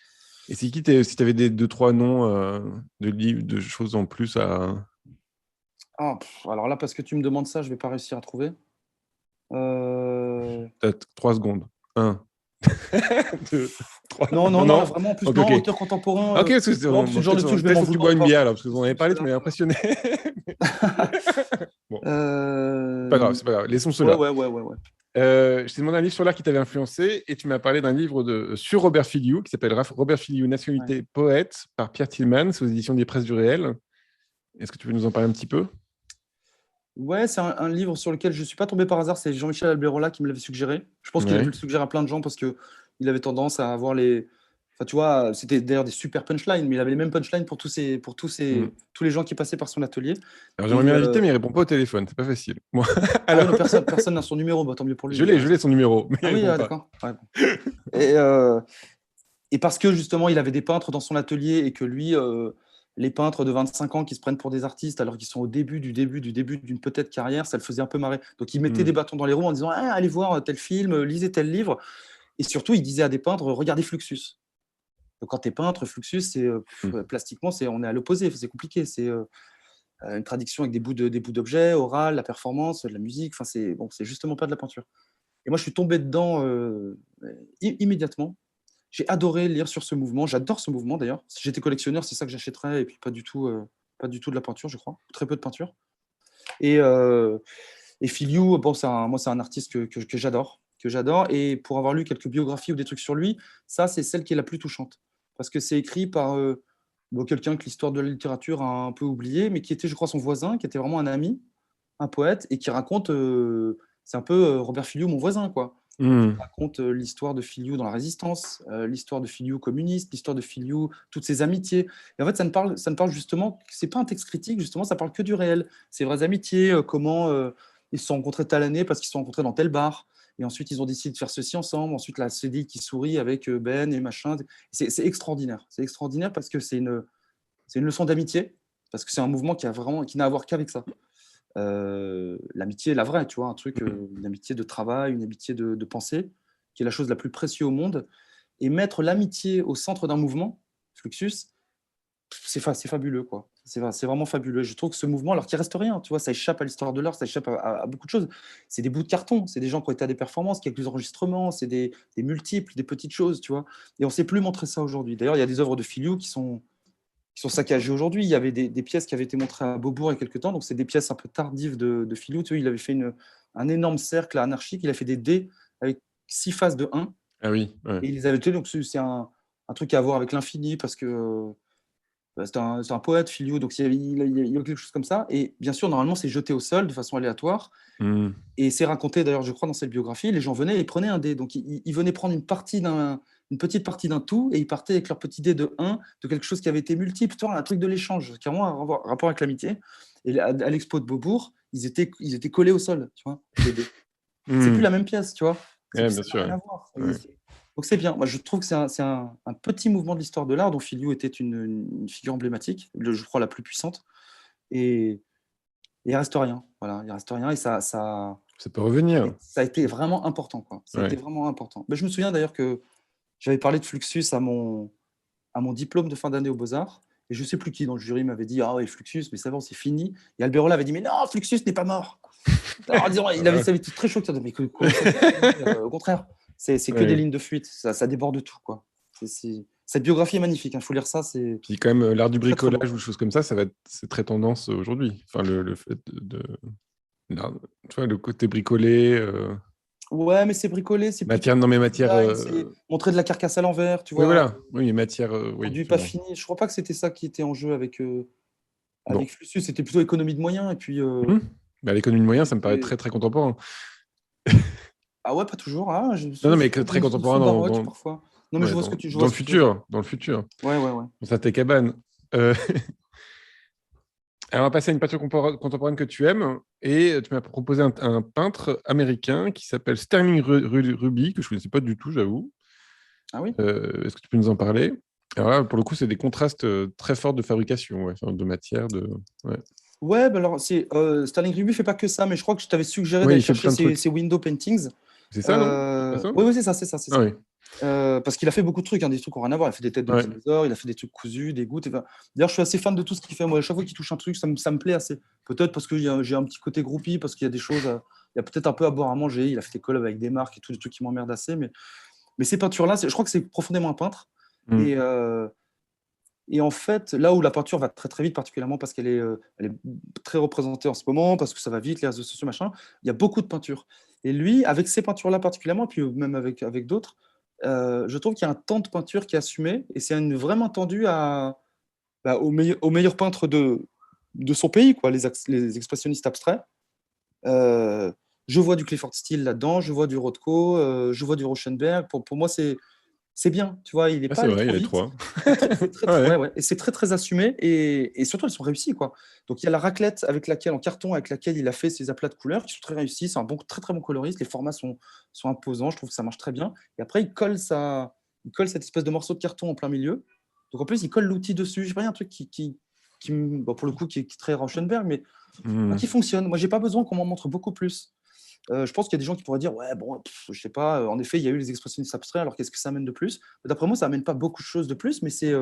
[SPEAKER 1] Et c'est qui si tu avais deux, trois noms de livres, de choses en plus à...
[SPEAKER 2] Alors là, parce que tu me demandes ça, je vais pas réussir à trouver.
[SPEAKER 1] T'as 3 secondes. 1, 2, 3.
[SPEAKER 2] Non, vraiment, en plus,
[SPEAKER 1] okay.
[SPEAKER 2] Auteur contemporain.
[SPEAKER 1] Ok, c'est ce genre de truc, je vais m'en vouloir. Tu bois une bière, là, parce que vous en avez parlé, tu m'avais impressionné. Bon. Pas grave, c'est pas grave. Laissons cela.
[SPEAKER 2] Ouais.
[SPEAKER 1] Je t'ai demandé un livre sur l'art qui t'avait influencé et tu m'as parlé d'un livre sur Robert Filiou qui s'appelle Robert Filiou, Nationalité poète par Pierre Tillman, c'est aux éditions des Presses du Réel. Est-ce que tu peux nous en parler un petit peu?
[SPEAKER 2] Ouais, c'est un livre sur lequel je ne suis pas tombé par hasard. C'est Jean-Michel Alberola qui me l'avait suggéré. Je pense qu'il a dû le suggérer à plein de gens parce qu'il avait tendance à avoir les... Enfin, tu vois, c'était d'ailleurs des super punchlines, mais il avait les mêmes punchlines pour tous les gens qui passaient par son atelier. Alors,
[SPEAKER 1] j'aimerais bien l'inviter, mais il ne répond pas au téléphone. C'est pas facile. Moi,
[SPEAKER 2] alors... non, personne n'a son numéro. Bah, tant mieux pour lui.
[SPEAKER 1] Je l'ai son numéro. Mais
[SPEAKER 2] oui, d'accord. Ouais, et parce que justement, il avait des peintres dans son atelier et que lui... les peintres de 25 ans qui se prennent pour des artistes alors qu'ils sont au début d'une peut-être carrière, ça le faisait un peu marrer. Donc, il mettait des bâtons dans les roues en disant allez voir tel film, lisez tel livre. Et surtout, il disait à des peintres regardez Fluxus. Donc, quand tu es peintre, Fluxus, plastiquement, on est à l'opposé, c'est compliqué. C'est une traduction avec des bouts d'objets, oral, la performance, de la musique. Enfin, c'est justement pas de la peinture. Et moi, je suis tombé dedans immédiatement. J'ai adoré lire sur ce mouvement. J'adore ce mouvement d'ailleurs. Si j'étais collectionneur, c'est ça que j'achèterais. Et puis pas du tout de la peinture, je crois. Très peu de peinture. Et Filiou, c'est un artiste que j'adore. Et pour avoir lu quelques biographies ou des trucs sur lui, ça, c'est celle qui est la plus touchante. Parce que c'est écrit par quelqu'un que l'histoire de la littérature a un peu oublié, mais qui était, je crois, son voisin, qui était vraiment un ami, un poète, et qui raconte... c'est un peu Robert Filiou, mon voisin, quoi. Il raconte l'histoire de Filiou dans la Résistance, l'histoire de Filiou communiste, l'histoire de Filiou, toutes ses amitiés. Et en fait, ça ne parle justement, c'est pas un texte critique, justement, ça parle que du réel. Ces vraies amitiés, comment ils se sont rencontrés telle année parce qu'ils se sont rencontrés dans tel bar. Et ensuite, ils ont décidé de faire ceci ensemble. Ensuite, la CDI qui sourit avec Ben et machin. C'est extraordinaire. C'est extraordinaire parce que c'est une leçon d'amitié, parce que c'est un mouvement qui n'a à voir qu'avec ça. L'amitié, la vraie, tu vois, un truc, une amitié de travail, une amitié de pensée, qui est la chose la plus précieuse au monde. Et mettre l'amitié au centre d'un mouvement, Fluxus, c'est fabuleux, quoi. C'est vraiment fabuleux. Je trouve que ce mouvement, alors qu'il reste rien, tu vois, ça échappe à l'histoire de l'art, ça échappe à beaucoup de choses. C'est des bouts de carton, c'est des gens qui ont été à des performances, qui ont des enregistrements, c'est des multiples, des petites choses, tu vois. Et on ne sait plus montrer ça aujourd'hui. D'ailleurs, il y a des œuvres de Filiou qui sont saccagées aujourd'hui. Il y avait des pièces qui avaient été montrées à Beaubourg il y a quelques temps, donc c'est des pièces un peu tardives de Filiou. Tu vois, il avait fait un énorme cercle anarchique, il a fait des dés avec 6 faces de 1.
[SPEAKER 1] Ah oui, ouais.
[SPEAKER 2] Et il les avait tenus, donc c'est un truc à voir avec l'infini, parce que c'est un poète, Filiou, donc il y a quelque chose comme ça. Et bien sûr, normalement, c'est jeté au sol de façon aléatoire. Et c'est raconté, d'ailleurs, je crois, dans cette biographie. Les gens venaient et prenaient un dé. Donc, ils venaient prendre une petite partie d'un tout et ils partaient avec leur petit dé de 1, de quelque chose qui avait été multiple. Tu vois, un truc de l'échange, qui a vraiment un rapport avec l'amitié. Et à l'expo de Beaubourg, ils étaient collés au sol, tu vois, les dés. C'est plus la même pièce, tu vois.
[SPEAKER 1] Ouais, bien sûr.
[SPEAKER 2] Rien à voir. Donc c'est bien. Moi, je trouve que c'est un petit mouvement de l'histoire de l'art dont Filiou était une figure emblématique, je crois la plus puissante. Et il reste rien. Voilà, il reste rien. Et ça
[SPEAKER 1] peut revenir.
[SPEAKER 2] Ça a été vraiment important, quoi. Ça a été vraiment important. Mais je me souviens d'ailleurs que j'avais parlé de Fluxus à mon diplôme de fin d'année aux Beaux-Arts. Et je ne sais plus qui dans le jury m'avait dit ah ouais, Fluxus, mais c'est bon, c'est fini. Et Alberola avait dit mais non, Fluxus n'est pas mort. Alors, disons, il avait été très choqué. Mais au contraire. C'est que des lignes de fuite, ça déborde tout, quoi. C'est Cette biographie est magnifique, il faut lire ça, c'est
[SPEAKER 1] Puis quand même, l'art du
[SPEAKER 2] très très
[SPEAKER 1] bricolage
[SPEAKER 2] bon.
[SPEAKER 1] ou des choses comme ça c'est très tendance aujourd'hui. Enfin, le fait l'art- tu vois, le côté bricolé,
[SPEAKER 2] Ouais, mais c'est bricolé, c'est plutôt
[SPEAKER 1] matière, non mais matière.
[SPEAKER 2] design, c'est montrer de la carcasse à l'envers, tu
[SPEAKER 1] Oui,
[SPEAKER 2] vois,
[SPEAKER 1] voilà. Oui, mais matière, oui,
[SPEAKER 2] produit pas
[SPEAKER 1] effectivement.
[SPEAKER 2] fini. Je crois pas que c'était ça qui était en jeu
[SPEAKER 1] Bon.
[SPEAKER 2] avec Fluxus, c'était plutôt économie de moyens et puis,
[SPEAKER 1] Hmm. Bah, l'économie de moyens, ça me paraît
[SPEAKER 2] c'était
[SPEAKER 1] très, très contemporain.
[SPEAKER 2] ah ouais, pas toujours, ah, je
[SPEAKER 1] Non, non,
[SPEAKER 2] c'est
[SPEAKER 1] mais
[SPEAKER 2] plutôt
[SPEAKER 1] très
[SPEAKER 2] une
[SPEAKER 1] contemporain
[SPEAKER 2] son baroque parfois. Non, mais
[SPEAKER 1] ouais,
[SPEAKER 2] je
[SPEAKER 1] dans
[SPEAKER 2] vois
[SPEAKER 1] le
[SPEAKER 2] ce que tu veux dire.
[SPEAKER 1] futur. Dans le futur.
[SPEAKER 2] Ouais, ouais, ouais.
[SPEAKER 1] Dans ta cabane. Euh, Alors, on va passer à une peinture contemporaine que tu aimes. Et tu m'as proposé un peintre américain qui s'appelle Sterling Ruby, que je ne connaissais pas du tout, j'avoue.
[SPEAKER 2] Ah oui?
[SPEAKER 1] Est-ce que tu peux nous en parler? Alors là, pour le coup, c'est des contrastes très forts de fabrication, ouais, enfin, de matière. Ouais.
[SPEAKER 2] Ouais, bah alors Sterling Ruby fait pas que ça, mais je crois que je t'avais suggéré
[SPEAKER 1] Oui,
[SPEAKER 2] d'aller
[SPEAKER 1] il fait
[SPEAKER 2] chercher
[SPEAKER 1] plein de trucs.
[SPEAKER 2] ses window paintings.
[SPEAKER 1] C'est ça, non? C'est pas ça?
[SPEAKER 2] Oui, oui, c'est ça, c'est ça, c'est
[SPEAKER 1] Ah
[SPEAKER 2] ça.
[SPEAKER 1] oui.
[SPEAKER 2] Parce qu'il a fait beaucoup de trucs, hein, des trucs qui n'ont rien à voir. Il a fait des têtes de
[SPEAKER 1] Ouais.
[SPEAKER 2] dinosaures, il a fait des trucs cousus, des gouttes. Enfin, d'ailleurs, je suis assez fan de tout ce qu'il fait. Moi, à chaque fois qu'il touche un truc, ça me plaît assez. Peut-être parce que j'ai un petit côté groupie, parce qu'il y a des choses, il y a peut-être un peu à boire à manger. Il a fait des collabs avec des marques et tout, des trucs qui m'emmerdent assez. Mais ces peintures-là, je crois que c'est profondément un peintre.
[SPEAKER 1] Hmm.
[SPEAKER 2] Et en fait, là où la peinture va très très vite, particulièrement parce elle est très représentée en ce moment, parce que ça va vite, les réseaux sociaux, machin, il y a beaucoup de peintures. Et lui, avec ces peintures-là particulièrement, et puis même avec d'autres, je trouve qu'il y a un temps de peinture qui est assumé, et c'est vraiment tendu aux meilleurs peintres de son pays, quoi, les expressionnistes abstraits. Euh, je vois du Clifford Steele là-dedans, je vois du Rothko, je vois du Rauschenberg. Pour moi, c'est bien, tu vois, il n'est
[SPEAKER 1] Ah,
[SPEAKER 2] pas
[SPEAKER 1] c'est
[SPEAKER 2] allé
[SPEAKER 1] vrai, il y
[SPEAKER 2] trop
[SPEAKER 1] a les
[SPEAKER 2] vite.
[SPEAKER 1] trois.
[SPEAKER 2] Ouais,
[SPEAKER 1] Ouais.
[SPEAKER 2] ouais, et c'est très très assumé et surtout elles sont réussies quoi. Donc il y a la raclette en carton avec laquelle il a fait ses aplats de couleurs qui sont très réussis. C'est un très très bon coloriste. Les formats sont imposants. Je trouve que ça marche très bien. Et après il colle cette espèce de morceau de carton en plein milieu. Donc en plus il colle l'outil dessus. J'ai pas un truc bon, pour le coup qui est très Rauschenberg, mais
[SPEAKER 1] Hmm.
[SPEAKER 2] qui fonctionne. Moi j'ai pas besoin qu'on m'en montre beaucoup plus. Je pense qu'il y a des gens qui pourraient dire ouais bon je sais pas, en effet il y a eu les expressionnistes abstraits, alors qu'est-ce que ça amène de plus? D'après moi ça amène pas beaucoup de choses de plus, mais c'est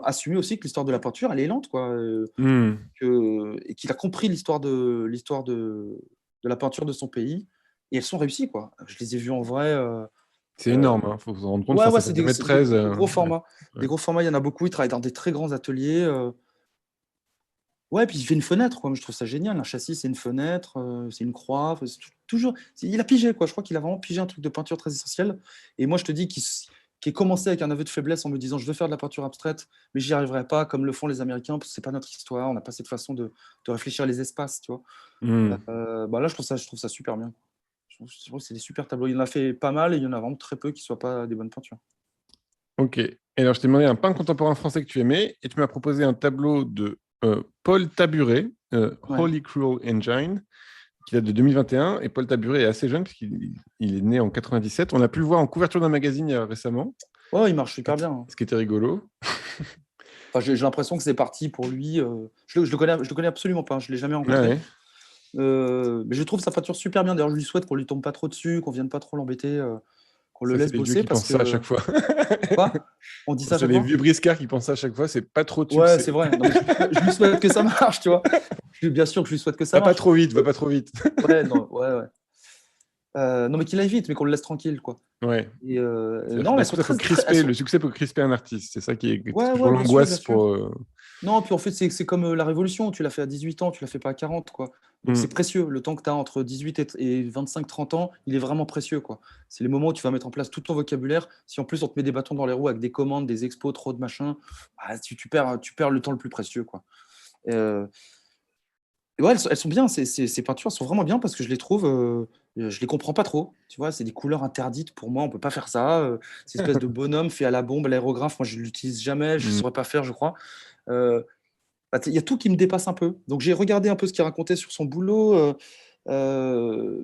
[SPEAKER 2] assumer aussi que l'histoire de la peinture elle est lente quoi,
[SPEAKER 1] Hmm.
[SPEAKER 2] et qu'il a compris l'histoire de la peinture de son pays, et elles sont réussies quoi. Je les ai vues en vrai,
[SPEAKER 1] C'est
[SPEAKER 2] euh,
[SPEAKER 1] énorme, hein, faut se rendre compte.
[SPEAKER 2] ouais
[SPEAKER 1] Enfin,
[SPEAKER 2] ouais,
[SPEAKER 1] ça fait
[SPEAKER 2] c'est
[SPEAKER 1] 2,13 m.
[SPEAKER 2] des gros
[SPEAKER 1] Ouais.
[SPEAKER 2] formats,
[SPEAKER 1] Ouais.
[SPEAKER 2] il y en a beaucoup. Il travaille dans des très grands ateliers. Ouais, puis il fait une fenêtre, quoi. Moi, je trouve ça génial. Un châssis, c'est une fenêtre, c'est une croix. Enfin, toujours, il a pigé, quoi. Je crois qu'il a vraiment pigé un truc de peinture très essentiel. Et moi, je te dis qu'il ait commencé avec un aveu de faiblesse en me disant, je veux faire de la peinture abstraite, mais j'y arriverai pas, comme le font les Américains, parce que c'est pas notre histoire. On n'a pas cette façon de réfléchir les espaces, tu vois.
[SPEAKER 1] Hmm.
[SPEAKER 2] Bah là, je trouve ça super bien. Je trouve que c'est des super tableaux. Il en a fait pas mal et il y en a vraiment très peu qui soient pas des bonnes peintures.
[SPEAKER 1] Ok. Et alors, je t'ai demandé un peintre contemporain français que tu aimais, et tu m'as proposé un tableau de Paul Taburet,
[SPEAKER 2] Ouais.
[SPEAKER 1] Holy Cruel Engine, qui date de 2021. Et Paul Taburet est assez jeune, puisqu'il est né en 97. On a pu le voir en couverture d'un magazine récemment,
[SPEAKER 2] Ouais, il marche super bien, hein.
[SPEAKER 1] ce qui était rigolo.
[SPEAKER 2] Enfin, j'ai l'impression que c'est parti pour lui. Je le connais absolument pas, hein. Je l'ai jamais
[SPEAKER 1] Ah
[SPEAKER 2] rencontré.
[SPEAKER 1] ouais.
[SPEAKER 2] Mais je trouve sa peinture super bien. D'ailleurs, je lui souhaite qu'on lui tombe pas trop dessus, qu'on vienne pas trop l'embêter, qu'on le
[SPEAKER 1] Ça, c'est
[SPEAKER 2] laisse
[SPEAKER 1] les vieux
[SPEAKER 2] bosser
[SPEAKER 1] qui
[SPEAKER 2] parce
[SPEAKER 1] pensent ça à
[SPEAKER 2] que
[SPEAKER 1] chaque fois.
[SPEAKER 2] quoi? On dit ça à
[SPEAKER 1] C'est
[SPEAKER 2] chaque
[SPEAKER 1] les
[SPEAKER 2] fois?
[SPEAKER 1] vieux briscards qui pensent ça à chaque fois. C'est pas trop de
[SPEAKER 2] Ouais,
[SPEAKER 1] succès.
[SPEAKER 2] c'est vrai. Non, mais je lui souhaite que ça marche, tu vois. Bien sûr que je lui souhaite que ça
[SPEAKER 1] Va pas
[SPEAKER 2] marche.
[SPEAKER 1] trop vite, va pas trop vite.
[SPEAKER 2] Ouais, non, ouais, ouais. Non, mais qu'il aille vite, mais qu'on le laisse tranquille, quoi.
[SPEAKER 1] Ouais.
[SPEAKER 2] Et
[SPEAKER 1] C'est-à-dire que
[SPEAKER 2] non,
[SPEAKER 1] d'un
[SPEAKER 2] elles
[SPEAKER 1] coup,
[SPEAKER 2] sont
[SPEAKER 1] ça peut
[SPEAKER 2] elles
[SPEAKER 1] crisper,
[SPEAKER 2] sont.
[SPEAKER 1] le succès peut crisper un artiste. C'est ça qui est
[SPEAKER 2] Ouais,
[SPEAKER 1] toujours
[SPEAKER 2] ouais, bien sûr, bien
[SPEAKER 1] l'angoisse
[SPEAKER 2] sûr.
[SPEAKER 1] pour.
[SPEAKER 2] Non, puis en fait, c'est comme la Révolution. Tu l'as fait à 18 ans, tu l'as fait pas à 40, quoi. Donc c'est
[SPEAKER 1] Hmm.
[SPEAKER 2] précieux. Le temps que tu as entre 18 et 25-30 ans, il est vraiment précieux, quoi. C'est les moments où tu vas mettre en place tout ton vocabulaire. Si en plus on te met des bâtons dans les roues avec des commandes, des expos, trop de machin, bah, tu perds le temps le plus précieux, quoi. Euh, et ouais, elles sont bien. Ces peintures sont vraiment bien parce que je les trouve, je les comprends pas trop. Tu vois, c'est des couleurs interdites pour moi. On peut pas faire ça. Cette espèce de bonhomme fait à la bombe, à l'aérographe. Moi, je l'utilise jamais. Je
[SPEAKER 1] Hmm.
[SPEAKER 2] saurais pas faire, je crois. Euh, il y a tout qui me dépasse un peu. Donc j'ai regardé un peu ce qu'il racontait sur son boulot. Euh,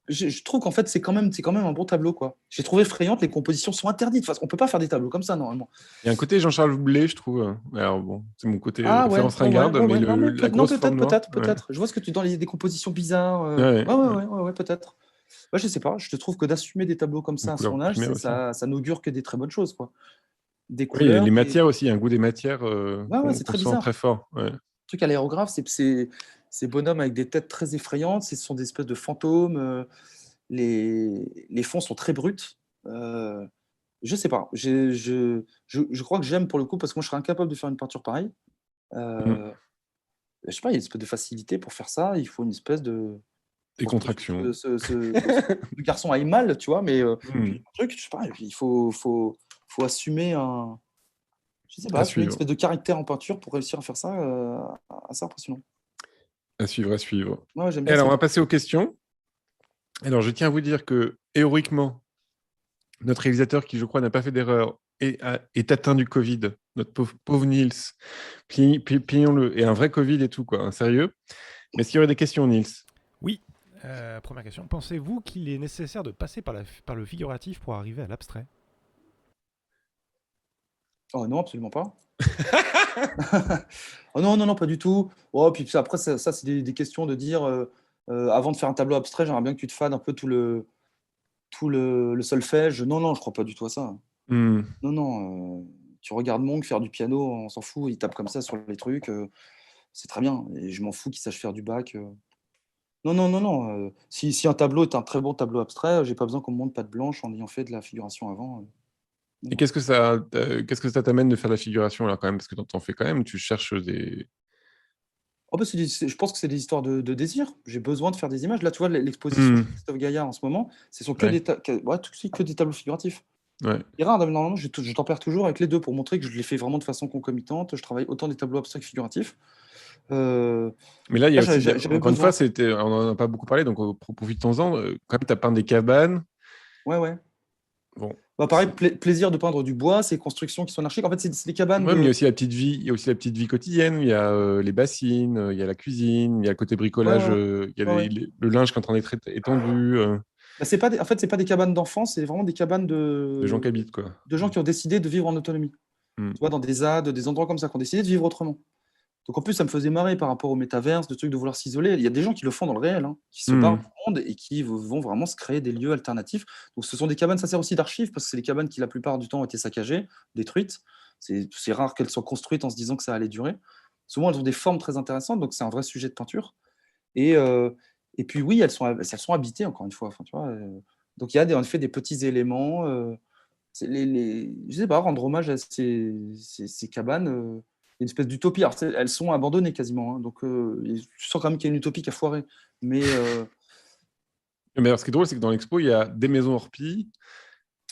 [SPEAKER 2] je trouve qu'en fait, c'est quand même un bon tableau, quoi. J'ai trouvé effrayante, les compositions sont interdites. Enfin, on peut pas faire des tableaux comme ça, normalement.
[SPEAKER 1] Il y a un côté Jean-Charles Boulet, je trouve. Alors bon, c'est mon côté
[SPEAKER 2] Ah ouais,
[SPEAKER 1] référence
[SPEAKER 2] ouais, ouais,
[SPEAKER 1] ringarde,
[SPEAKER 2] ouais,
[SPEAKER 1] mais
[SPEAKER 2] ouais. Non, mais
[SPEAKER 1] la
[SPEAKER 2] non,
[SPEAKER 1] grosse forme
[SPEAKER 2] peut-être,
[SPEAKER 1] noire.
[SPEAKER 2] peut-être,
[SPEAKER 1] Ouais.
[SPEAKER 2] peut-être. Je vois ce que tu dans des compositions bizarres.
[SPEAKER 1] Ouais,
[SPEAKER 2] Ouais, ouais,
[SPEAKER 1] ouais.
[SPEAKER 2] ouais, ouais, ouais, peut-être. Ouais, je sais pas. Je te trouve que d'assumer des tableaux comme
[SPEAKER 1] Une
[SPEAKER 2] ça à
[SPEAKER 1] couleur
[SPEAKER 2] son âge,
[SPEAKER 1] primaire aussi.
[SPEAKER 2] ça n'augure que des très bonnes choses, quoi. Des
[SPEAKER 1] Oui, et
[SPEAKER 2] couleurs,
[SPEAKER 1] les matières aussi, il y a un goût des matières
[SPEAKER 2] ouais, ouais, c'est
[SPEAKER 1] qu'on
[SPEAKER 2] très
[SPEAKER 1] sent
[SPEAKER 2] bizarre.
[SPEAKER 1] très fort. Ouais.
[SPEAKER 2] Truc à l'aérographe, ces bonhommes avec des têtes très effrayantes, ce sont des espèces de fantômes. Les fonds sont très bruts. Je sais pas. Je crois que j'aime pour le coup, parce que moi, je serais incapable de faire une peinture pareille.
[SPEAKER 1] Mm.
[SPEAKER 2] Euh, je sais pas, il y a une espèce de facilité pour faire ça. Il faut une espèce de. Je
[SPEAKER 1] Des
[SPEAKER 2] pense pas du tout
[SPEAKER 1] contractions.
[SPEAKER 2] que le garçon aille mal, tu vois, mais puis
[SPEAKER 1] Mm.
[SPEAKER 2] un truc, je sais pas, il faut assumer un. Je sais pas,
[SPEAKER 1] À
[SPEAKER 2] assumer une
[SPEAKER 1] suivre,
[SPEAKER 2] espèce de caractère en peinture pour réussir à faire ça, assez impressionnant.
[SPEAKER 1] à suivre, à suivre.
[SPEAKER 2] Ouais, j'aime
[SPEAKER 1] Et
[SPEAKER 2] bien
[SPEAKER 1] alors,
[SPEAKER 2] ça.
[SPEAKER 1] on va passer aux questions. Alors, je tiens à vous dire que, héroïquement, notre réalisateur, qui je crois n'a pas fait d'erreur, est atteint du Covid. Notre pauvre Nils. Plions-le. Et un vrai Covid et tout, quoi. Un sérieux. Mais est-ce qu'il y aurait des questions, Nils?
[SPEAKER 3] Oui. Première question. Pensez-vous qu'il est nécessaire de passer par le figuratif pour arriver à l'abstrait?
[SPEAKER 2] Oh non, absolument pas. Oh non, non, non, pas du tout. Oh, puis après, ça, c'est des questions de dire, avant de faire un tableau abstrait, j'aimerais bien que tu te fades un peu tout le solfège. Non, non, je crois pas du tout à ça.
[SPEAKER 1] Hmm.
[SPEAKER 2] Non, non, tu regardes Monk faire du piano, on s'en fout, il tape comme ça sur les trucs, c'est très bien. Et je m'en fous qu'il sache faire du bac. Non, non, non, non. Si un tableau est un très bon tableau abstrait, j'ai pas besoin qu'on me montre patte blanche en ayant fait de la figuration avant. Non,
[SPEAKER 1] Et
[SPEAKER 2] non.
[SPEAKER 1] qu'est-ce que ça t'amène de faire de la figuration, là, quand même? Parce que t'en fais quand même, tu cherches des...
[SPEAKER 2] Oh, bah, je pense que c'est des histoires de désir. J'ai besoin de faire des images. Là, tu vois, l'exposition
[SPEAKER 1] Hmm.
[SPEAKER 2] chez Christophe Gaillard en ce moment, ce sont
[SPEAKER 1] Ouais,
[SPEAKER 2] que des tableaux figuratifs.
[SPEAKER 1] ouais.
[SPEAKER 2] C'est rare, normalement, je tempère toujours avec les deux pour montrer que je les fais vraiment de façon concomitante. Je travaille autant des tableaux abstraits que figuratifs. Euh,
[SPEAKER 1] Mais là, il y
[SPEAKER 2] Là,
[SPEAKER 1] a aussi,
[SPEAKER 2] j'avais
[SPEAKER 1] encore une fois,
[SPEAKER 2] besoin.
[SPEAKER 1] on n'en a pas beaucoup parlé, donc profitons-en. Quand même, tu as peint des cabanes.
[SPEAKER 2] Ouais, ouais.
[SPEAKER 1] Bon,
[SPEAKER 2] Bah, pareil, plaisir de peindre du bois, ces constructions qui sont anarchiques. En fait, c'est des cabanes
[SPEAKER 1] ouais, mais il y a
[SPEAKER 2] de.
[SPEAKER 1] aussi la petite vie, il y a aussi la petite vie quotidienne. Il y a les bassines, il y a la cuisine, il y a le côté
[SPEAKER 2] Ouais, ouais,
[SPEAKER 1] bricolage,
[SPEAKER 2] ouais.
[SPEAKER 1] il y a
[SPEAKER 2] Ouais, ouais.
[SPEAKER 1] le linge qui est en train d'être étendu,
[SPEAKER 2] Bah, c'est pas en fait, c'est pas des cabanes d'enfants, c'est vraiment des cabanes
[SPEAKER 1] des gens qui habitent, quoi.
[SPEAKER 2] de gens qui ont décidé de vivre en autonomie.
[SPEAKER 1] Mm.
[SPEAKER 2] Tu vois, dans des ZAD, des endroits comme ça, qui ont décidé de vivre autrement. Donc en plus, ça me faisait marrer par rapport au métaverse, de trucs de vouloir s'isoler. Il y a des gens qui le font dans le réel, hein, qui se barrent
[SPEAKER 1] Mm.
[SPEAKER 2] du monde et qui vont vraiment se créer des lieux alternatifs. Donc ce sont des cabanes, ça sert aussi d'archives, parce que c'est des cabanes qui la plupart du temps ont été saccagées, détruites. C'est rare qu'elles soient construites en se disant que ça allait durer. Souvent, elles ont des formes très intéressantes, donc c'est un vrai sujet de peinture. Et, euh, et puis oui, elles sont habitées, encore une fois. Enfin, tu vois, donc il y a en effet des petits éléments. Je sais pas, rendre hommage à ces cabanes, une espèce d'utopie. Alors, elles sont abandonnées quasiment, hein, donc je sens quand même qu'il y a une utopie qui a foiré. Mais
[SPEAKER 1] Mais alors, ce qui est drôle, c'est que dans l'expo, il y a des maisons orpies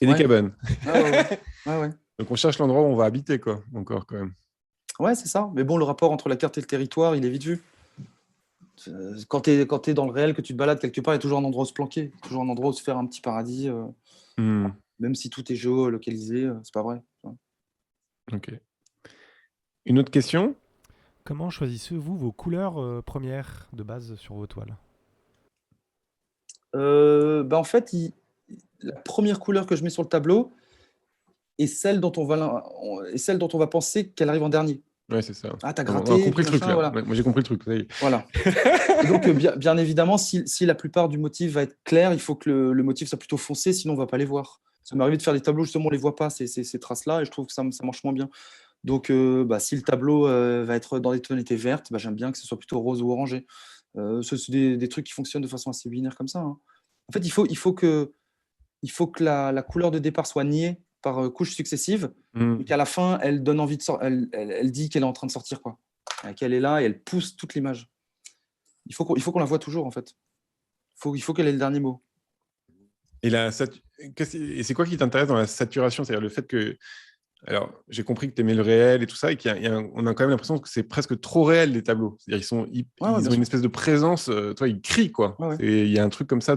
[SPEAKER 1] et des
[SPEAKER 2] ouais,
[SPEAKER 1] cabanes.
[SPEAKER 2] ouais, ouais, ouais, ouais, ouais.
[SPEAKER 1] Donc, on cherche l'endroit où on va habiter, quoi, encore, quand même.
[SPEAKER 2] Ouais, c'est ça. Mais bon, le rapport entre la carte et le territoire, il est vite vu. Quand tu es dans le réel, que tu te balades quelque part, il y a toujours un endroit où se planquer, toujours un endroit où se faire un petit paradis,
[SPEAKER 1] Mm.
[SPEAKER 2] même si tout est géolocalisé, c'est pas vrai.
[SPEAKER 1] Ok. Une autre question?
[SPEAKER 3] Comment choisissez-vous vos couleurs premières de base sur vos toiles?
[SPEAKER 2] Bah, en fait, la première couleur que je mets sur le tableau est celle dont on va penser qu'elle arrive en dernier.
[SPEAKER 1] Ouais, c'est ça.
[SPEAKER 2] Ah, t'as
[SPEAKER 1] On a
[SPEAKER 2] gratté,
[SPEAKER 1] compris
[SPEAKER 2] puis
[SPEAKER 1] le truc,
[SPEAKER 2] machin,
[SPEAKER 1] là.
[SPEAKER 2] voilà.
[SPEAKER 1] Ouais, moi, j'ai compris le truc. Ça y est.
[SPEAKER 2] Voilà. Et donc, bien évidemment, si la plupart du motif va être clair, il faut que le motif soit plutôt foncé, sinon on ne va pas les voir. Ça m'est arrivé de faire des tableaux, justement, on ne les voit pas, ces traces-là, et je trouve que ça marche moins bien. Donc, bah, si le tableau va être dans des tonalités vertes, bah, j'aime bien que ce soit plutôt rose ou orangé. C'est des trucs qui fonctionnent de façon assez binaire comme ça, hein. En fait, il faut que la couleur de départ soit niée par couches successives,
[SPEAKER 1] Mm.
[SPEAKER 2] et qu'à la fin, elle donne envie de sortir, elle dit qu'elle est en train de sortir, quoi. Qu'elle est là et elle pousse toute l'image. Il faut qu'on la voit toujours, en fait. Il faut qu'elle ait le dernier mot.
[SPEAKER 1] Et, et c'est quoi qui t'intéresse dans la saturation? C'est-à-dire le fait que... Alors, j'ai compris que tu aimais le réel et tout ça, et on a quand même l'impression que c'est presque trop réel, les tableaux. C'est-à-dire
[SPEAKER 2] Ouais, ouais,
[SPEAKER 1] ils
[SPEAKER 2] bien
[SPEAKER 1] ont une
[SPEAKER 2] sûr.
[SPEAKER 1] espèce de présence, toi, ils crient, quoi.
[SPEAKER 2] Ouais, ouais.
[SPEAKER 1] Il y a un truc comme ça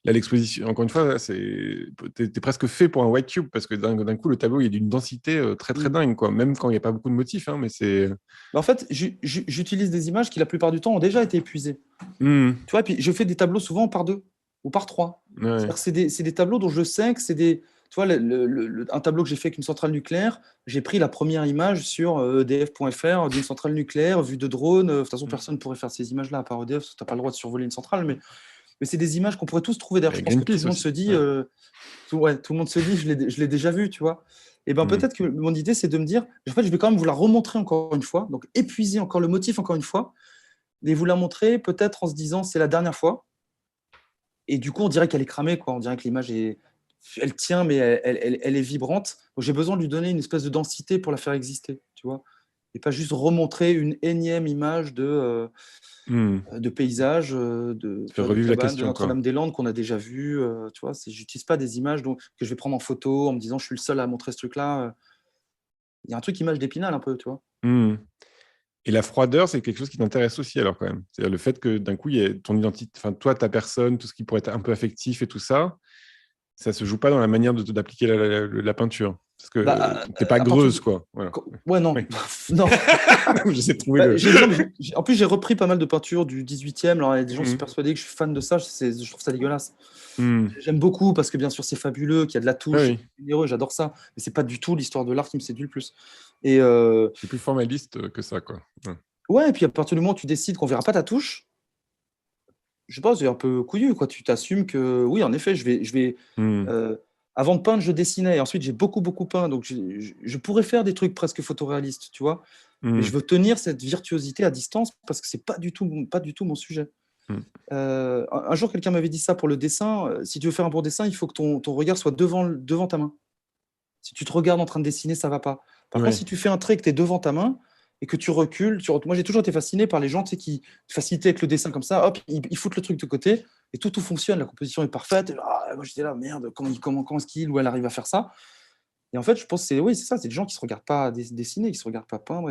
[SPEAKER 1] Là, l'exposition, encore une fois, t'es presque fait pour un white cube, parce que d'un coup, le tableau, il est d'une densité très, très
[SPEAKER 2] Mm.
[SPEAKER 1] dingue, quoi. Même quand il n'y a pas beaucoup de motifs, hein, mais c'est...
[SPEAKER 2] Bah, en fait, j'utilise des images qui, la plupart du temps, ont déjà été épuisées.
[SPEAKER 1] Hmm.
[SPEAKER 2] Tu vois, et puis je fais des tableaux souvent par deux ou par trois.
[SPEAKER 1] Ouais.
[SPEAKER 2] C'est-à-dire que c'est des tableaux dont je sais que c'est des. Tu vois, un tableau que j'ai fait avec une centrale nucléaire, j'ai pris la première image sur EDF.fr d'une centrale nucléaire vue de drone. De toute façon, personne ne pourrait faire ces images-là à part EDF, parce que tu n'as pas le droit de survoler une centrale. Mais c'est des images qu'on pourrait tous trouver. D'ailleurs, je
[SPEAKER 1] Et
[SPEAKER 2] pense que tout le
[SPEAKER 1] Greenpeace
[SPEAKER 2] monde
[SPEAKER 1] aussi.
[SPEAKER 2] se dit,
[SPEAKER 1] Ouais.
[SPEAKER 2] ouais, tout le monde se dit, je l'ai déjà vu, tu vois. Et ben
[SPEAKER 1] Hmm.
[SPEAKER 2] peut-être que mon idée, c'est de me dire, en fait, je vais quand même vous la remontrer encore une fois, donc épuiser encore le motif encore une fois, et vous la montrer peut-être en se disant, c'est la dernière fois. Et du coup, on dirait qu'elle est cramée, quoi. On dirait que l'image est. elle tient, mais elle est vibrante. Donc, j'ai besoin de lui donner une espèce de densité pour la faire exister, tu vois. Et pas juste remontrer une énième image de paysage, de
[SPEAKER 1] Faire revivre la
[SPEAKER 2] cabane, de
[SPEAKER 1] question, quoi.
[SPEAKER 2] Notre-Dame-des-Landes qu'on a déjà vu. Tu vois, j'utilise pas des images que je vais prendre en photo en me disant je suis le seul à montrer ce truc-là. Il y a un truc image d'Épinal un peu, tu vois.
[SPEAKER 1] Et la froideur, c'est quelque chose qui t'intéresse aussi, alors, quand même. C'est-à-dire le fait que d'un coup, il y a ton identité, enfin, toi, ta personne, tout ce qui pourrait être un peu affectif et tout ça, ça se joue pas dans la manière d'appliquer la peinture. Parce que t'es pas greuze, quoi. Voilà.
[SPEAKER 2] Ouais, non.
[SPEAKER 1] Oui.
[SPEAKER 2] Non.
[SPEAKER 1] J'essaie de trouver
[SPEAKER 2] En plus, j'ai repris pas mal de peintures du 18e. Alors, il y a des gens qui sont persuadés que je suis fan de ça. Je trouve ça dégueulasse. J'aime beaucoup parce que, bien sûr, c'est fabuleux, qu'il y a de la touche,
[SPEAKER 1] oui.
[SPEAKER 2] c'est généreux, j'adore ça. Mais c'est pas du tout l'histoire de l'art qui me séduit le plus. Et
[SPEAKER 1] c'est plus formaliste que ça, quoi.
[SPEAKER 2] Ouais, et puis à partir du moment où tu décides qu'on verra pas ta touche, je sais pas, c'est un peu couillu, quoi. Tu t'assumes que, oui, en effet, je vais avant de peindre, je dessinais. Et ensuite, j'ai beaucoup peint. Donc, je pourrais faire des trucs presque photoréalistes, tu vois. Mais je veux tenir cette virtuosité à distance parce que c'est pas du tout mon sujet. Un jour, quelqu'un m'avait dit ça pour le dessin. Si tu veux faire un bon dessin, il faut que ton regard soit devant ta main. Si tu te regardes en train de dessiner, ça va pas. Par contre, si tu fais un trait que tu es devant ta main et que tu recules, moi j'ai toujours été fasciné par les gens qui facilitaient avec le dessin comme ça, hop, ils foutent le truc de côté et tout fonctionne, la composition est parfaite. Et moi j'étais là, merde, comment est-ce qu'il ou elle arrive à faire ça? Et en fait, je pense que c'est ça, c'est des gens qui se regardent pas dessiner, qui se regardent pas peindre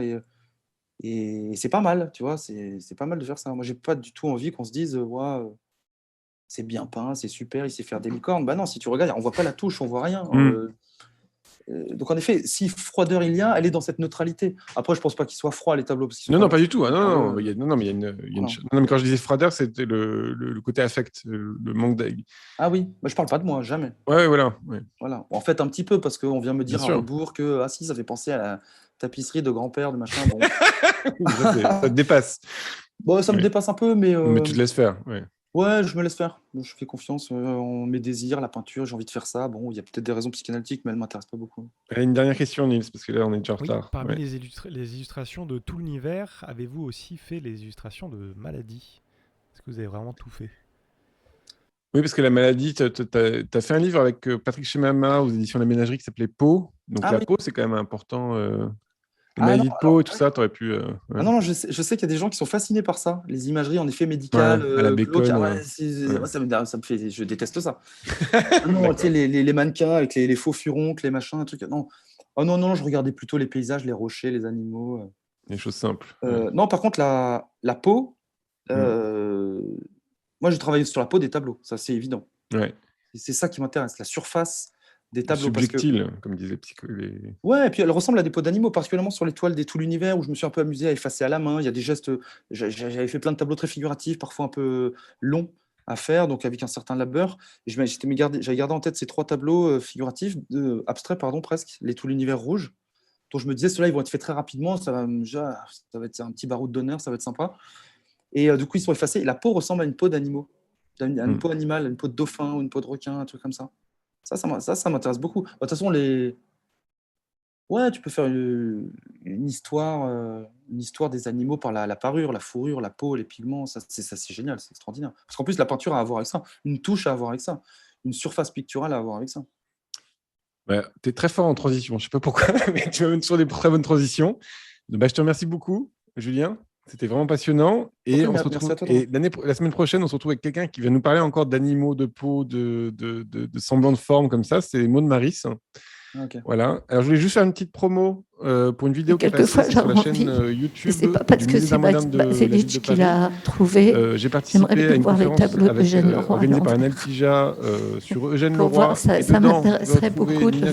[SPEAKER 2] et c'est pas mal, tu vois, c'est pas mal de faire ça. Moi j'ai pas du tout envie qu'on se dise, c'est bien peint, c'est super, il sait faire des licornes. Bah non, si tu regardes, on voit pas la touche, on voit rien. Donc en effet, si froideur il y a, elle est dans cette neutralité. Après, je pense pas qu'ils soient froids les tableaux.
[SPEAKER 1] Non, pas du tout. Non, mais quand je disais froideur, c'était le côté affect, le manque d'aigle.
[SPEAKER 2] Ah oui, je parle pas de moi, jamais.
[SPEAKER 1] Ouais, voilà.
[SPEAKER 2] Voilà. En fait, un petit peu, parce qu'on vient me dire à rebours que si, ça fait penser à la tapisserie de grand-père, de machin. Bon.
[SPEAKER 1] ça te dépasse.
[SPEAKER 2] Bon, ça me dépasse un peu, mais.
[SPEAKER 1] Mais tu te laisses faire,
[SPEAKER 2] Ouais, je me laisse faire. Je fais confiance en mes désirs, la peinture, j'ai envie de faire ça. Bon, il y a peut-être des raisons psychanalytiques, mais elles ne m'intéressent pas beaucoup.
[SPEAKER 1] Une dernière question, Nils, parce que là, on est déjà en retard.
[SPEAKER 3] Parmi les illustrations de tout l'univers, avez-vous aussi fait les illustrations de Maladie? Est-ce que vous avez vraiment tout fait?
[SPEAKER 1] Oui, parce que la maladie, tu as fait un livre avec Patrick Chemama aux éditions La Ménagerie qui s'appelait Peau. Donc peau, c'est quand même important. La maladie de peau et tout ça, tu aurais pu...
[SPEAKER 2] non, je sais qu'il y a des gens qui sont fascinés par ça. Les imageries, en effet, médicales.
[SPEAKER 1] à la Bacon.
[SPEAKER 2] Ça me fait... Je déteste ça. Non, tu sais, les mannequins avec les faux furoncles, les machins, trucs. Non. Oh non, je regardais plutôt les paysages, les rochers, les animaux.
[SPEAKER 1] Les choses simples.
[SPEAKER 2] Non, par contre, la peau... Moi, j'ai travaillé sur la peau des tableaux. Ça, c'est évident. C'est ça qui m'intéresse, la surface des tableaux.
[SPEAKER 1] Subjectile, comme disaient les psychologues.
[SPEAKER 2] Ouais, et puis elle ressemble à des peaux d'animaux, particulièrement sur les toiles des Tout l'univers, où je me suis un peu amusé à effacer à la main. Il y a des gestes. J'avais fait plein de tableaux très figuratifs, parfois un peu longs à faire, donc avec un certain labeur. Et j'avais gardé en tête ces 3 tableaux figuratifs, abstraits, presque, les Tout l'univers rouge. Donc je me disais, ceux-là, ils vont être faits très rapidement. Ça va être un petit baroud d'honneur, ça va être sympa. Et du coup, ils sont effacés. Et la peau ressemble à une peau d'animaux, à une peau animale, à une peau de dauphin ou une peau de requin, un truc comme ça. Ça m'intéresse beaucoup. De toute façon, tu peux faire une histoire des animaux par la parure, la fourrure, la peau, les pigments. Ça, c'est génial, c'est extraordinaire. Parce qu'en plus, la peinture a à voir avec ça, une touche à avoir avec ça, une surface picturale à avoir avec ça.
[SPEAKER 1] Tu es très fort en transition. Je ne sais pas pourquoi, mais tu as toujours des très bonnes transitions. Je te remercie beaucoup, Julien. C'était vraiment passionnant. Et on se retrouve. Et la semaine prochaine, on se retrouve avec quelqu'un qui va nous parler encore d'animaux, de peau, de semblants de forme comme ça. C'est Maud Maris. Voilà. Alors, je voulais juste faire une petite promo pour une vidéo qui est passée sur la chaîne YouTube.
[SPEAKER 4] C'est pas parce que c'est Max Bazelic qui l'a trouvé.
[SPEAKER 1] J'ai participé à une conférence organisée par Anel Tija sur Eugène Leroy.
[SPEAKER 4] Ça m'intéresserait beaucoup de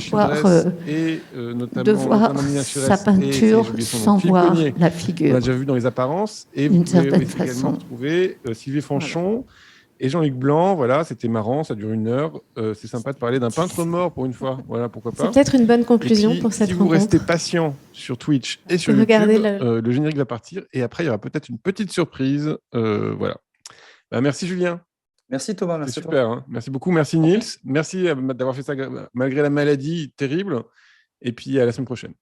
[SPEAKER 4] voir sa peinture sans voir la figure.
[SPEAKER 1] On l'a déjà vu dans les apparences. Et vous pouvez également retrouver Sylvie Fanchon. Et Jean-Luc Blanc, voilà, c'était marrant, ça dure 1 heure. C'est sympa de parler d'un peintre mort pour une fois. Voilà, pourquoi pas.
[SPEAKER 5] C'est peut-être une bonne conclusion pour cette rencontre.
[SPEAKER 1] Si vous restez patient sur Twitch et sur YouTube, le générique va partir. Et après, il y aura peut-être une petite surprise. Voilà. Merci Julien.
[SPEAKER 2] Merci Thomas. Merci.
[SPEAKER 1] C'est super. Hein. Merci beaucoup. Merci Nils. Merci d'avoir fait ça malgré la maladie terrible. Et puis à la semaine prochaine.